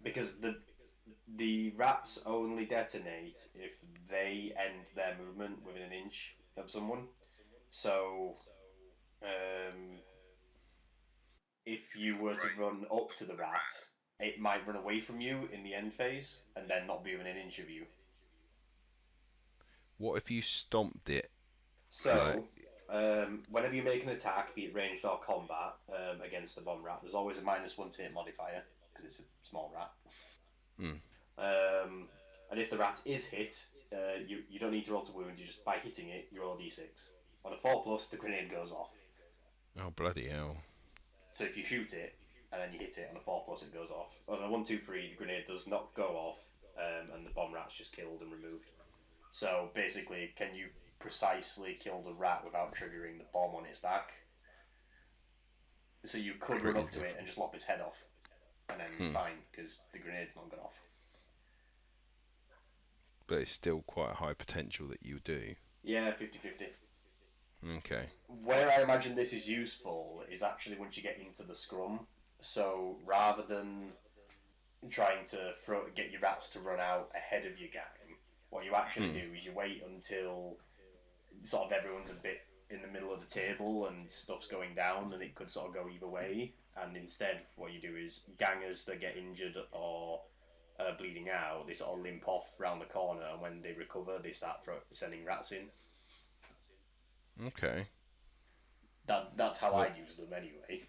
Because the rats only detonate if they end their movement within an inch of someone. So, if you were to run up to the rat, it might run away from you in the end phase and then not be within an inch of you. What if you stomped it? So, whenever you make an attack, be it ranged or combat, against the bomb rat, there's always a -1 to hit modifier because it's a small rat. Mm. And if the rat is hit, you don't need to roll to wound. You just by hitting it, you roll a d6. On a 4+, the grenade goes off. Oh bloody hell! So if you shoot it and then you hit it on a 4+, it goes off. On a 1, 2, 3, the grenade does not go off, and the bomb rat's just killed and removed. So basically, can you precisely kill the rat without triggering the bomb on its back? So you could run up to it and just lop its head off, and then you're fine because the grenade's not gone off. But it's still quite a high potential that you do. Yeah, 50-50. Okay. Where I imagine this is useful is actually once you get into the scrum. So rather than trying to get your rats to run out ahead of your gang, what you actually do is you wait until sort of everyone's a bit in the middle of the table and stuff's going down, and it could sort of go either way. And instead, what you do is gangers that get injured or bleeding out, they sort of limp off round the corner, and when they recover, they start sending rats in. Okay. That's how I'd use them anyway.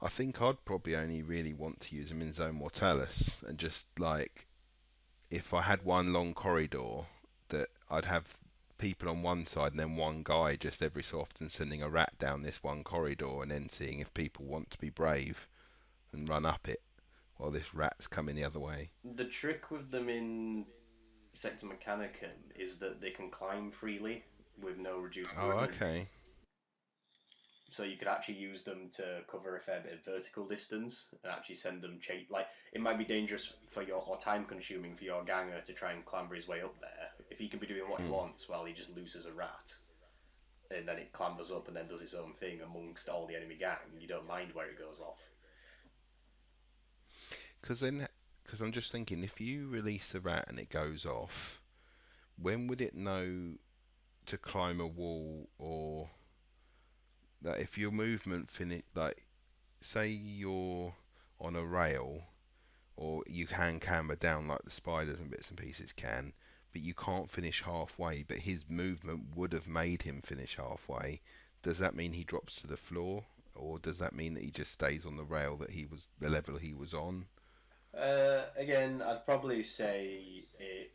I think I'd probably only really want to use them in Zone Mortalis, and just like if I had one long corridor, that I'd have people on one side and then one guy just every so often sending a rat down this one corridor, and then seeing if people want to be brave and run up it while this rat's coming the other way. The trick with them in Sector Mechanicum is that they can climb freely with no reduced movement. Oh, okay. So you could actually use them to cover a fair bit of vertical distance and actually send them like it might be dangerous for or time consuming for your ganger to try and clamber his way up there. If he can be doing what he wants while he just loses a rat, and then it clambers up and then does its own thing amongst all the enemy gang, you don't mind where it goes off. Because I'm just thinking, if you release the rat and it goes off, when would it know to climb a wall, or that if your movement like say you're on a rail, or you can camber down like the spiders and bits and pieces can, but you can't finish halfway, but his movement would have made him finish halfway, does that mean he drops to the floor or does that mean that he just stays on the rail that the level he was on? Again, I'd probably say it.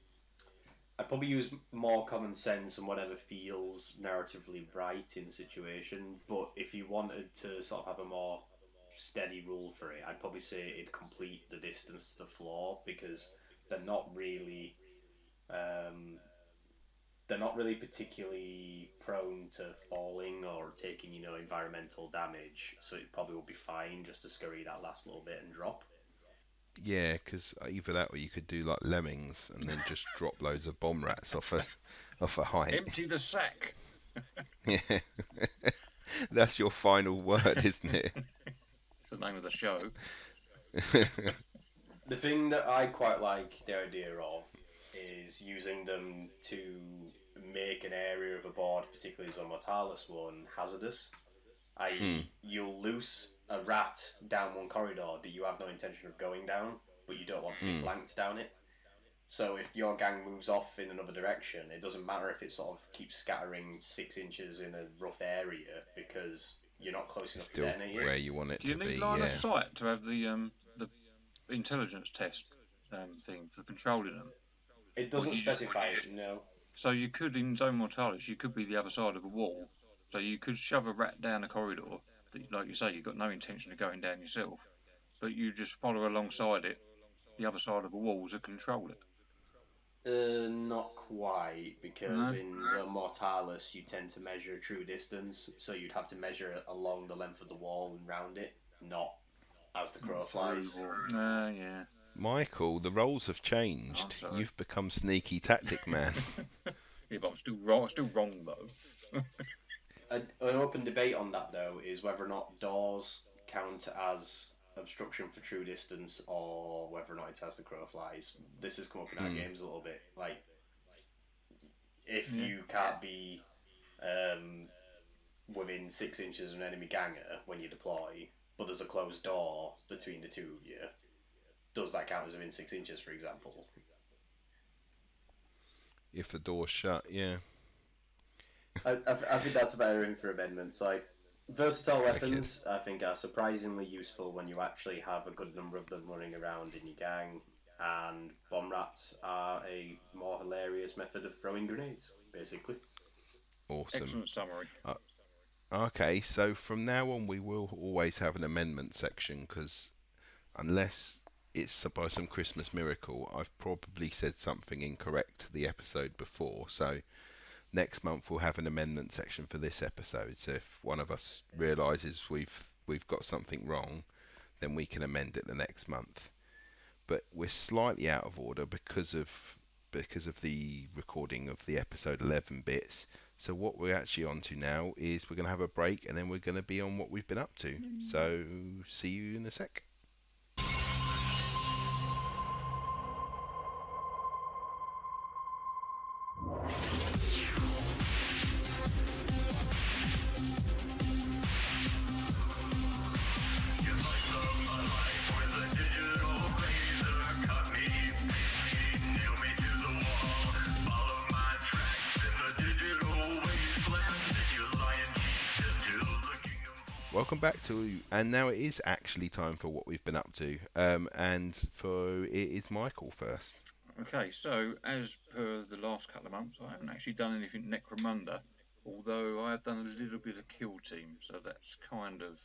I'd probably use more common sense and whatever feels narratively right in the situation. But if you wanted to sort of have a more steady rule for it, I'd probably say it'd complete the distance to the floor because they're not really um, they're not really particularly prone to falling or taking, environmental damage. So it probably would be fine just to scurry that last little bit and drop. Yeah, because either that or you could do like lemmings and then just drop loads of bomb rats off a height. Empty the sack. Yeah, that's your final word, isn't it? It's the name of the show. The thing that I quite like the idea of is using them to make an area of a board, particularly as a Mortalis one, hazardous. I.e., you'll loose a rat down one corridor that you have no intention of going down, but you don't want to be flanked down it. So if your gang moves off in another direction, it doesn't matter if it sort of keeps scattering 6 inches in a rough area because you're not close enough Still to detonate where it. you want it Do you to be. need line Yeah. of sight to have the intelligence test thing for controlling them? It doesn't specify it, no. So you could, in Zone Mortalis, you could be the other side of a wall. So you could shove a rat down a corridor that, like you say, you've got no intention of going down yourself. But you just follow alongside it, the other side of a wall, to control it. Not quite, because in Zone Mortalis you tend to measure a true distance, so you'd have to measure it along the length of the wall and round it, not as the crow flies. Yeah. Michael, the roles have changed. You've become sneaky tactic man. Yeah, but I'm still wrong though. An open debate on that though is whether or not doors count as obstruction for true distance or whether or not it's as the crow flies. This has come up in our games a little bit. Like, if you can't be within 6 inches of an enemy ganger when you deploy, but there's a closed door between the two of you, does that count as within 6 inches, for example? If the door's shut, yeah. I think that's a better in for amendments. Like, versatile weapons, I think, are surprisingly useful when you actually have a good number of them running around in your gang, and bomb rats are a more hilarious method of throwing grenades, basically. Awesome. Excellent summary. Okay, so from now on we will always have an amendment section, because unless it's by some Christmas miracle, I've probably said something incorrect the episode before, so next month we'll have an amendment section for this episode. So if one of us realises we've got something wrong, then we can amend it the next month. But we're slightly out of order because of the recording of the episode 11 bits. So what we're actually on to now is we're going to have a break, and then we're going to be on what we've been up to. So see you in a sec. Welcome back to, and now it is actually time for what we've been up to, and it is Michael first. Okay, so as per the last couple of months, I haven't actually done anything Necromunda, although I have done a little bit of Kill Team, so that's kind of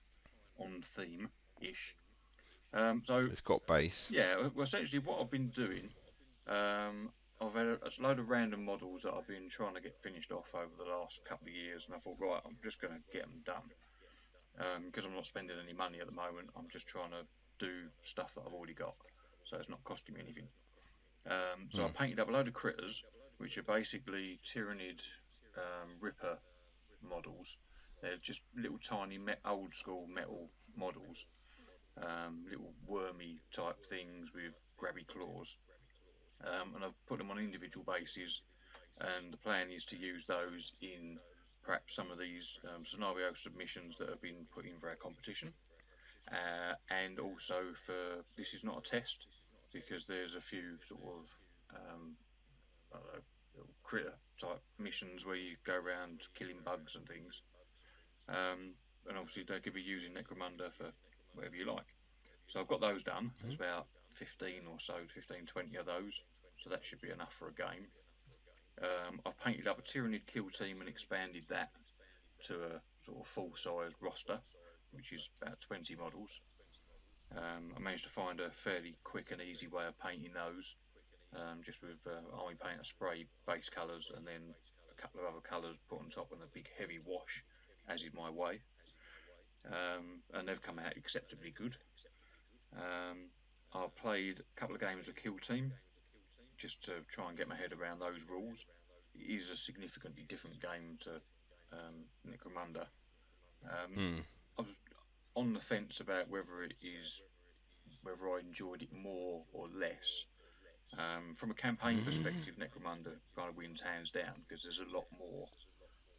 on theme-ish. So it's got base. Yeah, well, essentially what I've been doing, I've had a load of random models that I've been trying to get finished off over the last couple of years, and I thought, right, I'm just going to get them done. Because I'm not spending any money at the moment, I'm just trying to do stuff that I've already got, so it's not costing me anything. So I painted up a load of critters, which are basically Tyrannid Ripper models. They're just little tiny old school metal models, little wormy type things with grabby claws. And I've put them on individual bases, and the plan is to use those in perhaps some of these scenario submissions that have been put in for our competition, and also for this is not a test, because there's a few sort of I don't know, critter type missions where you go around killing bugs and things. and obviously they could be using Necromunda for whatever you like. So I've got those done. There's about 15 or so, 15, 20 of those. So that should be enough for a game. I've painted up a Tyrannid kill team and expanded that to a sort of full-size roster, which is about 20 models. I managed to find a fairly quick and easy way of painting those, just with Army Painter spray base colours and then a couple of other colours put on top and a big heavy wash, as is my way. And they've come out acceptably good. I played a couple of games of Kill Team just to try and get my head around those rules. It is a significantly different game to Necromunda. I was on the fence about whether I enjoyed it more or less. From a campaign perspective, Necromunda kind of wins hands down because there's a lot more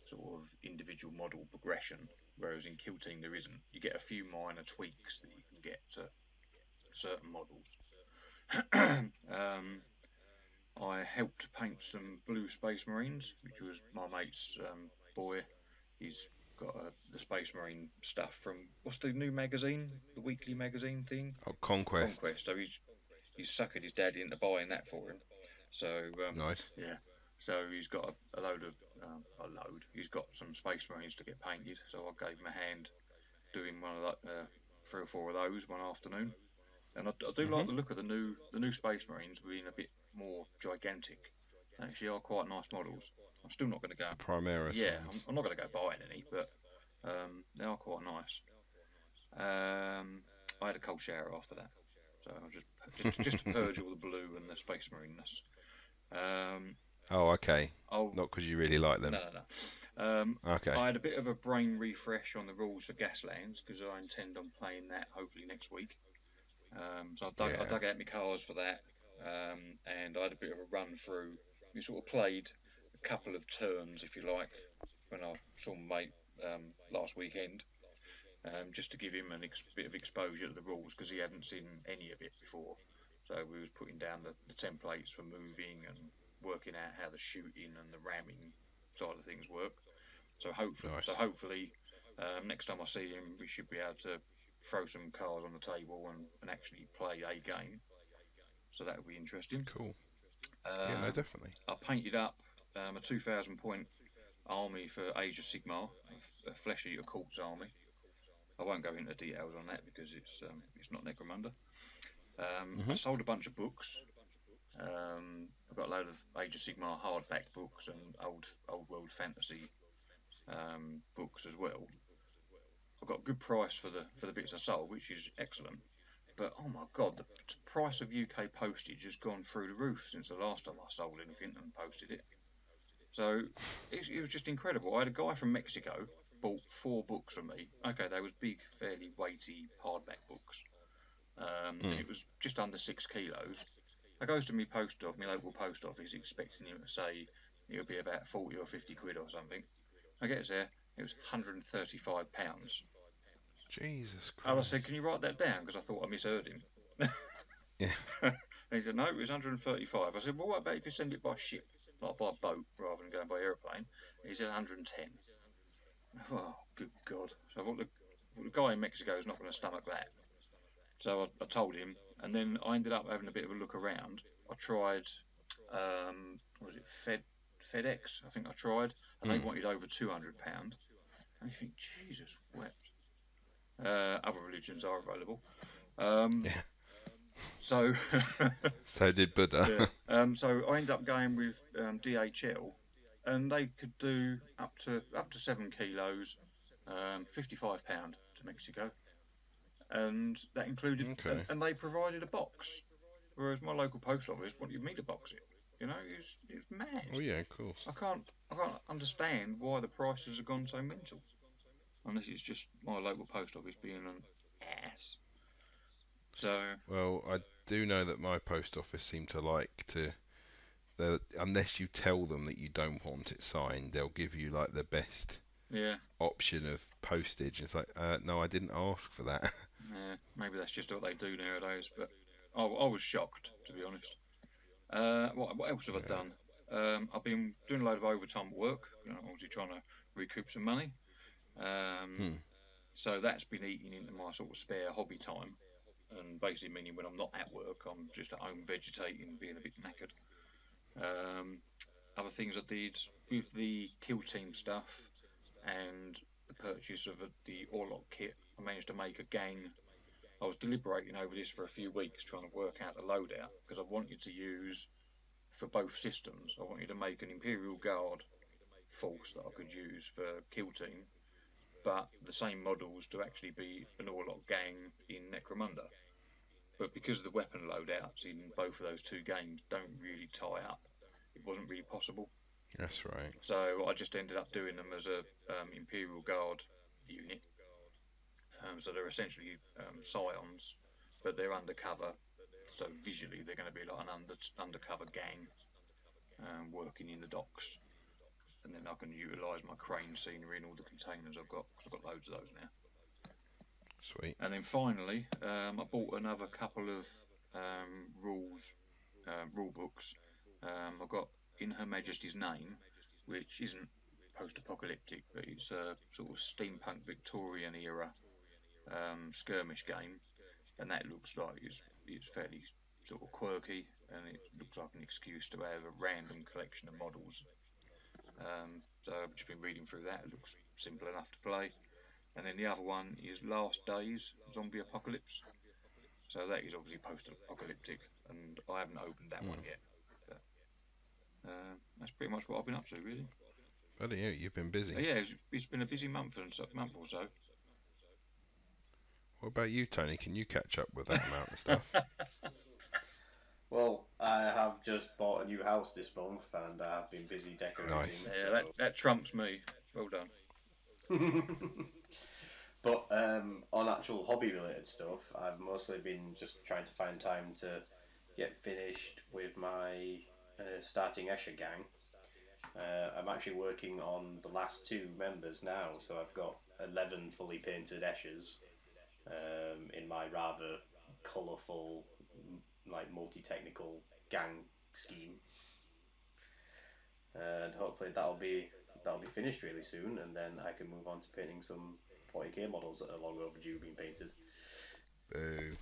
sort of individual model progression, whereas in Kill Team there isn't. You get a few minor tweaks that you can get to certain models. I helped paint some blue Space Marines, which was my mate's boy. He's got the Space Marine stuff from, what's the new magazine, the weekly magazine thing? Oh, Conquest. So he's suckered his daddy into buying that for him. So nice. Yeah. So he's got a load. He's got some Space Marines to get painted. So I gave him a hand doing one of 3 or 4 of those one afternoon. And I do like the look of the new Space Marines being a bit more gigantic. They actually are quite nice models. I'm still not going to go. Primaris. Yeah, I'm not going to go buying any, but they are quite nice. I had a cold shower after that, so I just to purge all the blue and the Space Marine-ness. Oh, okay. Not because you really like them. No. Okay. I had a bit of a brain refresh on the rules for Gaslands because I intend on playing that hopefully next week. So I dug out my cards for that, and I had a bit of a run through. We sort of played a couple of turns, if you like, when I saw my mate last weekend, just to give him a bit of exposure to the rules because he hadn't seen any of it before. So we was putting down the templates for moving and working out how the shooting and the ramming side of things work. So hopefully, next time I see him, we should be able to throw some cards on the table and actually play a game. So that would be interesting. Cool. Yeah, no, definitely. I painted up a 2,000 point army for Age of Sigmar, a Flesh Eater Corpse army. I won't go into details on that because it's not Necromunda. I sold a bunch of books. I've got a load of Age of Sigmar hardback books and old world fantasy books as well. I've got a good price for the bits I sold, which is excellent. But oh my god, the price of UK postage has gone through the roof since the last time I sold anything and posted it. So it was just incredible. I had a guy from Mexico bought 4 books from me. Okay, they was big, fairly weighty hardback books, and it was just under 6 kilos. I goes to my local post office, expecting him to say it would be about 40 or 50 quid or something. I get there, it was £135. Jesus Christ. And I said, can you write that down? Because I thought I misheard him. Yeah. And he said, no, it was 135. I said, well, what about if you send it by ship, like by boat, rather than going by aeroplane? And he said 110. Oh, good God. So I thought the guy in Mexico is not going to stomach that. So I told him, and then I ended up having a bit of a look around. I tried, FedEx, I think I tried, and they wanted over £200. And you think, Jesus wept. Other religions are available. Yeah. So So did Buddha. Yeah. So I ended up going with DHL, and they could do up to 7 kilos, £55 to Mexico, and that included, and they provided a box, whereas my local post office wanted me to box it. You know, it's mad. Oh yeah, of course. I can't understand why the prices have gone so mental, unless it's just my local post office being an ass. So well, I do know that my post office seem to like to. Unless you tell them that you don't want it signed, they'll give you like the best option of postage. It's like, no, I didn't ask for that. Yeah, maybe that's just what they do nowadays. But I was shocked, to be honest. What else have I done? I've been doing a load of overtime work. Obviously trying to recoup some money. So that's been eating into my sort of spare hobby time, and basically meaning when I'm not at work, I'm just at home vegetating, being a bit knackered. Other things I did with the kill team stuff and the purchase of the Orlok kit, I managed to make a gang. I was deliberating over this for a few weeks, trying to work out the loadout, because I wanted to use, for both systems, I wanted to make an Imperial Guard force that I could use for kill team, but the same models to actually be an Orlok gang in Necromunda. But because the weapon loadouts in both of those two games don't really tie up, it wasn't really possible. That's right. So I just ended up doing them as a Imperial Guard unit. So they're essentially scions, but they're undercover. So visually, they're going to be like an undercover gang working in the docks. And then I can utilise my crane scenery and all the containers I've got, because I've got loads of those now. Sweet. And then finally, I bought another couple of rule books. I've got In Her Majesty's Name, which isn't post-apocalyptic, but it's a sort of steampunk Victorian era skirmish game, and that looks like it's fairly sort of quirky, and it looks like an excuse to have a random collection of models. So I've just been reading through that. It looks simple enough to play. And then the other one is Last Days Zombie Apocalypse. So that is obviously post-apocalyptic, and I haven't opened that one yet. But that's pretty much what I've been up to, really. Bloody hell, you've been busy. Yeah, it's been a busy month or so. What about you, Tony? Can you catch up with that amount of stuff? Well, I have just bought a new house this month, and I've been busy decorating. Nice. Yeah, that trumps me. Well done. But on actual hobby-related stuff, I've mostly been just trying to find time to get finished with my starting Escher gang. I'm actually working on the last 2 members now, so I've got 11 fully painted Eschers in my rather colourful, like multi-technical gang scheme, and hopefully that'll be finished really soon, and then I can move on to painting some 40k models that are long overdue being painted. Boo.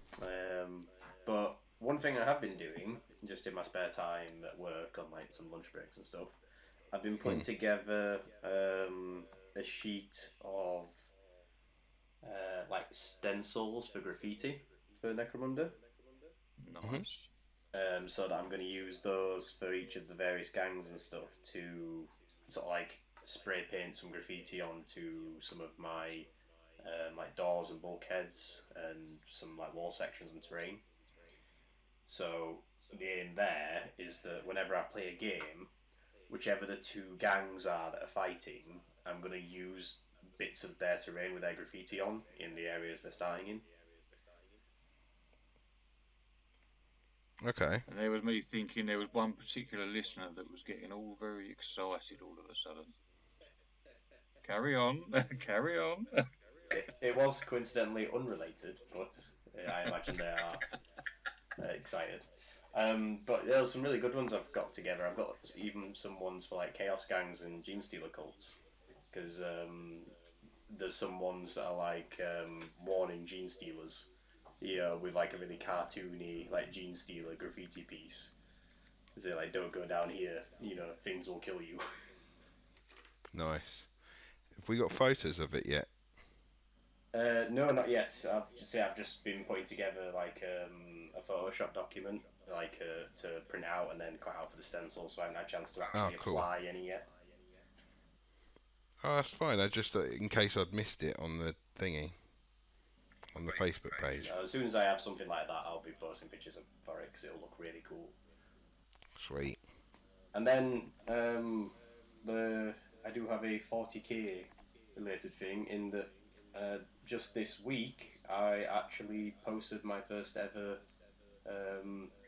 But one thing I have been doing, just in my spare time at work on like some lunch breaks and stuff, I've been putting together a sheet of like stencils for graffiti for Necromunda. Nice. So that I'm going to use those for each of the various gangs and stuff to sort of like spray paint some graffiti onto some of my like doors and bulkheads and some like wall sections and terrain. So the aim there is that whenever I play a game, whichever the 2 gangs are that are fighting, I'm going to use bits of their terrain with their graffiti on in the areas they're starting in. Okay. And there was me thinking there was one particular listener that was getting all very excited all of a sudden. Carry on, carry on. It was coincidentally unrelated, but I imagine they are excited. But there are some really good ones I've got together. I've got even some ones for like Chaos Gangs and Gene Stealer cults, because there's some ones that are like warning Gene Stealers, with like a really cartoony like Gene Stealer graffiti piece. They're like, don't go down here, things will kill you. Nice. Have we got photos of it yet? No, not yet. I've just been putting together like a Photoshop document, like to print out and then cut out for the stencil, so I haven't had a chance to actually apply any yet. Oh, that's fine. I just in case I'd missed it on the thingy, on the Facebook page. As soon as I have something like that, I'll be posting pictures for it, because it'll look really cool. Sweet. And then I do have a 40k related thing in that just this week I actually posted my first ever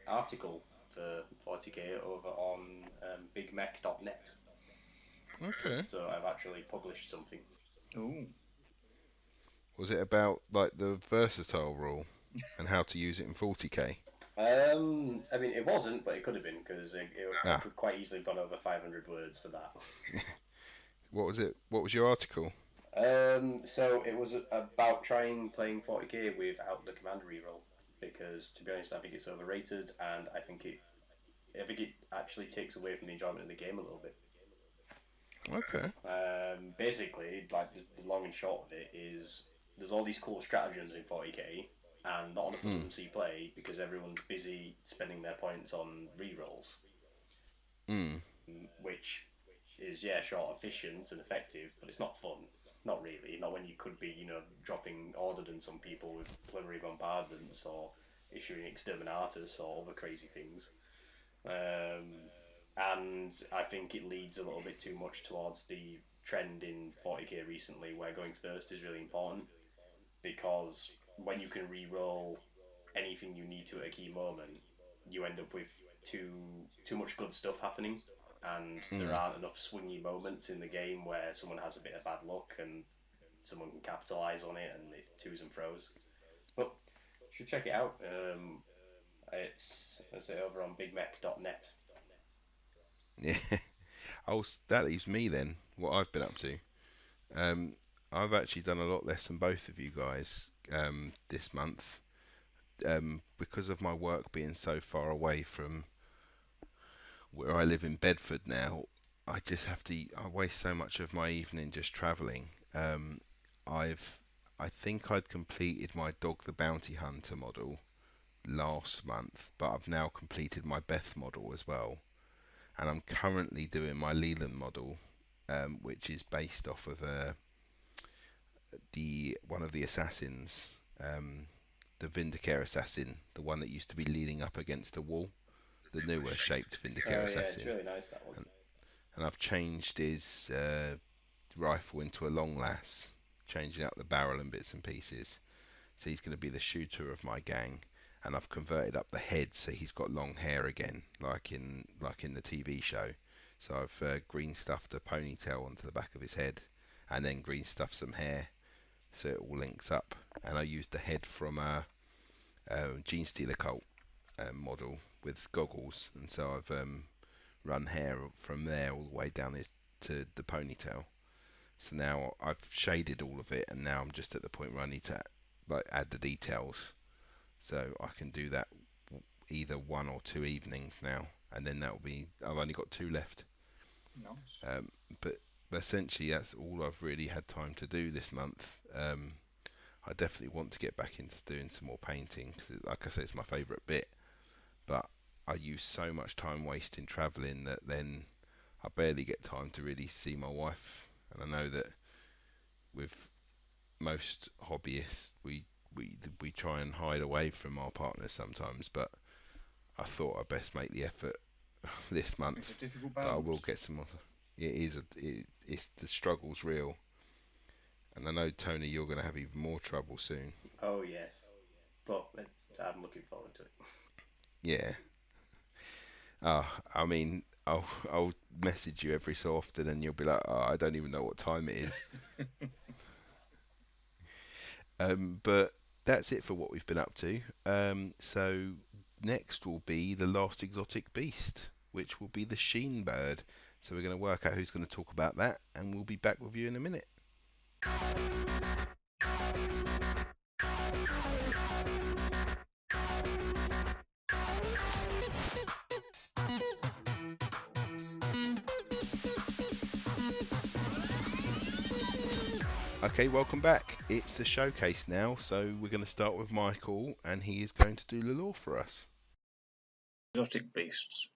article for 40k over on bigmech.net. Okay. So I've actually published something. Ooh. Was it about like the versatile rule and how to use it in 40k? I mean, it wasn't, but it could have been, because I could quite easily have gone over 500 words for that. What was it? What was your article? So it was about trying playing 40k without the command reroll, because to be honest, I think it's overrated, and I think it actually takes away from the enjoyment of the game a little bit. Okay. Basically, like the long and short of it is, there's all these cool stratagems in 40k, and not enough of them see play because everyone's busy spending their points on rerolls, Mm. which is short, efficient, and effective, but it's not fun. Not really. Not when you could be, dropping ordered on some people with plenary bombardments or issuing exterminatus or other crazy things. And I think it leads a little bit too much towards the trend in 40k recently, where going first is really important, because when you can re-roll anything you need to at a key moment, you end up with too much good stuff happening, and there aren't enough swingy moments in the game where someone has a bit of bad luck and someone can capitalize on it, and it twos and throws. But you should check it out. It's over on bigmech.net. Yeah. That leaves me then. What I've been up to. Um, I've actually done a lot less than both of you guys this month, because of my work being so far away from where I live in Bedford now. I waste so much of my evening just travelling. I think I'd completed my Dog the Bounty Hunter model last month, but I've now completed my Beth model as well, and I'm currently doing my Leland model, which is based off of the one of the assassins, the Vindicare assassin, the one that used to be leaning up against a wall, the newer shaped Vindicare Oh yeah, it's assassin, really nice, that one. and I've changed his rifle into a long lass, changing out the barrel and bits and pieces. So he's going to be the shooter of my gang, and I've converted up the head so he's got long hair again, like in the TV show. So I've green stuffed a ponytail onto the back of his head, and then green stuffed some hair, so it all links up. And I used the head from a Gene Stealer cult model with goggles, and so I've run hair from there all the way down to the ponytail. So now I've shaded all of it, and now I'm just at the point where I need to add the details. So I can do that either 1 or 2 evenings now, and then I've only got 2 left. Nice. But essentially that's all I've really had time to do this month. I definitely want to get back into doing some more painting, because like I said, it's my favourite bit. But I use so much time wasting travelling that then I barely get time to really see my wife. And I know that with most hobbyists, we try and hide away from our partners sometimes. But I thought I'd best make the effort this month. It's a difficult But I will balance. get some more. It's the struggle's real. And I know, Tony, you're going to have even more trouble soon. Oh yes, but I'm looking forward to it. Yeah. I mean, I'll message you every so often, and you'll be like, oh, I don't even know what time it is. But that's it for what we've been up to. So next will be the last exotic beast, which will be the Sheen bird. So we're going to work out who's going to talk about that, and we'll be back with you in a minute. Okay, welcome back. It's the showcase now, so we're going to start with Michael, and he is going to do the lore for us. Exotic beasts.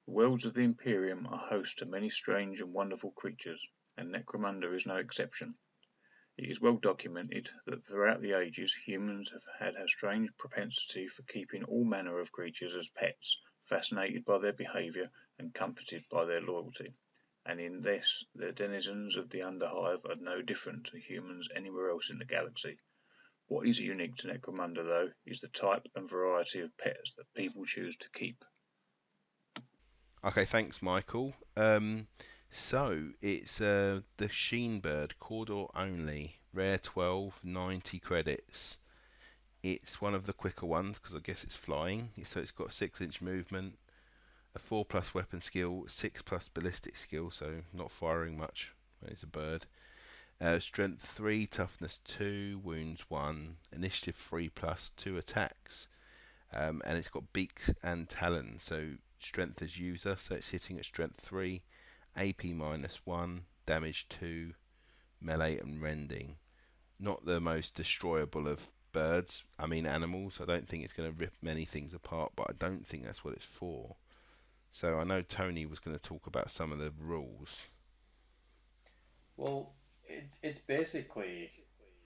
The worlds of the Imperium are host to many strange and wonderful creatures, and Necromunda is no exception. It is well documented that throughout the ages humans have had a strange propensity for keeping all manner of creatures as pets, fascinated by their behaviour and comforted by their loyalty. And in this, the denizens of the Underhive are no different to humans anywhere else in the galaxy. What is unique to Necromunda, though, is the type and variety of pets that people choose to keep. Okay, thanks, Michael. So it's the Sheen bird, Cawdor only, rare 12, 90 credits. It's one of the quicker ones because I guess it's flying. So it's got 6-inch movement, a 4+ weapon skill, 6+ ballistic skill, so not firing much when it's a bird. Strength 3, Toughness 2, Wounds 1, Initiative 3 plus 2 attacks. And it's got beaks and talons, so strength as user, so it's hitting at strength 3, AP minus 1, damage 2, melee and rending. Not the most destroyable of birds, I mean animals. I don't think it's going to rip many things apart, but I don't think that's what it's for. So I know Tony was going to talk about some of the rules. Well, it's basically,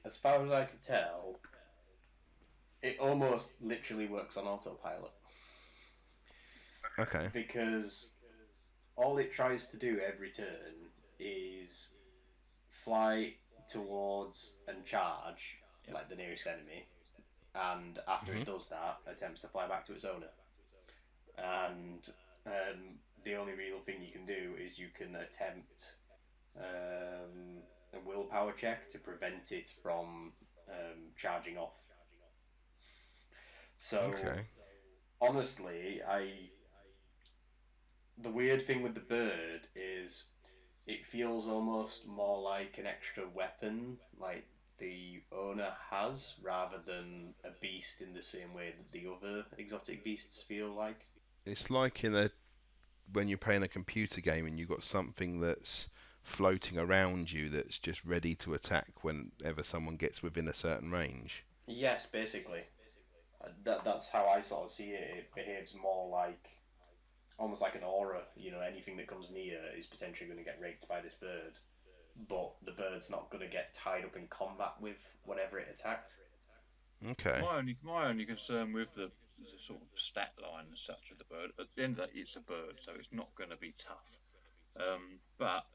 as far as I can tell, it almost literally works on autopilot. Okay. Because all it tries to do every turn is fly towards and charge, like the nearest enemy, and after it does that, attempts to fly back to its owner. And the only real thing you can do is you can attempt a willpower check to prevent it from charging off. So, honestly, the weird thing with the bird is it feels almost more like an extra weapon, like the owner has, rather than a beast in the same way that the other exotic beasts feel like. It's like when you're playing a computer game and you've got something that's floating around you that's just ready to attack whenever someone gets within a certain range. Yes, basically. That's how I sort of see it. It behaves more like, almost like an aura. You know, anything that comes near is potentially going to get raked by this bird. But the bird's not going to get tied up in combat with whatever it attacked. Okay. My only concern with the sort of stat line as such of the bird, at the end of that, it's a bird, so it's not going to be tough. But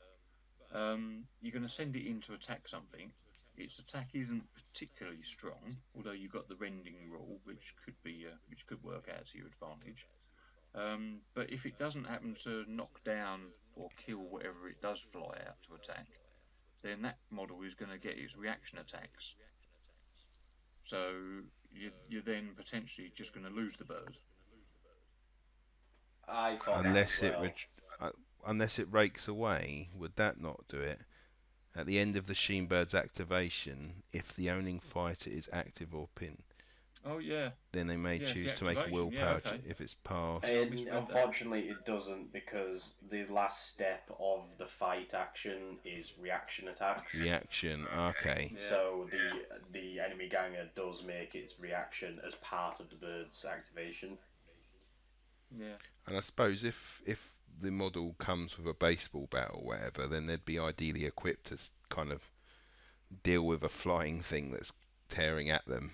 you're going to send it in to attack something. Its attack isn't particularly strong, although you've got the rending rule, which could work out to your advantage. But if it doesn't happen to knock down or kill whatever it does fly out to attack, then that model is going to get its reaction attacks. So you're then potentially just going to lose the bird. I thought unless unless it rakes away, would that not do it? At the end of the Sheen Bird's activation, if the owning fighter is active or pinned, then they may choose to make a willpower check if it's passed. Unfortunately, it doesn't, because the last step of the fight action is reaction attacks. Reaction, okay. So the enemy ganger does make its reaction as part of the bird's activation. Yeah. And I suppose if the model comes with a baseball bat or whatever, then they'd be ideally equipped to kind of deal with a flying thing that's tearing at them.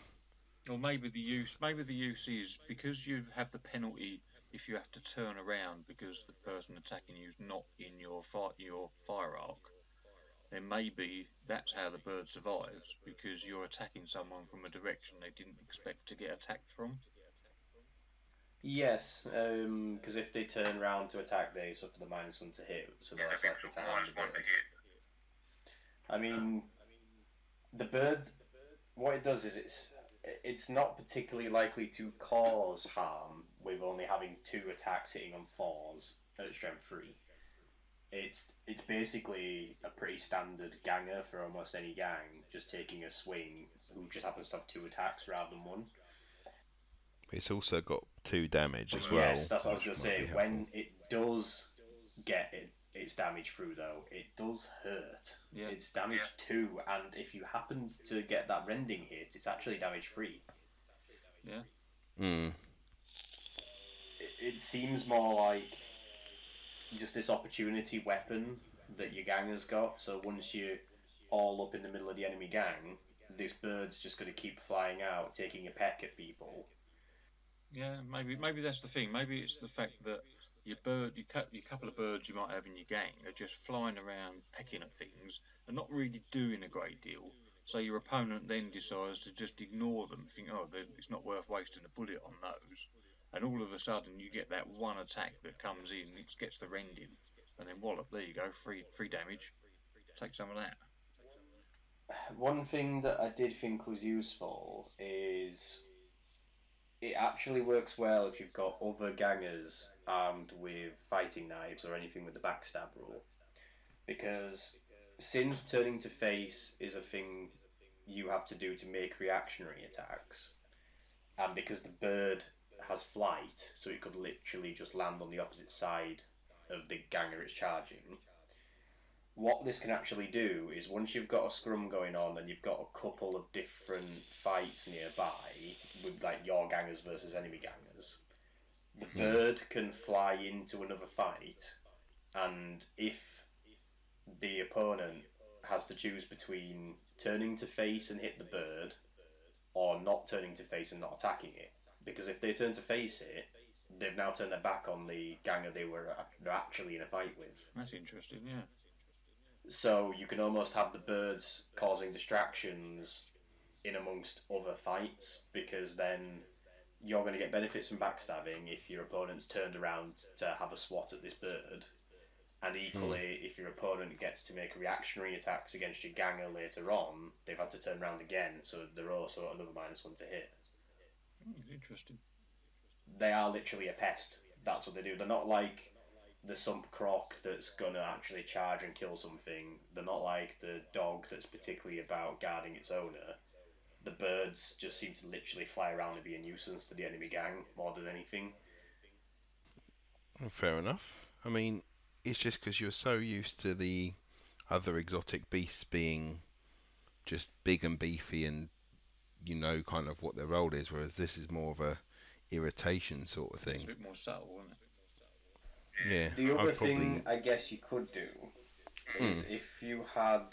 Or maybe the use is because you have the penalty if you have to turn around because the person attacking you is not in your fire arc. Then maybe that's how the bird survives, because you're attacking someone from a direction they didn't expect to get attacked from. Yes, because if they turn around to attack, they suffer the -1 to hit, so they're less likely to harm the bird. I mean, the bird, what it does is it's not particularly likely to cause harm with only having 2 attacks hitting on 4s at strength 3. It's basically a pretty standard ganger for almost any gang, just taking a swing, who just happens to have 2 attacks rather than 1. It's also got 2 damage as well. Yes, that's what I was going to say. When it does get its damage through, though, it does hurt. Yeah. It's damage 2, and if you happen to get that rending hit, it's actually damage 3. Yeah. It seems more like just this opportunity weapon that your gangers got, so once you're all up in the middle of the enemy gang, this bird's just going to keep flying out, taking a peck at people. Yeah, maybe that's the thing. Maybe it's the fact that your couple of birds you might have in your gang are just flying around pecking at things and not really doing a great deal. So your opponent then decides to just ignore them, think, it's not worth wasting a bullet on those. And all of a sudden you get that one attack that comes in, it gets the rending, and then wallop, there you go, free damage. Take some of that. One thing that I did think was useful is it actually works well if you've got other gangers armed with fighting knives or anything with the backstab rule. Because since turning to face is a thing you have to do to make reactionary attacks, and because the bird has flight, so it could literally just land on the opposite side of the ganger it's charging. What this can actually do is once you've got a scrum going on and you've got a couple of different fights nearby with like your gangers versus enemy gangers, the bird can fly into another fight, and if the opponent has to choose between turning to face and hit the bird or not turning to face and not attacking it, because if they turn to face it, they've now turned their back on the ganger they were actually in a fight with. That's interesting, yeah. So you can almost have the birds causing distractions in amongst other fights, because then you're going to get benefits from backstabbing if your opponent's turned around to have a swat at this bird. And equally, if your opponent gets to make reactionary attacks against your ganger later on, they've had to turn around again, so they're also another -1 to hit. Interesting. They are literally a pest. That's what they do. They're not like the sump croc that's going to actually charge and kill something. They're not like the dog that's particularly about guarding its owner. The birds just seem to literally fly around and be a nuisance to the enemy gang more than anything. Fair enough. I mean, it's just because you're so used to the other exotic beasts being just big and beefy and you know kind of what their role is, whereas this is more of a irritation sort of It's a thing. bit more subtle, isn't it? Yeah, The other I'd probably. thing I guess you could do is if you had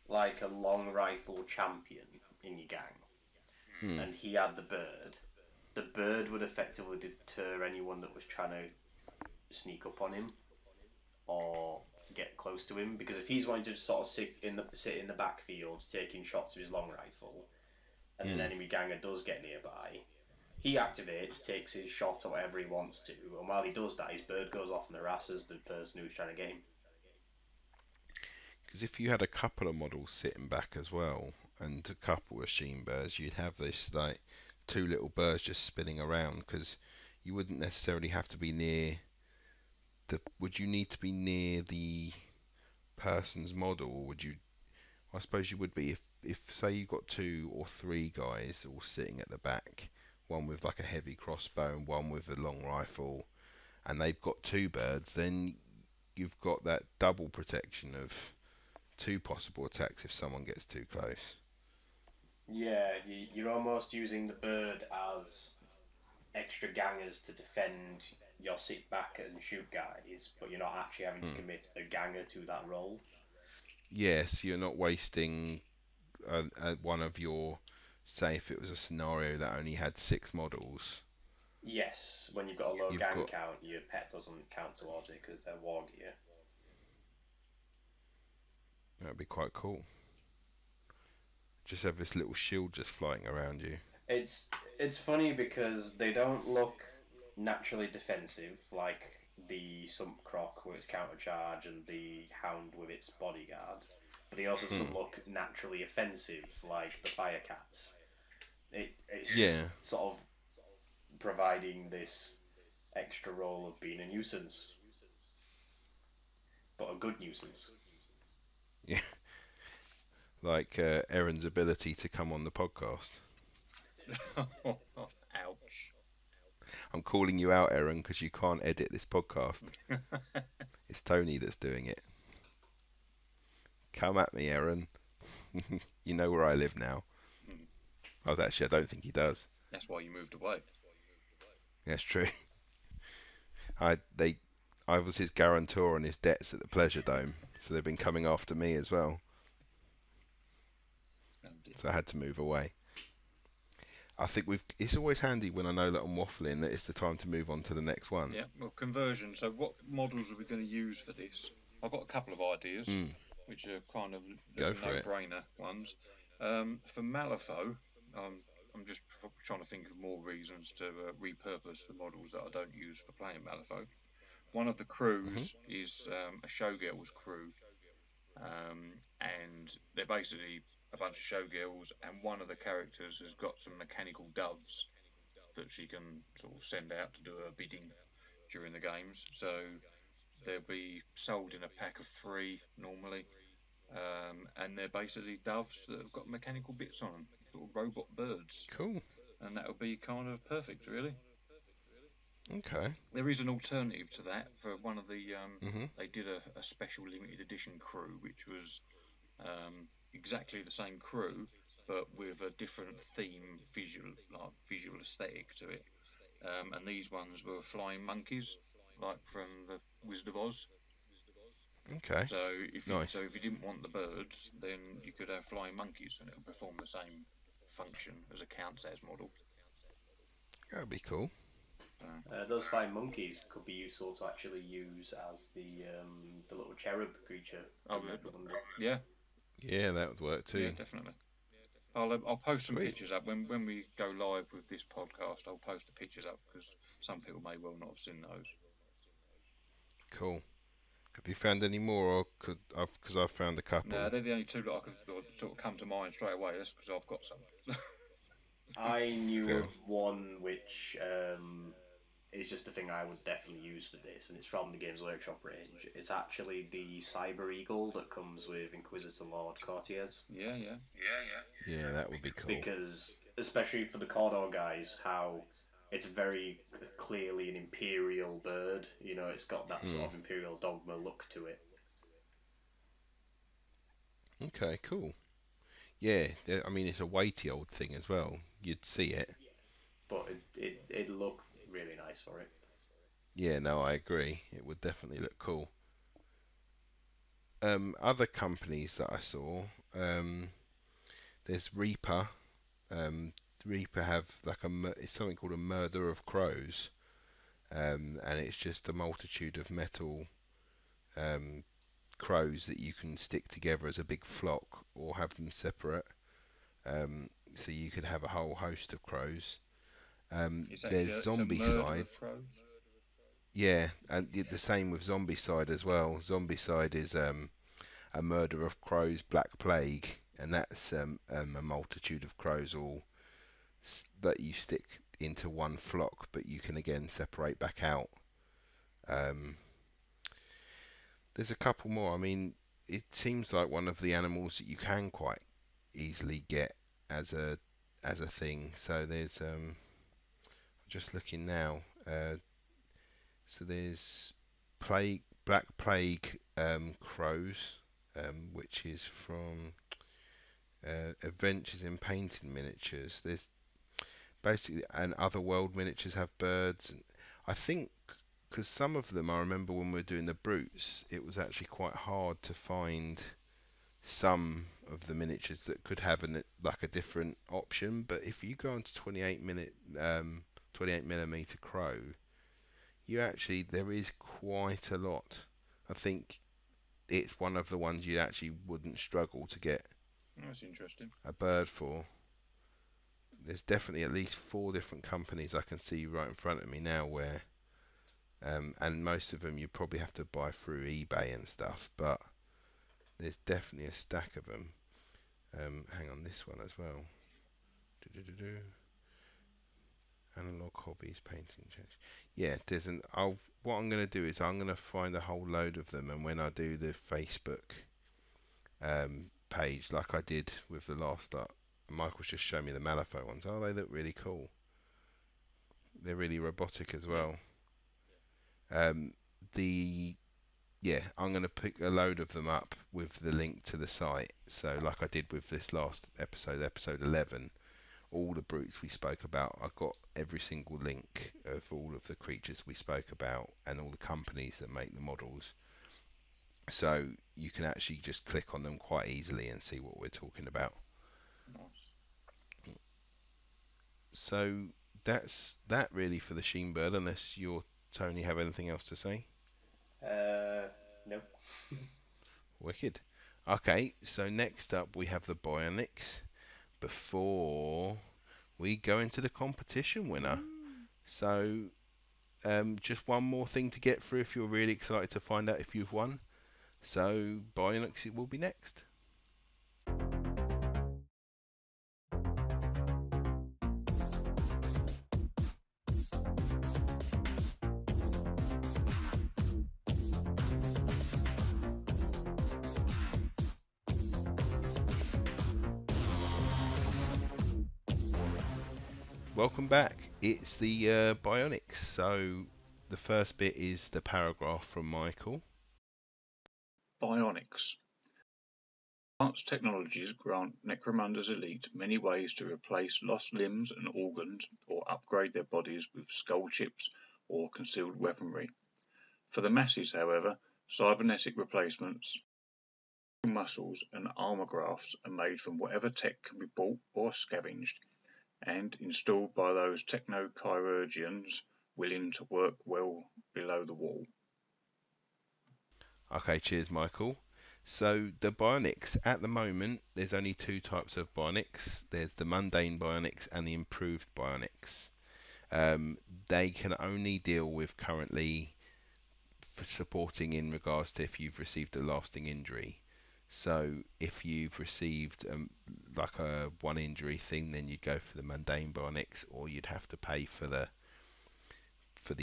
like a long rifle champion in your gang and he had the bird would effectively deter anyone that was trying to sneak up on him or get close to him, because if he's wanting to just sort of sit in the backfield taking shots with his long rifle and an enemy ganger does get nearby, he activates, takes his shot or whatever he wants to, and while he does that his bird goes off and harasses the person who's trying to get him. Because if you had a couple of models sitting back as well, and a couple of Sheen birds, you'd have this like two little birds just spinning around. Because you wouldn't necessarily have to be near the. Would you need to be near the person's model, or would you? I suppose you would be if say you've got two or three guys all sitting at the back, one with like a heavy crossbow and one with a long rifle, and they've got two birds, then you've got that double protection of two possible attacks if someone gets too close. Yeah, you're almost using the bird as extra gangers to defend your sit back and shoot guys, but you're not actually having to commit a ganger to that role. Yes, you're not wasting one of your. Say if it was a scenario that only had six models, Yes, when you've got a low you've gang got. count, your pet doesn't count towards it because they're war gear. That'd be quite cool. Just have this little shield just flying around you. It's funny because they don't look naturally defensive like the Sump Croc with its counter charge and the Hound with its bodyguard, but he also doesn't look naturally offensive like the Fire Cats. It's just sort of providing this extra role of being a nuisance, but a good nuisance. Yeah, like Erin's ability to come on the podcast. Ouch. I'm calling you out, Erin, because you can't edit this podcast. It's Tony that's doing it. Come at me, Erin. You know where I live now. Oh, actually, I don't think he does. That's why you moved away. That's true. I was his guarantor on his debts at the Pleasure Dome, so they've been coming after me as well. Oh dear. So I had to move away. I think it's always handy when I know that I'm waffling that it's the time to move on to the next one. Yeah, well, conversion. So what models are we going to use for this? I've got a couple of ideas, which are kind of no-brainer ones. For Malifaux, I'm just trying to think of more reasons to repurpose the models that I don't use for playing Malifaux. One of the crews is a showgirls crew, and they're basically a bunch of showgirls, and one of the characters has got some mechanical doves that she can sort of send out to do her bidding during the games. So they'll be sold in a pack of 3 normally, and they're basically doves that have got mechanical bits on them, sort of robot birds. Cool. And that would be kind of perfect, really. Okay. There is an alternative to that for one of the. Mhm. They did a special limited edition crew, which was exactly the same crew, but with a different theme, visual aesthetic to it. And these ones were flying monkeys, like from the Wizard of Oz. Okay. So if you didn't want the birds, then you could have flying monkeys, and it would perform the same function as a Count's as model. That'd be cool. Those flying monkeys could be useful to actually use as the little cherub creature. Oh, yeah. Yeah, that would work too. Yeah, definitely. I'll post some pictures up when we go live with this podcast. I'll post the pictures up because some people may well not have seen those. Cool. Have you found any more, or because I've found a couple? No, they're the only two that I could sort of come to mind straight away. That's because I've got some. I knew of one which is just a thing I would definitely use for this, and it's from the Games Workshop range. It's actually the Cyber Eagle that comes with Inquisitor Lord Courtiers. Yeah, that would be cool. Because, especially for the Cawdor guys, how it's very clearly an Imperial bird. You know, it's got that sort of Imperial dogma look to it. Okay, cool. Yeah, I mean, it's a weighty old thing as well. You'd see it. But it'd look really nice for it. Yeah, no, I agree. It would definitely look cool. Other companies that I saw, there's Reaper. Reaper have like it's something called a Murder of Crows, and it's just a multitude of metal crows that you can stick together as a big flock or have them separate. So you could have a whole host of crows. There's Zombicide. Yeah, and the same with Zombicide as well. Zombicide is a Murder of Crows Black Plague, and that's a multitude of crows all that you stick into one flock, but you can again separate back out. There's a couple more. I mean, it seems like one of the animals that you can quite easily get as a thing. So there's just looking now. So there's Black Plague crows, which is from Adventures in Painting Miniatures. There's basically, and Otherworld Miniatures have birds. I think because some of them, I remember when we were doing the brutes, it was actually quite hard to find some of the miniatures that could have like a different option. But if you go onto 28mm crow, there is quite a lot. I think it's one of the ones you actually wouldn't struggle to get. That's interesting. A bird for. There's definitely at least 4 different companies I can see right in front of me now where, and most of them you probably have to buy through eBay and stuff, but there's definitely a stack of them. Hang on, this one as well. Analog hobbies, painting change. Yeah, what I'm going to do is I'm going to find a whole load of them, and when I do the Facebook page, like I did with the last lot, Michael's just showed me the Malifaux ones. Oh, they look really cool. They're really robotic as well. I'm going to pick a load of them up with the link to the site. So like I did with this last episode 11, all the brutes we spoke about, I've got every single link of all of the creatures we spoke about and all the companies that make the models. So you can actually just click on them quite easily and see what we're talking about. Nice. So that's that really for the Sheen bird, unless Tony have anything else to say? No. Wicked. Okay, so next up we have the Bionics. Before we go into the competition winner. So just one more thing to get through if you're really excited to find out if you've won. So Bionics will be next. Welcome back. It's the Bionics. So the first bit is the paragraph from Michael. Bionics. Advanced technologies grant Necromunda's elite many ways to replace lost limbs and organs or upgrade their bodies with skull chips or concealed weaponry. For the masses, however, cybernetic replacements, muscles, and armor grafts are made from whatever tech can be bought or scavenged, and installed by those techno-chirurgians willing to work well below the wall. Okay, cheers, Michael. So the Bionics, at the moment, there's only two types of Bionics. There's the Mundane Bionics and the Improved Bionics. They can only deal with currently supporting in regards to if you've received a lasting injury. So if you've received like a one injury thing, then you'd go for the Mundane Bionics, or you'd have to pay for the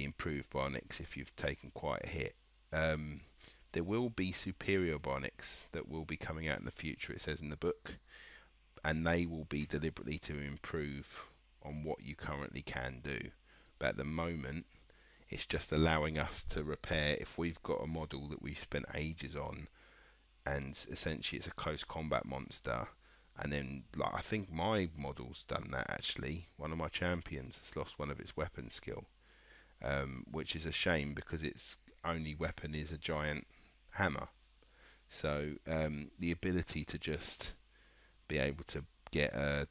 Improved Bionics if you've taken quite a hit. There will be superior Bionics that will be coming out in the future, it says in the book, and they will be deliberately to improve on what you currently can do. But at the moment, it's just allowing us to repair if we've got a model that we've spent ages on, and essentially it's a close combat monster. And then, like, I think my model's done that actually. One of my champions has lost one of its weapon skill, which is a shame because its only weapon is a giant hammer. So the ability to just be able to get a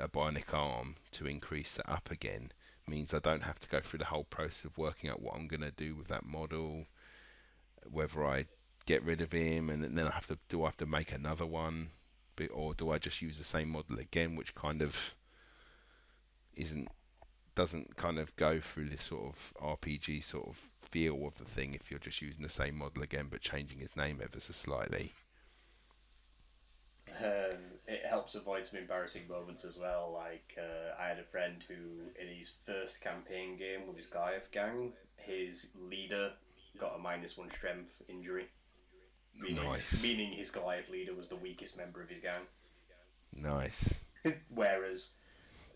bionic arm to increase that up again means I don't have to go through the whole process of working out what I'm going to do with that model, whether I get rid of him and then do I have to make another one, or do I just use the same model again, which kind of doesn't kind of go through this sort of RPG sort of feel of the thing if you're just using the same model again but changing his name ever so slightly. It helps avoid some embarrassing moments as well. Like, I had a friend who, in his first campaign game with his Goliath gang, his leader got a -1 strength injury, Nice. meaning his Goliath leader was the weakest member of his gang. Nice. Whereas,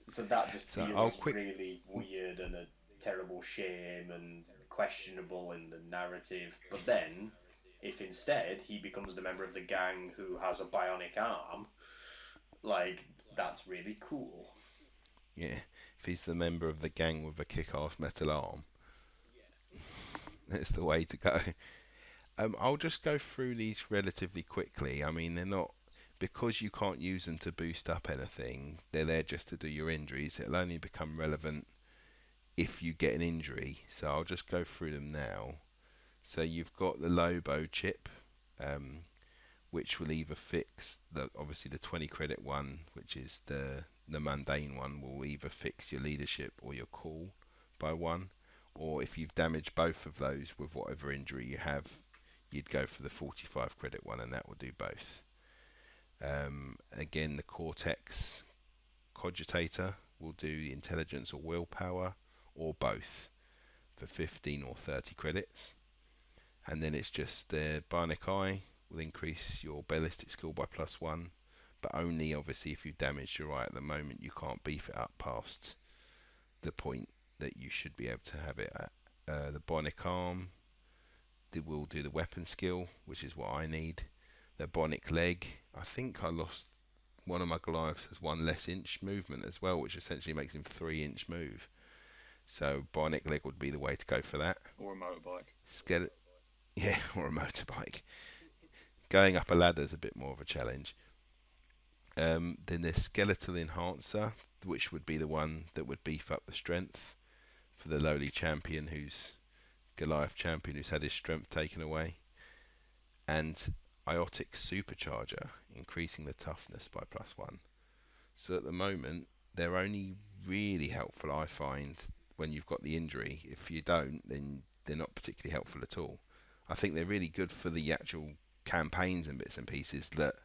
so that just So feels really weird and a terrible shame and questionable in the narrative. But then, if instead he becomes the member of the gang who has a bionic arm, like, that's really cool. Yeah, if he's the member of the gang with a kick-ass metal arm, that's the way to go. I'll just go through these relatively quickly. I mean, they're not, because you can't use them to boost up anything, they're there just to do your injuries. It'll only become relevant if you get an injury. So I'll just go through them now. So you've got the Lobo chip, which will either fix obviously the 20 credit one, which is the mundane one, will either fix your leadership or your call by one, or if you've damaged both of those with whatever injury you have, you'd go for the 45 credit one, and that will do both. Again, the Cortex Cogitator will do intelligence or willpower, or both, for 15 or 30 credits. And then it's just the Bionic Eye will increase your ballistic skill by +1, but only obviously if you've damaged your eye. At the moment you can't beef it up past the point that you should be able to have it at. The Bionic Arm will do the weapon skill, which is what I need. The Bionic Leg, I think I lost one of my Goliaths has 1 less inch movement as well, which essentially makes him 3-inch move. So Bionic Leg would be the way to go for that. Or a motorbike. Yeah, or a motorbike. Going up a ladder is a bit more of a challenge. Then there's Skeletal Enhancer, which would be the one that would beef up the strength for the lowly champion Goliath champion who's had his strength taken away. And Iotic Supercharger, increasing the toughness by +1. So at the moment, they're only really helpful, I find, when you've got the injury. If you don't, then they're not particularly helpful at all. I think they're really good for the actual campaigns and bits and pieces that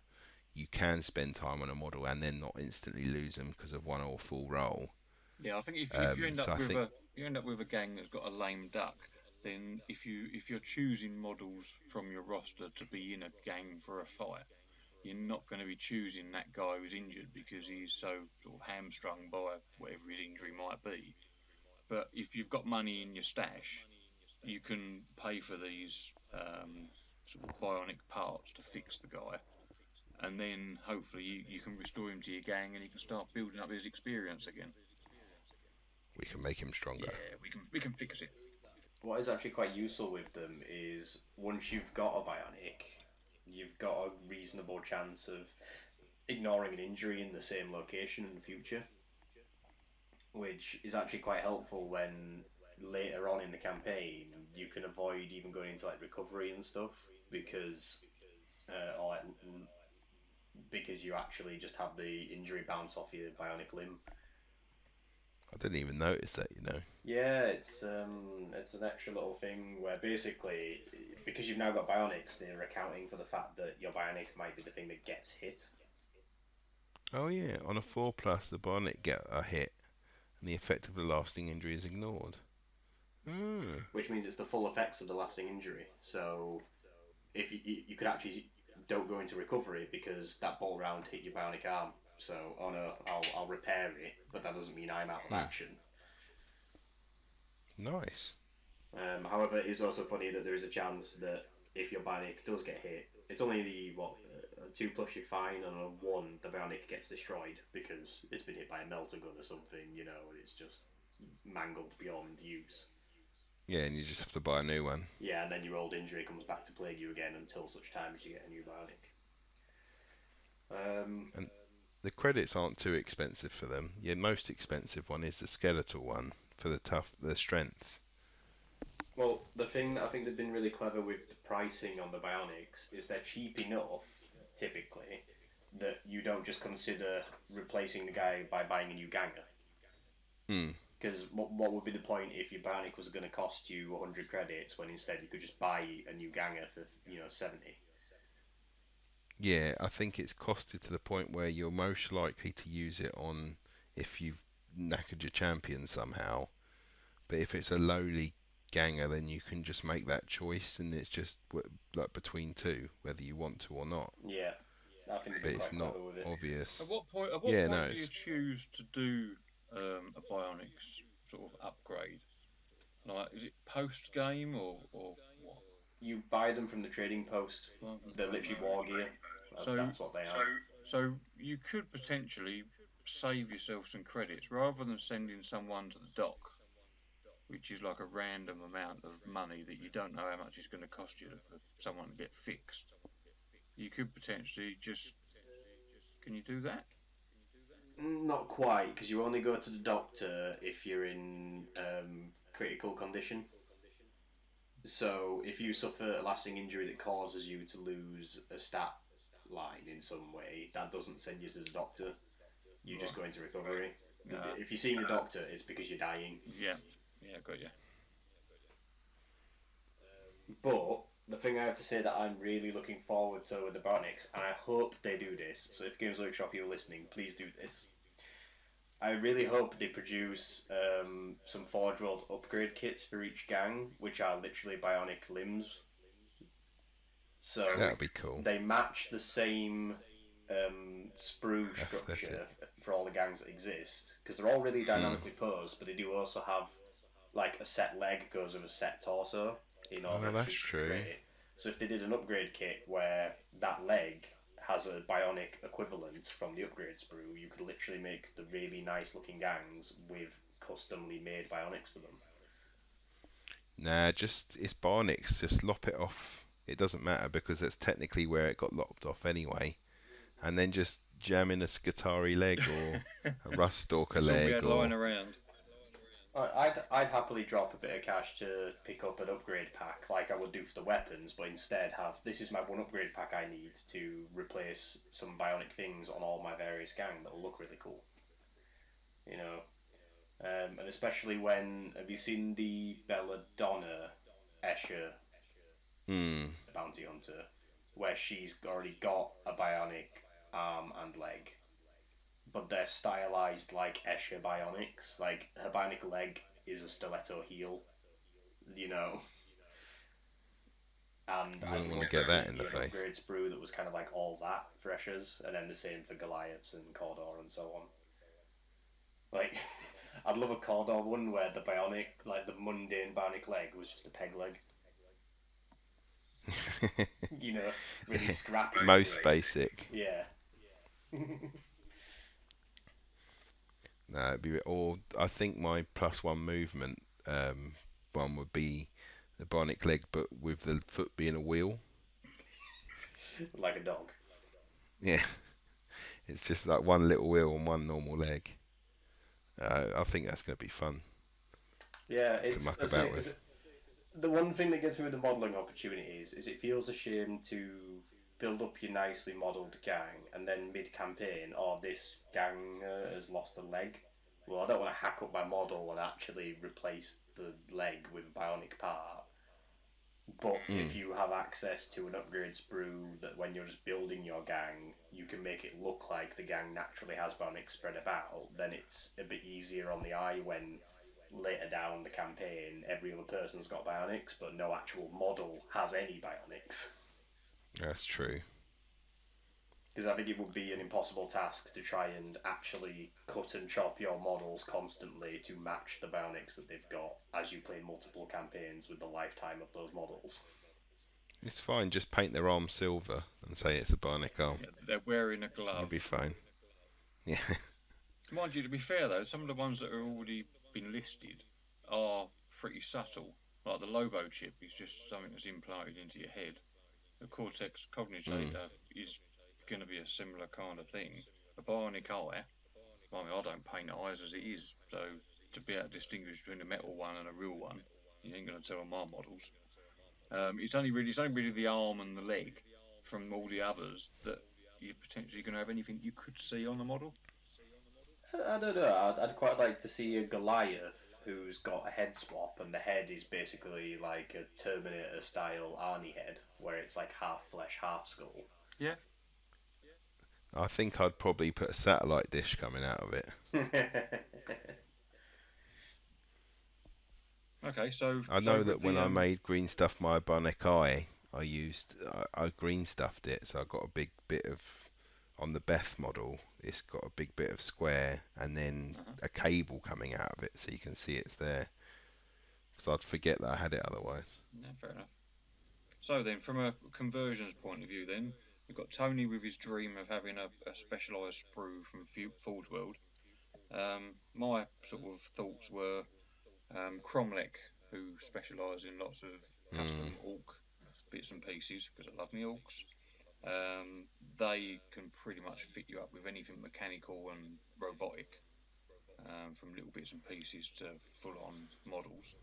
you can spend time on a model and then not instantly lose them because of one awful roll. Yeah, I think if you end up with a gang that's got a lame duck, then if you're choosing models from your roster to be in a gang for a fight, you're not going to be choosing that guy who's injured because he's so sort of hamstrung by whatever his injury might be. But if you've got money in your stash, you can pay for these sort of bionic parts to fix the guy, and then hopefully you can restore him to your gang and he can start building up his experience again. We can make him stronger. Yeah, we can fix it. What is actually quite useful with them is once you've got a bionic, you've got a reasonable chance of ignoring an injury in the same location in the future, which is actually quite helpful when later on in the campaign you can avoid even going into like recovery and stuff because or like, because you actually just have the injury bounce off your bionic limb. I didn't even notice that, you know. Yeah, it's an extra little thing where basically, because you've now got bionics, they're accounting for the fact that your bionic might be the thing that gets hit. Oh yeah, on a 4+, the bionic get a hit, and the effect of the lasting injury is ignored. Which means it's the full effects of the lasting injury. So, if you could actually don't go into recovery because that ball round hit your bionic arm. So, oh no, I'll repair it, but that doesn't mean I'm out of action. Nice. However, it is also funny that there is a chance that if your bionic does get hit, it's only the a 2+ you're fine, and a 1 the bionic gets destroyed because it's been hit by a melter gun or something, you know, and it's just mangled beyond use. Yeah, and you just have to buy a new one. Yeah, and then your old injury comes back to plague you again until such time as you get a new bionic. And the credits aren't too expensive for them. Your most expensive one is the skeletal one for the strength. Well, the thing that I think they've been really clever with the pricing on the bionics is they're cheap enough, typically, that you don't just consider replacing the guy by buying a new ganger. Because what would be the point if your bionic was going to cost you 100 credits when instead you could just buy a new ganger for 70? Yeah, I think it's costed to the point where you're most likely to use it on if you've knackered your champion somehow. But if it's a lowly ganger, then you can just make that choice, and it's just like between two, whether you want to or not. Yeah, I think but it's not obvious. At what point do you choose to do a bionics sort of upgrade? Like, is it post game or what? You buy them from the trading post. They're literally war gear. So that's what they are. So you could potentially save yourself some credits rather than sending someone to the dock, which is like a random amount of money that you don't know how much it's going to cost you for someone to get fixed. You could potentially just... Can you do that? Not quite, because you only go to the doctor if you're in critical condition. So if you suffer a lasting injury that causes you to lose a stat line in some way, that doesn't send you to the doctor. You just go into recovery. If you're seeing the doctor, it's because you're dying. Yeah, got you. But the thing I have to say that I'm really looking forward to with the bionics, and I hope they do this, so if Games Workshop you're listening, please do this. I really hope they produce some Forge World upgrade kits for each gang, which are literally bionic limbs. So that'd be cool. They match the same sprue structure for all the gangs that exist, because they're all really dynamically posed, but they do also have like a set leg goes with a set torso in order to create it. So if they did an upgrade kit where that leg has a bionic equivalent from the upgrade sprue, you could literally make the really nice looking gangs with customly made bionics for them. Nah, it's bionics, just lop it off. It doesn't matter because that's technically where it got lopped off anyway. And then just jam in a Skitari leg or a Ruststalker leg. Lying around. I'd happily drop a bit of cash to pick up an upgrade pack like I would do for the weapons, but instead have, this is my one upgrade pack I need to replace some bionic things on all my various gang that'll look really cool. You know? And especially when, have you seen the Belladonna Escher bounty hunter, where she's already got a bionic arm and leg, but they're stylized like Escher bionics. Like, her bionic leg is a stiletto heel, you know. And You I'd wouldn't want love to to get that in see the an face. upgrade sprue that was kind of like all that freshers, and then the same for Goliaths and Cawdor and so on. Like, I'd love a Cawdor one where the bionic, like the mundane bionic leg, was just a peg leg. You know, really scrappy. Most basic. Yeah. No, it'd be, or I think my +1 movement one would be the bionic leg, but with the foot being a wheel. Like a dog. Yeah, it's just like one little wheel and one normal leg. I think that's going to be fun. Yeah, to it's muck about with. the one thing that gets me with the modelling opportunities is it feels a shame to build up your nicely modelled gang and then mid-campaign, this gang has lost a leg. Well, I don't want to hack up my model and actually replace the leg with a bionic part. But if you have access to an upgrade sprue that when you're just building your gang, you can make it look like the gang naturally has bionics spread about, then it's a bit easier on the eye when later down the campaign every other person's got bionics, but no actual model has any bionics. That's true. Because I think it would be an impossible task to try and actually cut and chop your models constantly to match the bionics that they've got as you play multiple campaigns with the lifetime of those models. It's fine, just paint their arm silver and say it's a bionic arm. Yeah, they're wearing a glove. You'll be fine. Yeah. Mind you, to be fair though, some of the ones that are already been listed are pretty subtle. Like the Lobo chip is just something that's implanted into your head. The Cortex Cognitator is going to be a similar kind of thing. A bionic eye, I mean, I don't paint eyes as it is, so to be able to distinguish between a metal one and a real one, you ain't going to tell on my models. It's only really the arm and the leg from all the others that you're potentially going to have anything you could see on the model. I don't know. I'd quite like to see a Goliath who's got a head swap, and the head is basically like a Terminator style Arnie head, where it's like half flesh, half skull. Yeah. I think I'd probably put a satellite dish coming out of it. Okay, so I know that when I made green stuff my bionic eye, I green stuffed it, so I got a big bit of, on the Beth model, it's got a big bit of square and then a cable coming out of it, so you can see it's there. Because I'd forget that I had it otherwise. Yeah, fair enough. So then, from a conversions point of view, then we've got Tony with his dream of having a specialised sprue from Forge World. My sort of thoughts were Cromlech, who specialise in lots of custom orc bits and pieces, because I love me orcs. They can pretty much fit you up with anything mechanical and robotic, from little bits and pieces to full-on models.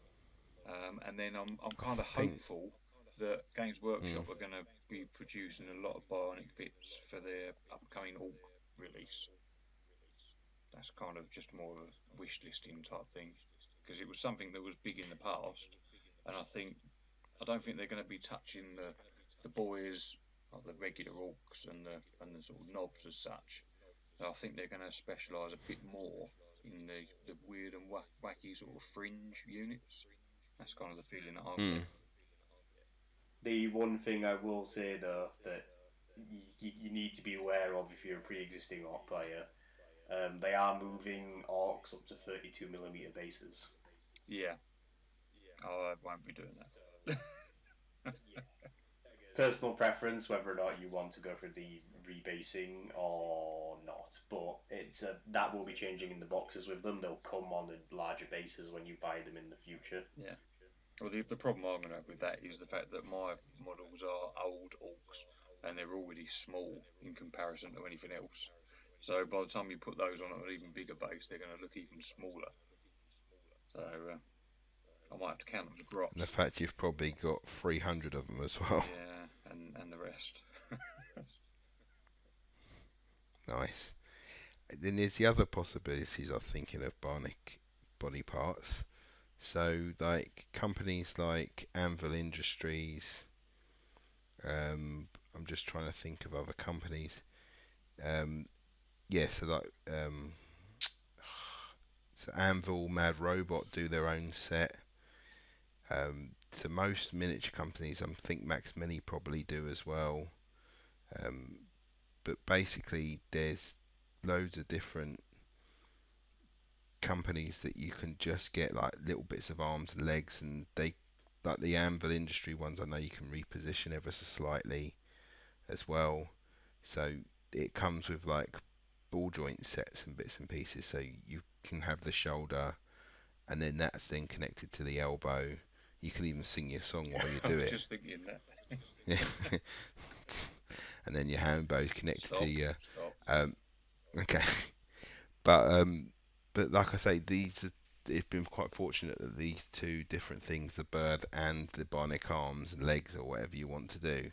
And then I'm kind of hopeful that Games Workshop are going to be producing a lot of bionic bits for their upcoming orc release. That's kind of just more of a wish listing type thing, because it was something that was big in the past, and I don't think they're going to be touching the boys, like the regular orcs and the sort of knobs as such. I think they're going to specialise a bit more in the weird and wacky sort of fringe units. That's kind of the feeling that I'm getting. The one thing I will say though that you need to be aware of if you're a pre-existing orc player, they are moving orcs up to 32mm bases. Yeah. I won't be doing that. Personal preference, whether or not you want to go for the rebasing or not, but it's that will be changing in the boxes with them. They'll come on the larger bases when you buy them in the future. Yeah. Well, the problem I'm going to have with that is the fact that my models are old orcs and they're already small in comparison to anything else. So by the time you put those on an even bigger base, they're going to look even smaller. So I might have to count them as grots. And the fact you've probably got 300 of them as well. Yeah, and the rest. Nice. Then there's the other possibilities I'm thinking of bionic body parts. So like companies like Anvil Industries, I'm just trying to think of other companies. So like so Anvil, Mad Robot do their own set. so most miniature companies, I think Max Mini probably do as well. But basically, there's loads of different companies that you can just get like little bits of arms and legs, and they like the Anvil Industry ones. I know you can reposition ever so slightly as well. So it comes with like ball joint sets and bits and pieces. So you can have the shoulder, and then that's then connected to the elbow. You can even sing your song while you I do was it. just thinking that. And then your hand bow's connected to your. Stop. Okay, but like I say, it's been quite fortunate that these two different things, the bird and the bionic arms and legs or whatever you want to do,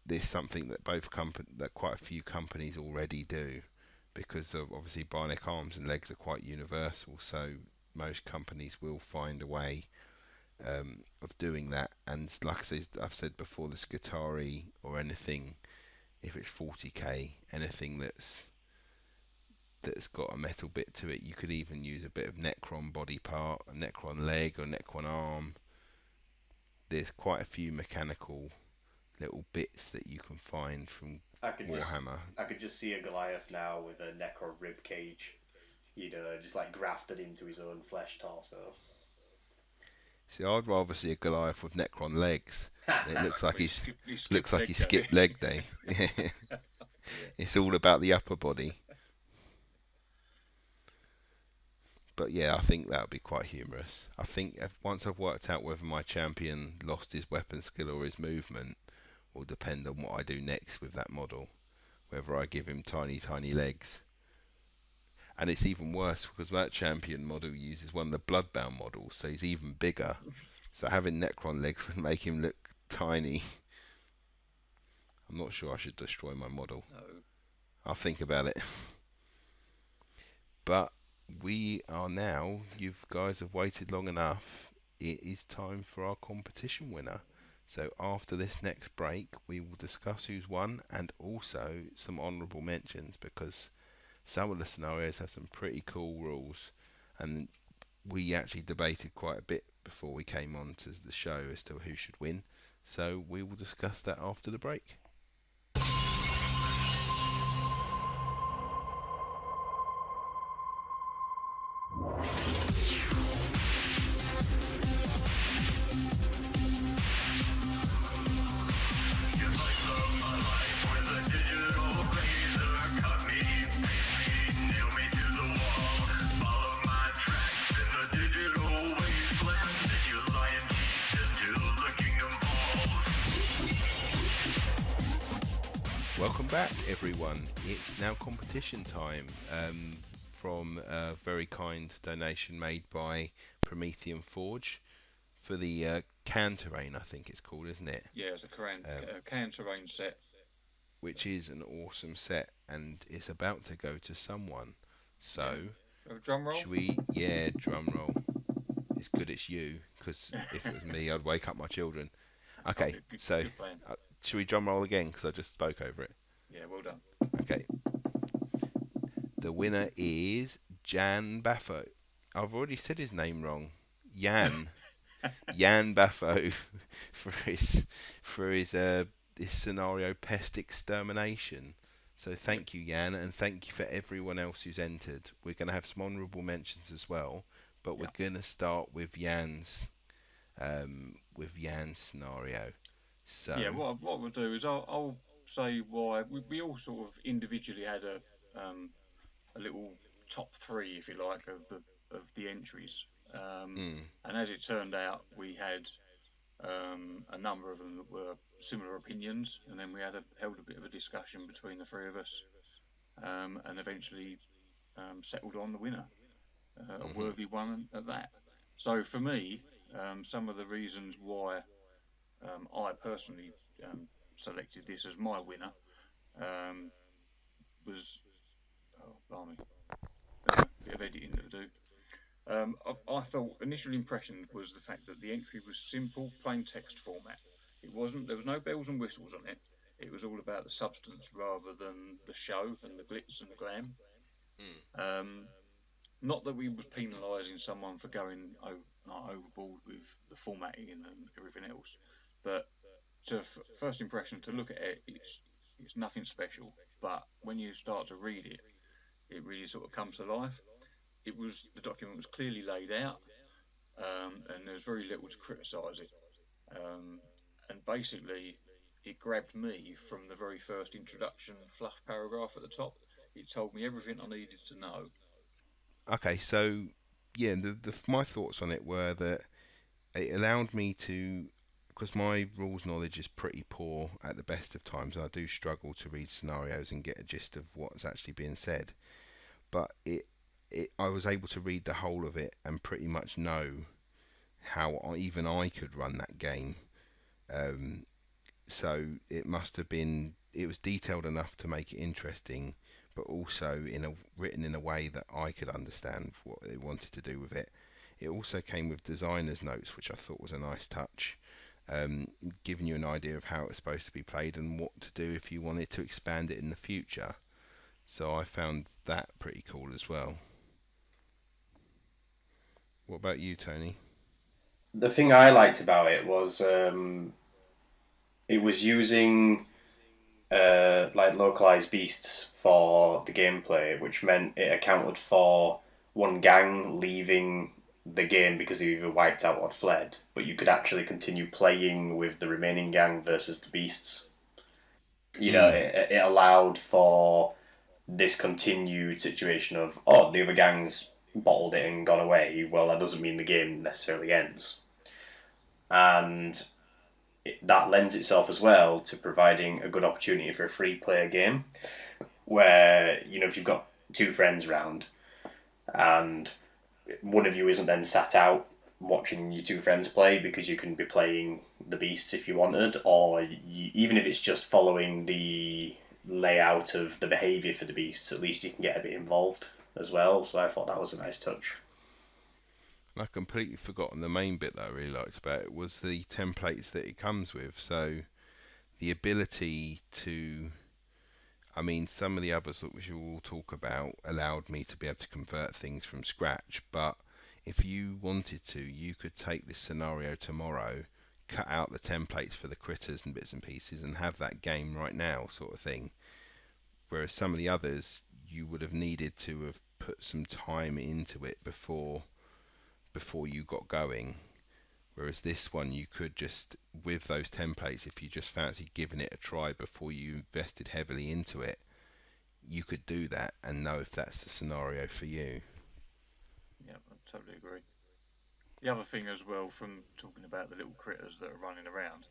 there's something that that quite a few companies already do, because of obviously bionic arms and legs are quite universal. So most companies will find a way of doing that. And like I've said before, the Skitari or anything, if it's 40k, anything that's got a metal bit to it, you could even use a bit of Necron body part, a Necron leg or Necron arm. There's quite a few mechanical little bits that you can find from Warhammer. I could just see a Goliath now with a Necro rib cage, just like grafted into his own flesh torso. See, I'd rather see a Goliath with Necron legs. It looks like he skipped leg day. It's all about the upper body. But yeah, I think that would be quite humorous. I think once I've worked out whether my champion lost his weapon skill or his movement, will depend on what I do next with that model. Whether I give him tiny, tiny legs. And it's even worse because that champion model uses one of the Bloodbound models, so he's even bigger. So having Necron legs would make him look tiny. I'm not sure I should destroy my model. No. I'll think about it. But we are now, you guys have waited long enough. It is time for our competition winner. So after this next break, we will discuss who's won and also some honourable mentions, because some of the scenarios have some pretty cool rules, and we actually debated quite a bit before we came on to the show as to who should win. So we will discuss that after the break. Welcome back, everyone. It's now competition time, from a very kind donation made by Promethean Forge for the Can Terrain, I think it's called, isn't it? Yeah, it's a Can Terrain set. Which is an awesome set, and it's about to go to someone. So, yeah. Drum roll? Should we? Yeah, drum roll. It's good it's you, because if it was me, I'd wake up my children. Okay, so should we drum roll again, because I just spoke over it? Yeah, well done. Okay. The winner is Jan Baffo. I've already said his name wrong. Jan. Jan Baffo for his this scenario Pest Extermination. So thank you, Jan, and thank you for everyone else who's entered. We're going to have some honourable mentions as well, but we're going to start with Jan's scenario. So yeah, what we'll do is I'll say why we all sort of individually had a little top three, if you like, of the entries, and as it turned out, we had a number of them that were similar opinions, and then we held a bit of a discussion between the three of us, and eventually settled on the winner, a worthy one at that. So for me, some of the reasons why I personally selected this as my winner was, blimey, a bit of editing to do. I thought initial impression was the fact that the entry was simple, plain text format. There was no bells and whistles on it. It was all about the substance rather than the show and the glitz and the glam. Not that we was penalising someone for going not overboard with the formatting and everything else. But to first impression, to look at it, it's nothing special. But when you start to read it, it really sort of comes to life. The document was clearly laid out, and there was very little to criticise it. Um, and basically, it grabbed me from the very first introduction fluff paragraph at the top. It told me everything I needed to know. Okay, so yeah, my thoughts on it were that it allowed me to, because my rules knowledge is pretty poor at the best of times. I do struggle to read scenarios and get a gist of what's actually being said. But I was able to read the whole of it and pretty much know how even I could run that game. Um, so it must have been. It was detailed enough to make it interesting, but also written in a way that I could understand what they wanted to do with it. It also came with designer's notes, which I thought was a nice touch, giving you an idea of how it's supposed to be played and what to do if you wanted to expand it in the future. So I found that pretty cool as well. What about you, Tony? The thing I liked about it was it was using like localized beasts for the gameplay, which meant it accounted for one gang leaving the game because they either wiped out or fled, but you could actually continue playing with the remaining gang versus the beasts. You know, Mm. it allowed for this continued situation of, oh, the other gang's bottled it and gone away. Well, that doesn't mean the game necessarily ends. And that lends itself as well to providing a good opportunity for a free player game where, you know, if you've got two friends round and one of you isn't then sat out watching your two friends play because you can be playing the beasts if you wanted, or even if it's just following the layout of the behaviour for the beasts, at least you can get a bit involved as well. So I thought that was a nice touch. I completely forgotten the main bit that I really liked about it was the templates that it comes with. So the ability to, I mean, some of the others which we will talk about allowed me to be able to convert things from scratch, but if you wanted to, you could take this scenario tomorrow, cut out the templates for the critters and bits and pieces, and have that game right now, sort of thing. Whereas some of the others, you would have needed to have put some time into it before you got going. Whereas this one, you could just, with those templates, if you just fancied giving it a try before you invested heavily into it, you could do that and know if that's the scenario for you. Yeah, I totally agree. The other thing as well, from talking about the little critters that are running around,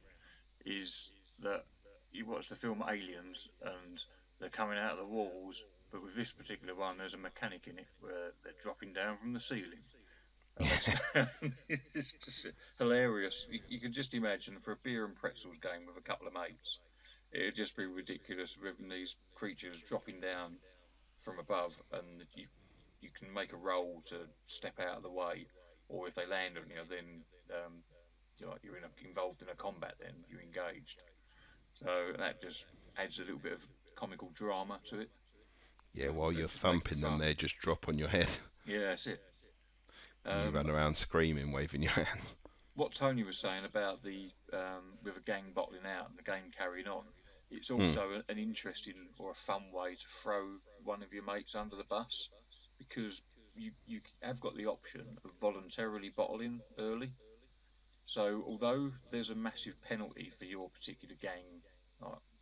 is that you watch the film Aliens and they're coming out of the walls, but with this particular one, there's a mechanic in it where they're dropping down from the ceiling. And they it's just hilarious. You can just imagine for a beer and pretzels game with a couple of mates, it'd just be ridiculous with these creatures dropping down from above, and you can make a roll to step out of the way, or if they land on you, then you're involved in a combat. Then you're engaged. So that just adds a little bit of comical drama to it. Yeah, while you're Just make it thumping them, fun. they just drop on your head Yeah, that's it. and you Um, run around screaming, waving your hands. what Tony was saying about the with a gang bottling out and the game carrying on, it's Mm. also an interesting or a fun way to throw one of your mates under the bus because you have got the option of voluntarily bottling early. So although there's a massive penalty for your particular gang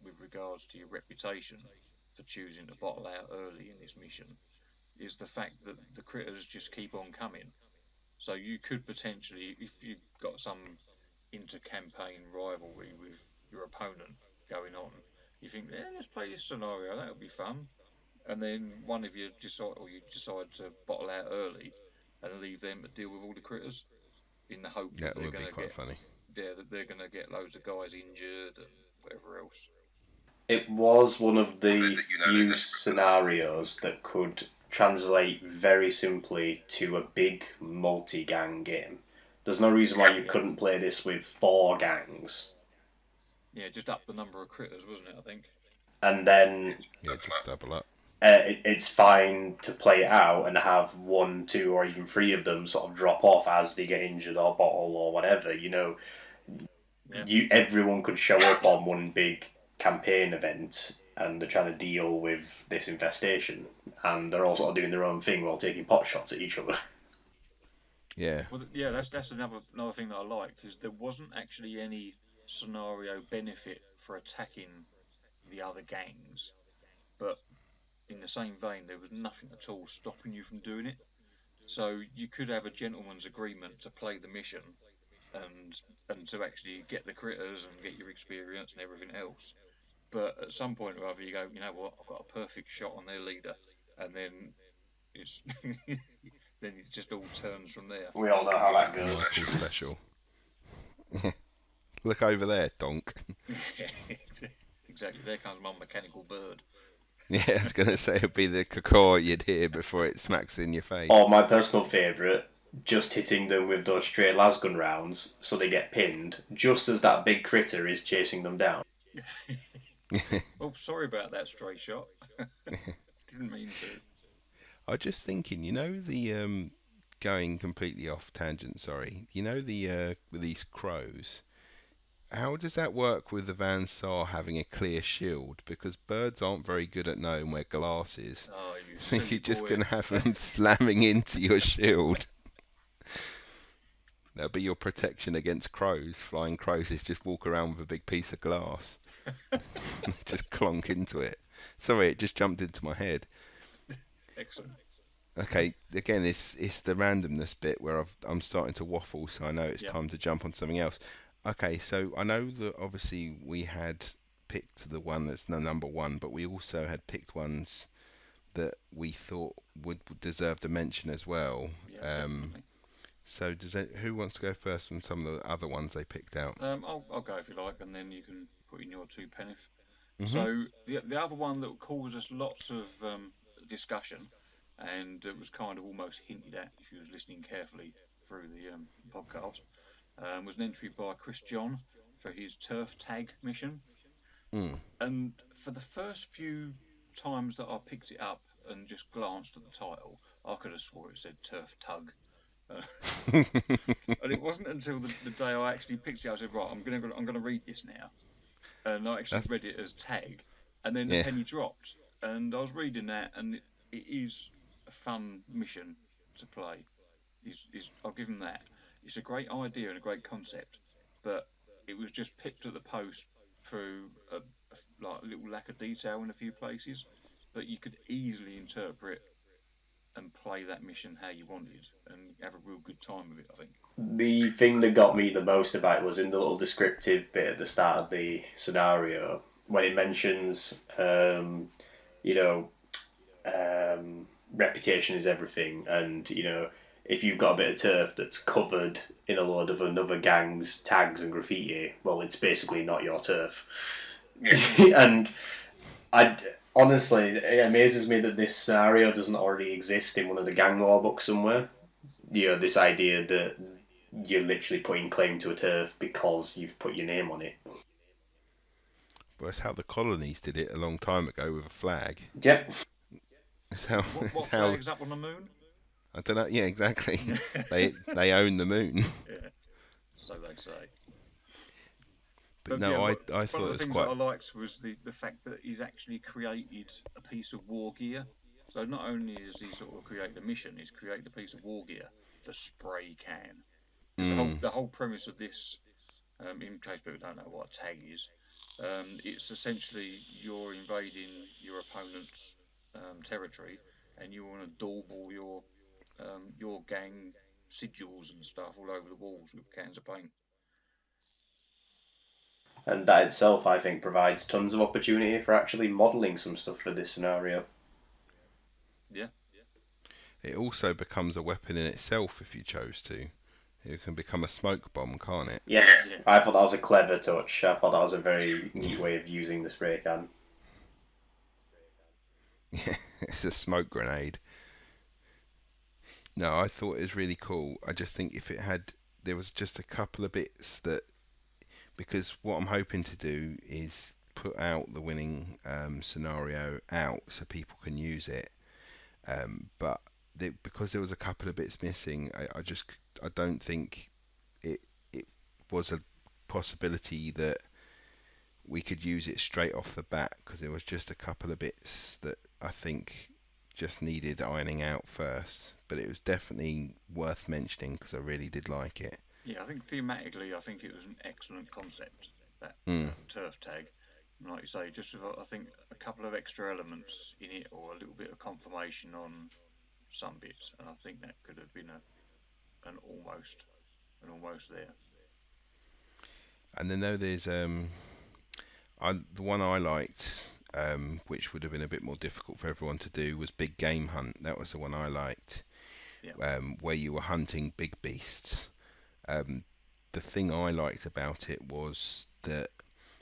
with regards to your reputation for choosing to bottle out early in this mission, is the fact that the critters just keep on coming. So you could potentially, if you've got some inter-campaign rivalry with your opponent going on, you think, yeah, let's play this scenario, that would be fun. And then one of you decide, or you decide to bottle out early and leave them to deal with all the critters in the hope that That would be quite funny. they're gonna get loads of guys injured and whatever else. It was one of the few scenarios that could translate very simply to a big multi gang game. There's no reason why you Yeah, couldn't play this with four gangs. yeah, just up the number of critters, wasn't it? I think. And then Yeah, just double up. it's fine to play it out and have 1, 2, or even 3 of them sort of drop off as they get injured or bottle or whatever. Everyone could show up on one big campaign event and they're trying to deal with this infestation, and they're all sort of doing their own thing while taking pot shots at each other. Yeah. Well, yeah, that's another thing that I liked is there wasn't actually any scenario benefit for attacking the other gangs, but in the same vein, there was nothing at all stopping you from doing it. So you could have a gentleman's agreement to play the mission and to actually get the critters and get your experience and everything else. But at some point or other, you go, you know what, I've got a perfect shot on their leader, and then it's then it just all turns from there. We all know how that goes. Michael special. Look over there, donk. Exactly. There comes my mechanical bird. Yeah, I was going to say it'd be the cacaw you'd hear before it smacks in your face. Or my personal favourite, just hitting them with those stray lasgun rounds so they get pinned, just as that big critter is chasing them down. Oh, sorry about that stray shot. Didn't mean to. I was just thinking, the going completely off tangent, sorry. With these crows, how does that work with the Bandsaw having a clear shield? Because birds aren't very good at knowing where glass is. Oh, you So silly you're just boy. going to have them slamming into your shield. That'll be your protection against crows. Flying crows is just walk around with a big piece of glass. Just clonk into it. Sorry, it just jumped into my head. Excellent. Okay, again, it's the randomness bit where I'm starting to waffle, so I know it's Yep. time to jump on something else. Okay, so I know that obviously we had picked the one that's the number one, but we also had picked ones that we thought would deserve a mention as well. Yeah, definitely. So who wants to go first on some of the other ones they picked out? I'll go if you like, and then you can put in your two penneth. Mhm. So the other one that caused us lots of discussion, and it was kind of almost hinted at if you was listening carefully through the podcast, was an entry by Chris John for his Turf Tag mission. Mm. And for the first few times that I picked it up and just glanced at the title, I could have swore it said Turf Tug. And it wasn't until the day I actually picked it up, I said, right, I'm gonna read this now, and I actually read it as tag, and then the penny dropped, and I was reading that, and it is a fun mission to play. I'll give him that. It's a great idea and a great concept, but it was just pipped at the post through a little lack of detail in a few places, but you could easily interpret and play that mission how you wanted and have a real good time with it, I think. The thing that got me the most about it was in the little descriptive bit at the start of the scenario when it mentions, reputation is everything, and if you've got a bit of turf that's covered in a load of another gang's tags and graffiti, well, it's basically not your turf. And honestly, it amazes me that this scenario doesn't already exist in one of the gang law books somewhere. This idea that you're literally putting claim to a turf because you've put your name on it. Well, that's how the colonies did it a long time ago with a flag. Yep. That's how, what flag's up on the moon? I don't know. Yeah, exactly. they own the moon. Yeah, so they say. But no, yeah, I thought one of the it was things quite. that I liked was the fact that he's actually created a piece of war gear. So not only has he sort of created a mission, he's created a piece of war gear, the spray can. The whole premise of this, in case people don't know what a tag is, it's essentially you're invading your opponent's territory, and you want to daubble your gang sigils and stuff all over the walls with cans of paint. And that itself, I think, provides tons of opportunity for actually modelling some stuff for this scenario. Yeah. It also becomes a weapon in itself if you chose to. It can become a smoke bomb, can't it? Yes, yeah. I thought that was a clever touch. I thought that was a very neat way of using the spray can. Yeah, it's a smoke grenade. No, I thought it was really cool. I just think there was just a couple of bits that, because what I'm hoping to do is put out the winning scenario out so people can use it. But because there was a couple of bits missing, I don't think it was a possibility that we could use it straight off the bat, because there was just a couple of bits that I think just needed ironing out first. But it was definitely worth mentioning because I really did like it. Yeah, I think thematically, I think it was an excellent concept, that Mm. turf tag. And like you say, just with, I think a couple of extra elements in it, or a little bit of confirmation on some bits, and I think that could have been an almost there. And then there's the one I liked, which would have been a bit more difficult for everyone to do, was Big Game Hunt. That was the one I liked, Yeah, where you were hunting big beasts. The thing I liked about it was that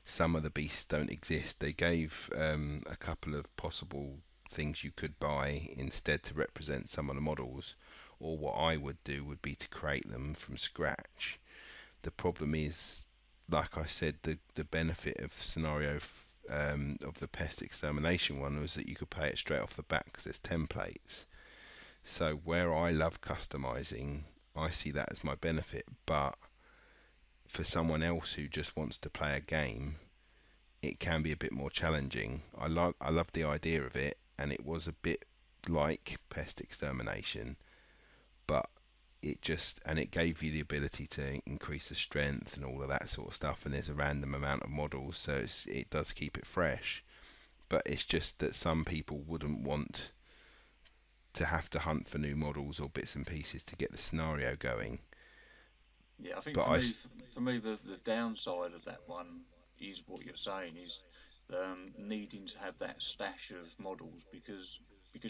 some of the beasts don't exist. They gave a couple of possible things you could buy instead to represent some of the models, or what I would do would be to create them from scratch. The problem is, like I said, the benefit of scenario of the pest extermination one was that you could play it straight off the bat because there's templates. So where I love customizing, I see that as my benefit. But for someone else who just wants to play a game, it can be a bit more challenging. I love the idea of it, and it was a bit like pest extermination, but it gave you the ability to increase the strength and all of that sort of stuff, and there's a random amount of models, so it does keep it fresh. But it's just that some people wouldn't want to have to hunt for new models or bits and pieces to get the scenario going. yeah. I think But I, for me, the downside of that one is what you're saying is needing to have that stash of models, because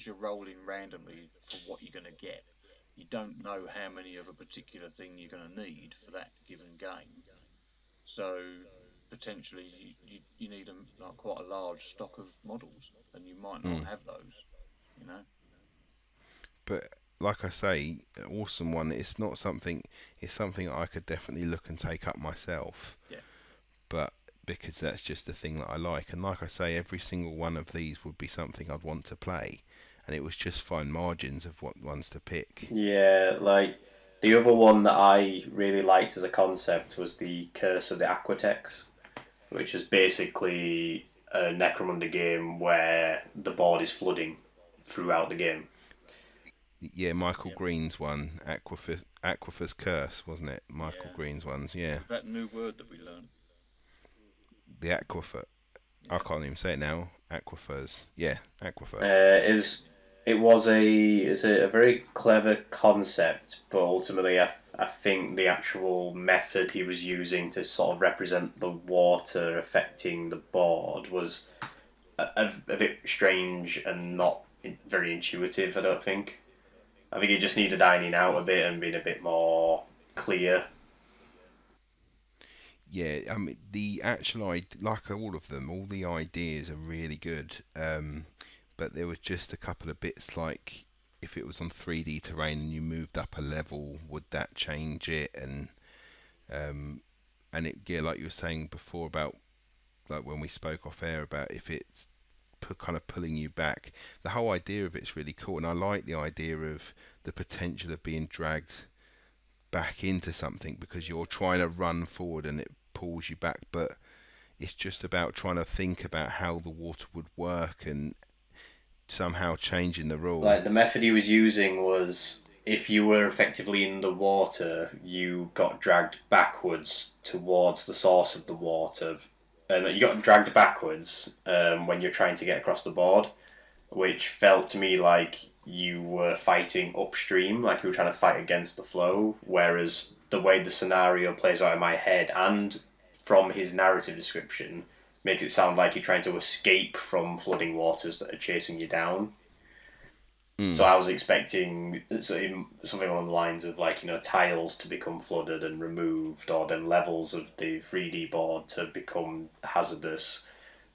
you're rolling randomly for what you're going to get. You don't know how many of a particular thing you're going to need for that given game. So potentially you need like quite a large stock of models, and you might not mm, have those. You know. but like I say, an awesome one. It's not something. It's something I could definitely look and take up myself. Yeah. But because that's just the thing that I like, and like I say, every single one of these would be something I'd want to play, and it was just fine margins of what ones to pick. Yeah, like the other one that I really liked as a concept was the Curse of the Aquatex, which is basically a Necromunda game where the board is flooding throughout the game. Yeah, Michael Yeah. Green's one, Aquifer's Curse, wasn't it? Michael Yeah. Green's ones, yeah. With that new word that we learned. The Aquifer. I Yeah. can't even say it now. Aquifers. Yeah, Aquifer. It was a very clever concept, but ultimately I think the actual method he was using to sort of represent the water affecting the board was a bit strange and not very intuitive. I don't think. I think it just needed ironing out a bit and being a bit more clear. Yeah, I mean the actual like all of them, all the ideas are really good. But there was just a couple of bits like if it was on 3D terrain and you moved up a level, would that change it? Um, and it, yeah, like you were saying before about like when we spoke off air about if it's kind of pulling you back. The whole idea of it's really cool, and I like the idea of the potential of being dragged back into something because you're trying to run forward and it pulls you back. But it's just about trying to think about how the water would work and somehow changing the rule. Like the method he was using was if you were effectively in the water, you got dragged backwards towards the source of the water. And you got dragged backwards when you're trying to get across the board, which felt to me like you were fighting upstream, like you were trying to fight against the flow. Whereas the way the scenario plays out in my head and from his narrative description makes it sound like you're trying to escape from flooding waters that are chasing you down. So Mm. I was expecting something along the lines of like tiles to become flooded and removed, or then levels of the 3D board to become hazardous.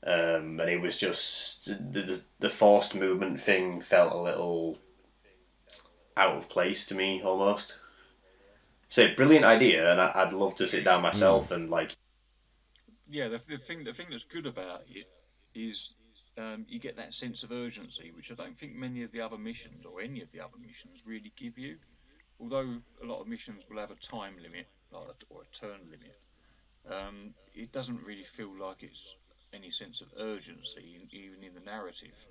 And it was just the forced movement thing felt a little out of place to me almost. So brilliant idea, and I'd love to sit down Mm. myself and like yeah, the thing that's good about it is you get that sense of urgency, which I don't think many of the other missions or any of the other missions really give you. Although a lot of missions will have a time limit, or a turn limit, it doesn't really feel like it's any sense of urgency, even in the narrative.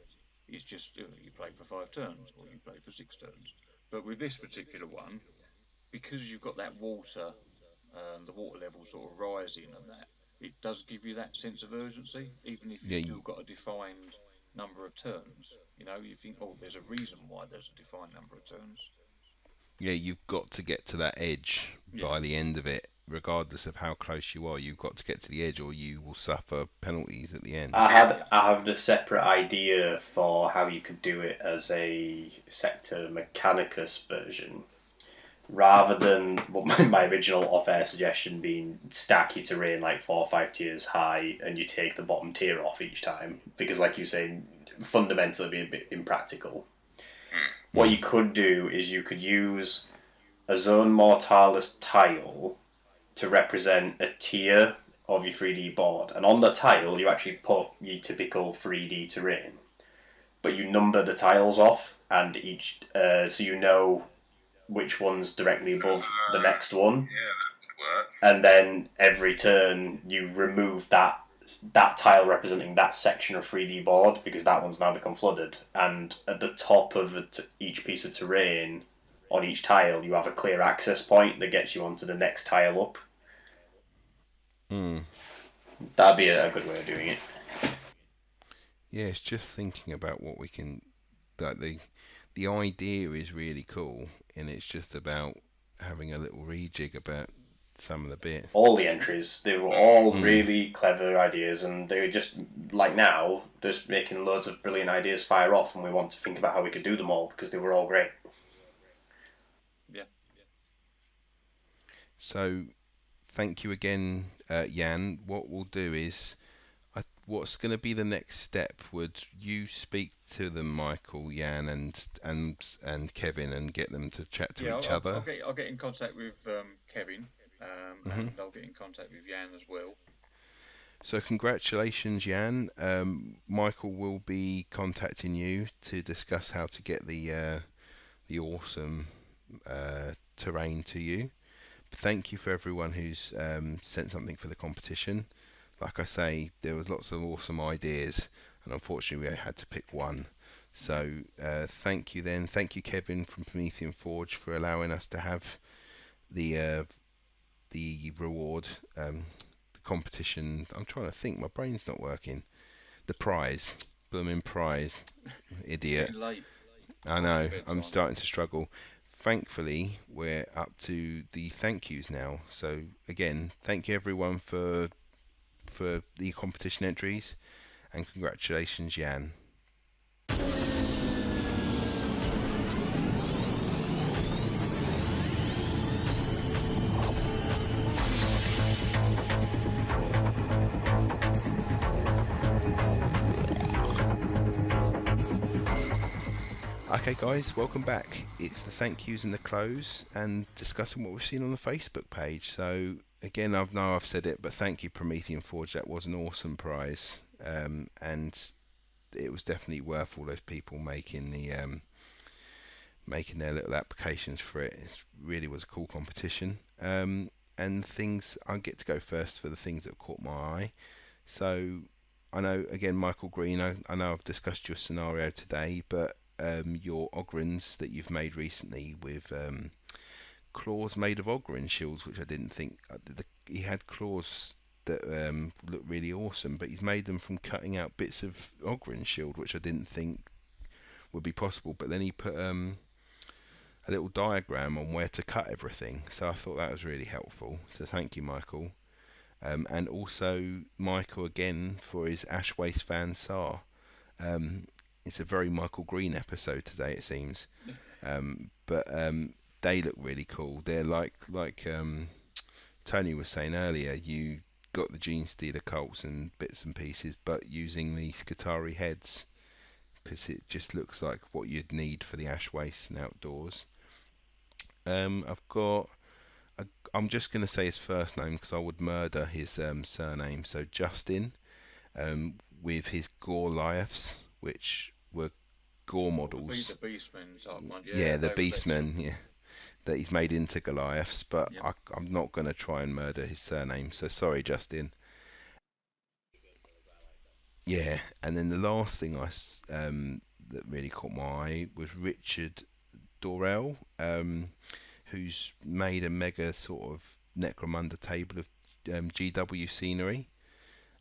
It's just you play for 5 turns or you play for 6 turns. But with this particular one, because you've got that water, the water level sort of rising and that, it does give you that sense of urgency, even if you've Yeah, still got a defined number of turns. You think, oh, there's a reason why there's a defined number of turns. yeah, you've got to get to that edge Yeah, by the end of it, regardless of how close you are. You've got to get to the edge, or you will suffer penalties at the end. yeah, I had a separate idea for how you could do it as a Sector Mechanicus version, rather than what my original off-air suggestion being stack your terrain like 4 or 5 tiers high and you take the bottom tier off each time, because like you say, fundamentally be a bit impractical. What you could do is you could use a Zone Mortalis tile to represent a tier of your 3D board, and on the tile you actually put your typical 3D terrain, but you number the tiles off, and each so you know which one's directly above the next one, Yeah, that would work. and then every turn you remove that tile representing that section of 3D board, because that one's now become flooded, and at the top of each piece of terrain on each tile you have a clear access point that gets you onto the next tile up. Hmm. That'd be a good way of doing it. Yeah, it's just thinking about what we can. Like the idea is really cool, and it's just about having a little rejig about some of the bit. All the entries, they were all Hmm. really clever ideas, and they were just like now, just making loads of brilliant ideas fire off, and we want to think about how we could do them all because they were all great. yeah. So thank you again, Jan. What we'll do is, what's going to be the next step? Would you speak to them, Michael, Jan, and Kevin, and get them to chat to Yeah, each I'll other? get in contact with Kevin, Hmm. and I'll get in contact with Jan as well. So congratulations, Jan. Michael will be contacting you to discuss how to get the awesome terrain to you. Thank you for everyone who's sent something for the competition. Like I say, there was lots of awesome ideas, and unfortunately we had to pick one. So thank you then. Thank you, Kevin from Promethean Forge, for allowing us to have the the reward, the competition. I'm trying to think. My brain's not working. The prize, blooming prize, It's idiot. getting late, I past your know. I'm bedtime. starting to struggle. Thankfully, we're up to the thank yous now. So again, thank you everyone for the competition entries, and congratulations, Jan. Okay, guys, welcome back. It's the thank yous and the close, and discussing what we've seen on the Facebook page. So again, I've said it, but thank you, Promethean Forge. That was an awesome prize, and it was definitely worth all those people making their little applications for it. It really was a cool competition. And things, I get to go first for the things that caught my eye. So I know, again, Michael Green, I know I've discussed your scenario today, but your Ogrins that you've made recently with claws made of Ogrin shields, which I didn't think he had claws that look really awesome, but he's made them from cutting out bits of Ogrin shield, which I didn't think would be possible. But then he put a little diagram on where to cut everything, so I thought that was really helpful. So thank you, Michael. And also Michael again for his Ash Waste Bandsaw. Um, it's a very Michael Green episode today, it seems. But they look really cool. They're like Tony was saying earlier. You got the Gene Stealer Colts and bits and pieces, but using the Skitari heads, because it just looks like what you'd need for the Ash Waste and outdoors. I've got I'm just going to say his first name because I would murder his surname. So Justin, with his Goliaths, which were gore models. The Beastmen type one. Yeah, Yeah, the they was excellent. Beastmen. Yeah, that he's made into Goliaths. But Yep. I'm not going to try and murder his surname. So sorry, Justin. Yeah, and then the last thing that really caught my eye was Richard Dorel, who's made a mega sort of Necromunda table of GW scenery.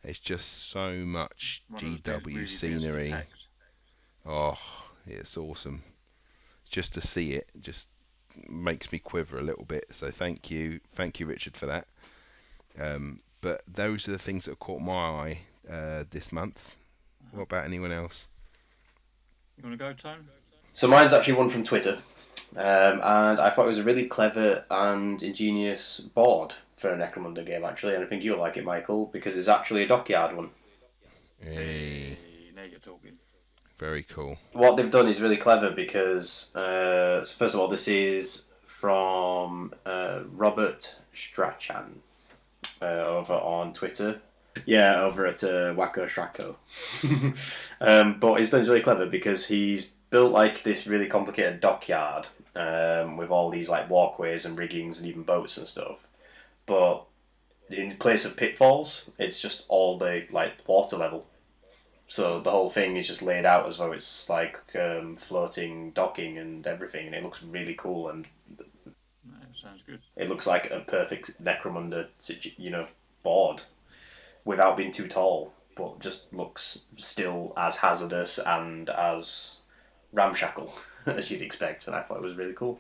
It's just so much One of those GW really densely scenery. packed. Oh, it's awesome. Just to see it just makes me quiver a little bit. So thank you, Richard, for that. But those are the things that caught my eye this month. What about anyone else? You want to go, Tone? So mine's actually one from Twitter, and I thought it was a really clever and ingenious board for a Necromunda game, actually, and I think you'll like it, Michael, because it's actually a dockyard one. Hey, now you're talking. very cool. What they've done is really clever because, so first of all, this is from Robert Strachan over on Twitter. Yeah, over at Wacko Stracco. But he's done really clever because he's built like this really complicated dockyard with all these like walkways and riggings and even boats and stuff. But in place of pitfalls, it's just all the like water level. So the whole thing is just laid out as though it's like floating docking and everything, and it looks really cool, and That sounds good. it looks like a perfect Necromunda, board without being too tall, but just looks still as hazardous and as ramshackle as you'd expect, and I thought it was really cool.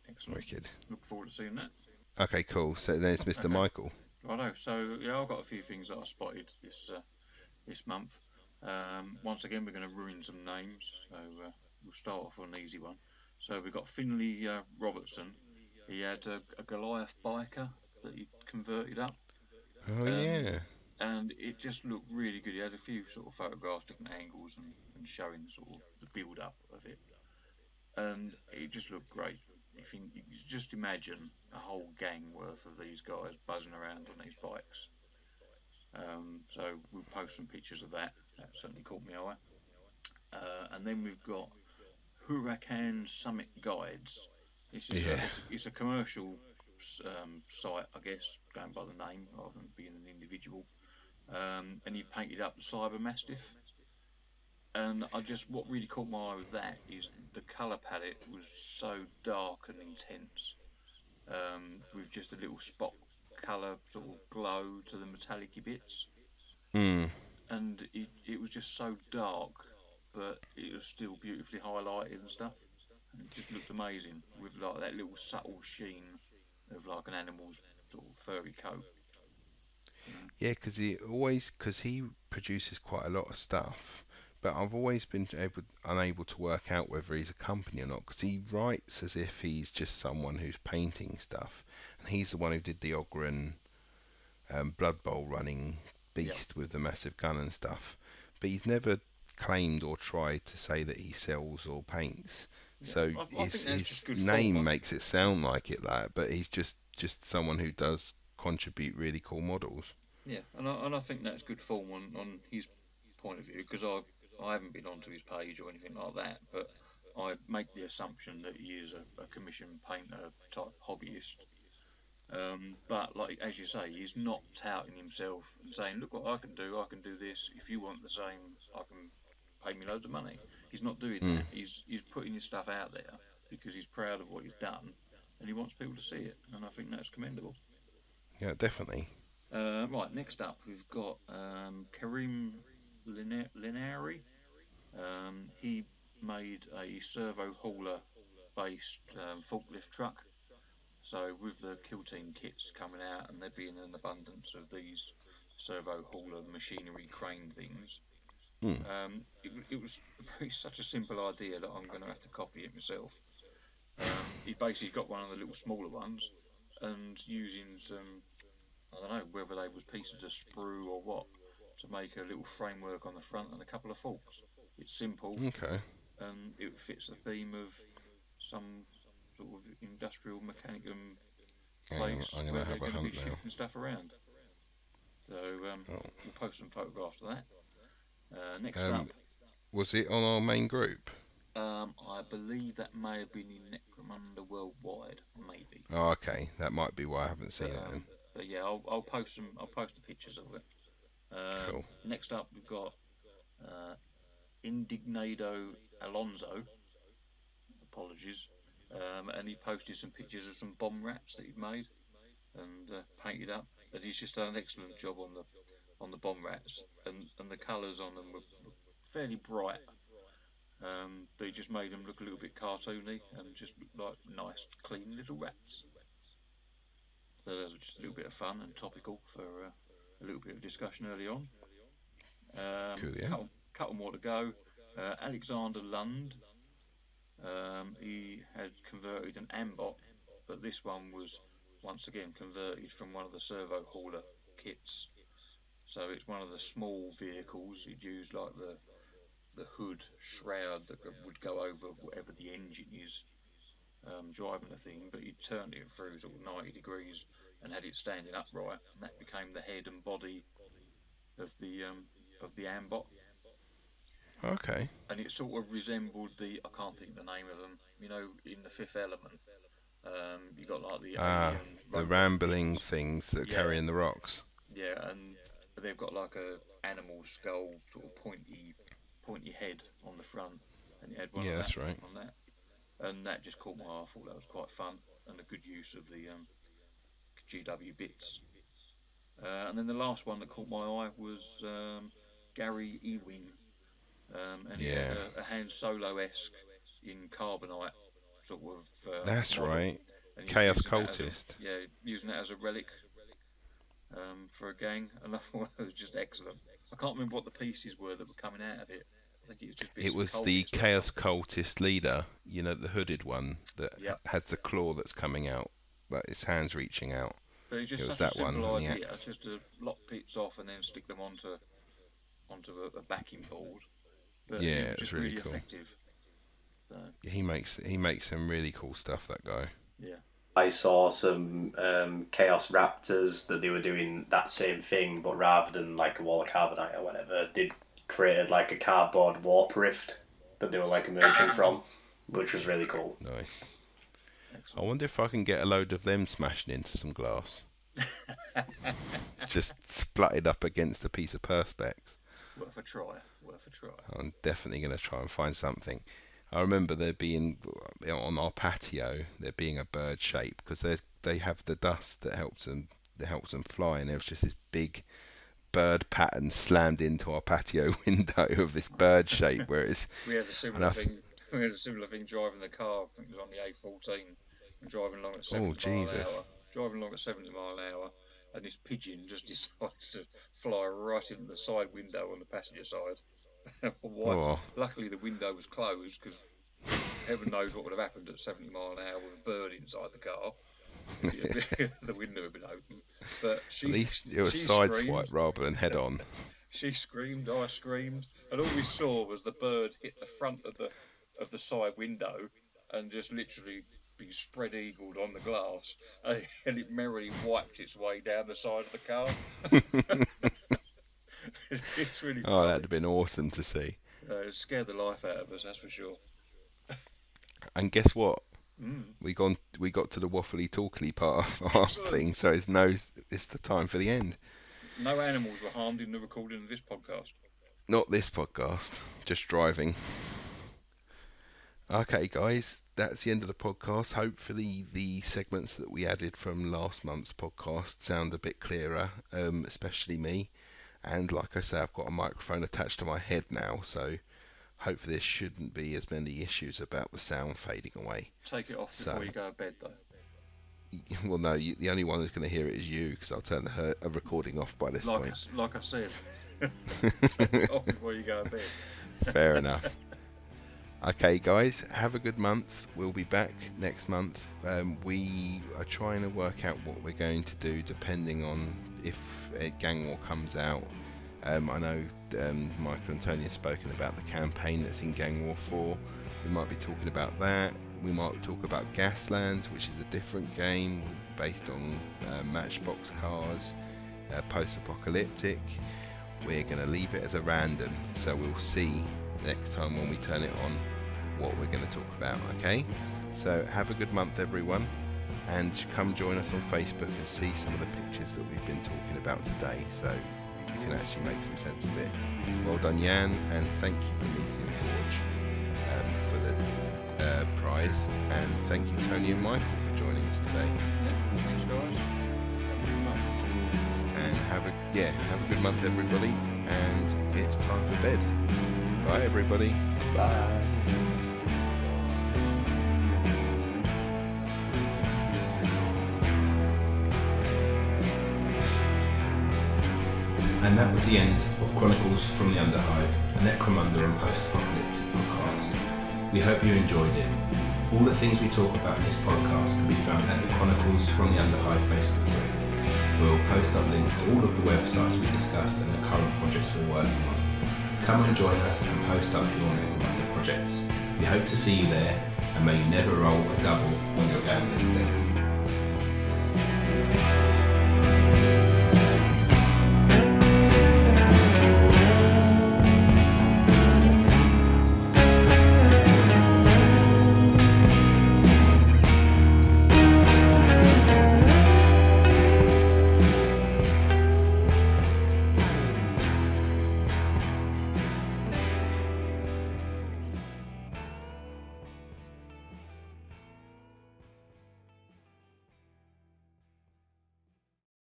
Excellent. Wicked. Look forward to seeing that. Okay, cool. So then it's Mr. Michael. Righto. So yeah, I've got a few things that I spotted this month. Once again, we're going to ruin some names, so we'll start off on an easy one. So we've got Finley Robertson. He had a Goliath biker that he converted up. Oh yeah. And it just looked really good. He had a few sort of photographs, different angles, and showing sort of the build up of it, and it just looked great. If you just imagine a whole gang worth of these guys buzzing around on these bikes. So we'll post some pictures of that. That certainly caught my eye. And then we've got Huracan Summit Guides. It's a commercial site, I guess, going by the name rather than being an individual. And he painted up the Cyber Mastiff. And what really caught my eye with that is the colour palette was so dark and intense, with just a little spot colour sort of glow to the metallic bits. And it was just so dark, but it was still beautifully highlighted and stuff. And it just looked amazing with like that little subtle sheen of like an animal's sort of furry coat. Yeah, because he produces quite a lot of stuff, but I've always been unable to work out whether he's a company or not, because he writes as if he's just someone who's painting stuff, and he's the one who did the Ogren Blood Bowl running beast with the massive gun and stuff, but he's never claimed or tried to say that he sells or paints. Yeah. So I think his name makes it sound like it, but he's just someone who does contribute really cool models. Yeah, and I think that's good form on his point of view, because I haven't been onto his page or anything like that, but I make the assumption that he is a commission painter type hobbyist. But like as you say, he's not touting himself and saying, "Look what I can do this. If you want the same, I can pay me loads of money." He's not doing that. He's putting his stuff out there because he's proud of what he's done, and he wants people to see it, and I think that's commendable. Yeah, definitely. Right, next up we've got Karim Linari. He made a servo hauler based forklift truck. So with the Kill Team kits coming out and there being an abundance of these servo hauler machinery crane things, it was such a simple idea that I'm going to have to copy it myself. He basically got one of the little smaller ones and using some, I don't know whether they was pieces of sprue or what, to make a little framework on the front and a couple of forks. It's simple. Okay. It fits the theme of some sort of industrial place I'm where gonna they're have a going to be hunt now. shifting stuff around. So Oh. we'll post some photographs of that. Next up, was it on our main group? I believe that may have been in Necromunda Worldwide, maybe. Oh, okay, that might be why I haven't seen it then. But yeah, I'll post some. I'll post the pictures of it. Cool. Next up, we've got Indignado Alonso. Apologies. And he posted some pictures of some bomb rats that he'd made and painted up. And he's just done an excellent job on the bomb rats, and the colours on them were fairly bright. But he just made them look a little bit cartoony and just look like nice, clean little rats. So that was just a little bit of fun and topical for a little bit of discussion early on. Cool, yeah. Couple more to go. Alexander Lund. He had converted an Ambot, but this one was once again converted from one of the servo hauler kits. So it's one of the small vehicles. He'd use like the hood shroud that would go over whatever the engine is, driving the thing, but he turned it through sort of 90 degrees and had it standing upright, and that became the head and body of the Ambot. Okay. And it sort of resembled I can't think the name of them, you know, in The Fifth Element. You got like the alien the rambling things that are carrying the rocks. Yeah, and they've got like a animal skull, sort of pointy head on the front, and you had one that's right. on that, and that just caught my eye. I thought that was quite fun and a good use of the GW bits. And then the last one that caught my eye was Gary Ewing, and he had a Han Solo-esque in carbonite sort of. That's model. right. And Chaos Cultist. Using that as a relic for a gang, and I thought it was just excellent. I can't remember what the pieces were that were coming out of it. I think it was just bits. It was the Chaos Cultist leader, you know, the hooded one that has the claw that's coming out, but his hand's reaching out. But it's just such a simple idea, just to lock bits off and then stick them onto a backing board. But it was just really cool. Effective. So. Yeah, he makes some really cool stuff, that guy. Yeah. I saw some Chaos Raptors that they were doing that same thing, but rather than like a wall of carbonite or whatever, they'd created like a cardboard warp rift that they were like emerging from, which was really cool. Nice. Excellent. I wonder if I can get a load of them smashing into some glass. Just spluttered up against a piece of Perspex. Worth a try. I'm definitely going to try and find something. I remember there being, on our patio, there being a bird shape, because they have the dust that helps them fly, and there was just this big bird pattern slammed into our patio window of this bird shape where it's. We had a similar thing. We had a similar thing driving the car. I think it was on the A14, and driving along at 70 miles an hour. Driving along at 70 miles an hour, and this pigeon just decided to fly right into the side window on the passenger side. Luckily, the window was closed, because heaven knows what would have happened at 70 miles an hour with a bird inside the car. If the window had been open. But at least it was sideswipe rather than head on. She screamed, I screamed, and all we saw was the bird hit the front of the side window and just literally be spread eagled on the glass, and it merrily wiped its way down the side of the car. It's really funny. That'd have been awesome to see. It scared the life out of us, that's for sure. And guess what? We got to the waffly talkly part of our thing, so it's the time for the end. No animals were harmed in the recording of this podcast. Not this podcast, just driving. Okay, guys, that's the end of the podcast. Hopefully the segments that we added from last month's podcast sound a bit clearer, especially me. And like I say, I've got a microphone attached to my head now, so hopefully there shouldn't be as many issues about the sound fading away. Take it off before you go to bed, though. Well, no, the only one who's going to hear it is you, because I'll turn the recording off by this point. Like I said, take it off before you go to bed. Fair enough. Okay, guys, have a good month. We'll be back next month. We are trying to work out what we're going to do depending on if Gang War comes out. I know Michael and Tony have spoken about the campaign that's in Gang War 4. We might be talking about that. We might talk about Gaslands, which is a different game based on Matchbox cards, Post-Apocalyptic. We're going to leave it as a random, so we'll see next time when we turn it on what we're going to talk about, okay? So have a good month, everyone, and come join us on Facebook and see some of the pictures that we've been talking about today, so you can actually make some sense of it. Well done, Jan, and thank you for meeting Forge for the prize, and thank you, Tony and Michael, for joining us today. Yeah, thanks guys. Have a good month. And have a good month, everybody, and it's time for bed. Bye, everybody. Bye. And that was the end of Chronicles from the Underhive, a Necromunda and Post Apocalyptic podcast. We hope you enjoyed it. All the things we talk about in this podcast can be found at the Chronicles from the Underhive Facebook group. We will post up links to all of the websites we discussed and the current projects we're working on. Come and join us and post up your Necromunda projects. We hope to see you there, and may you never roll a double on your gambling deck.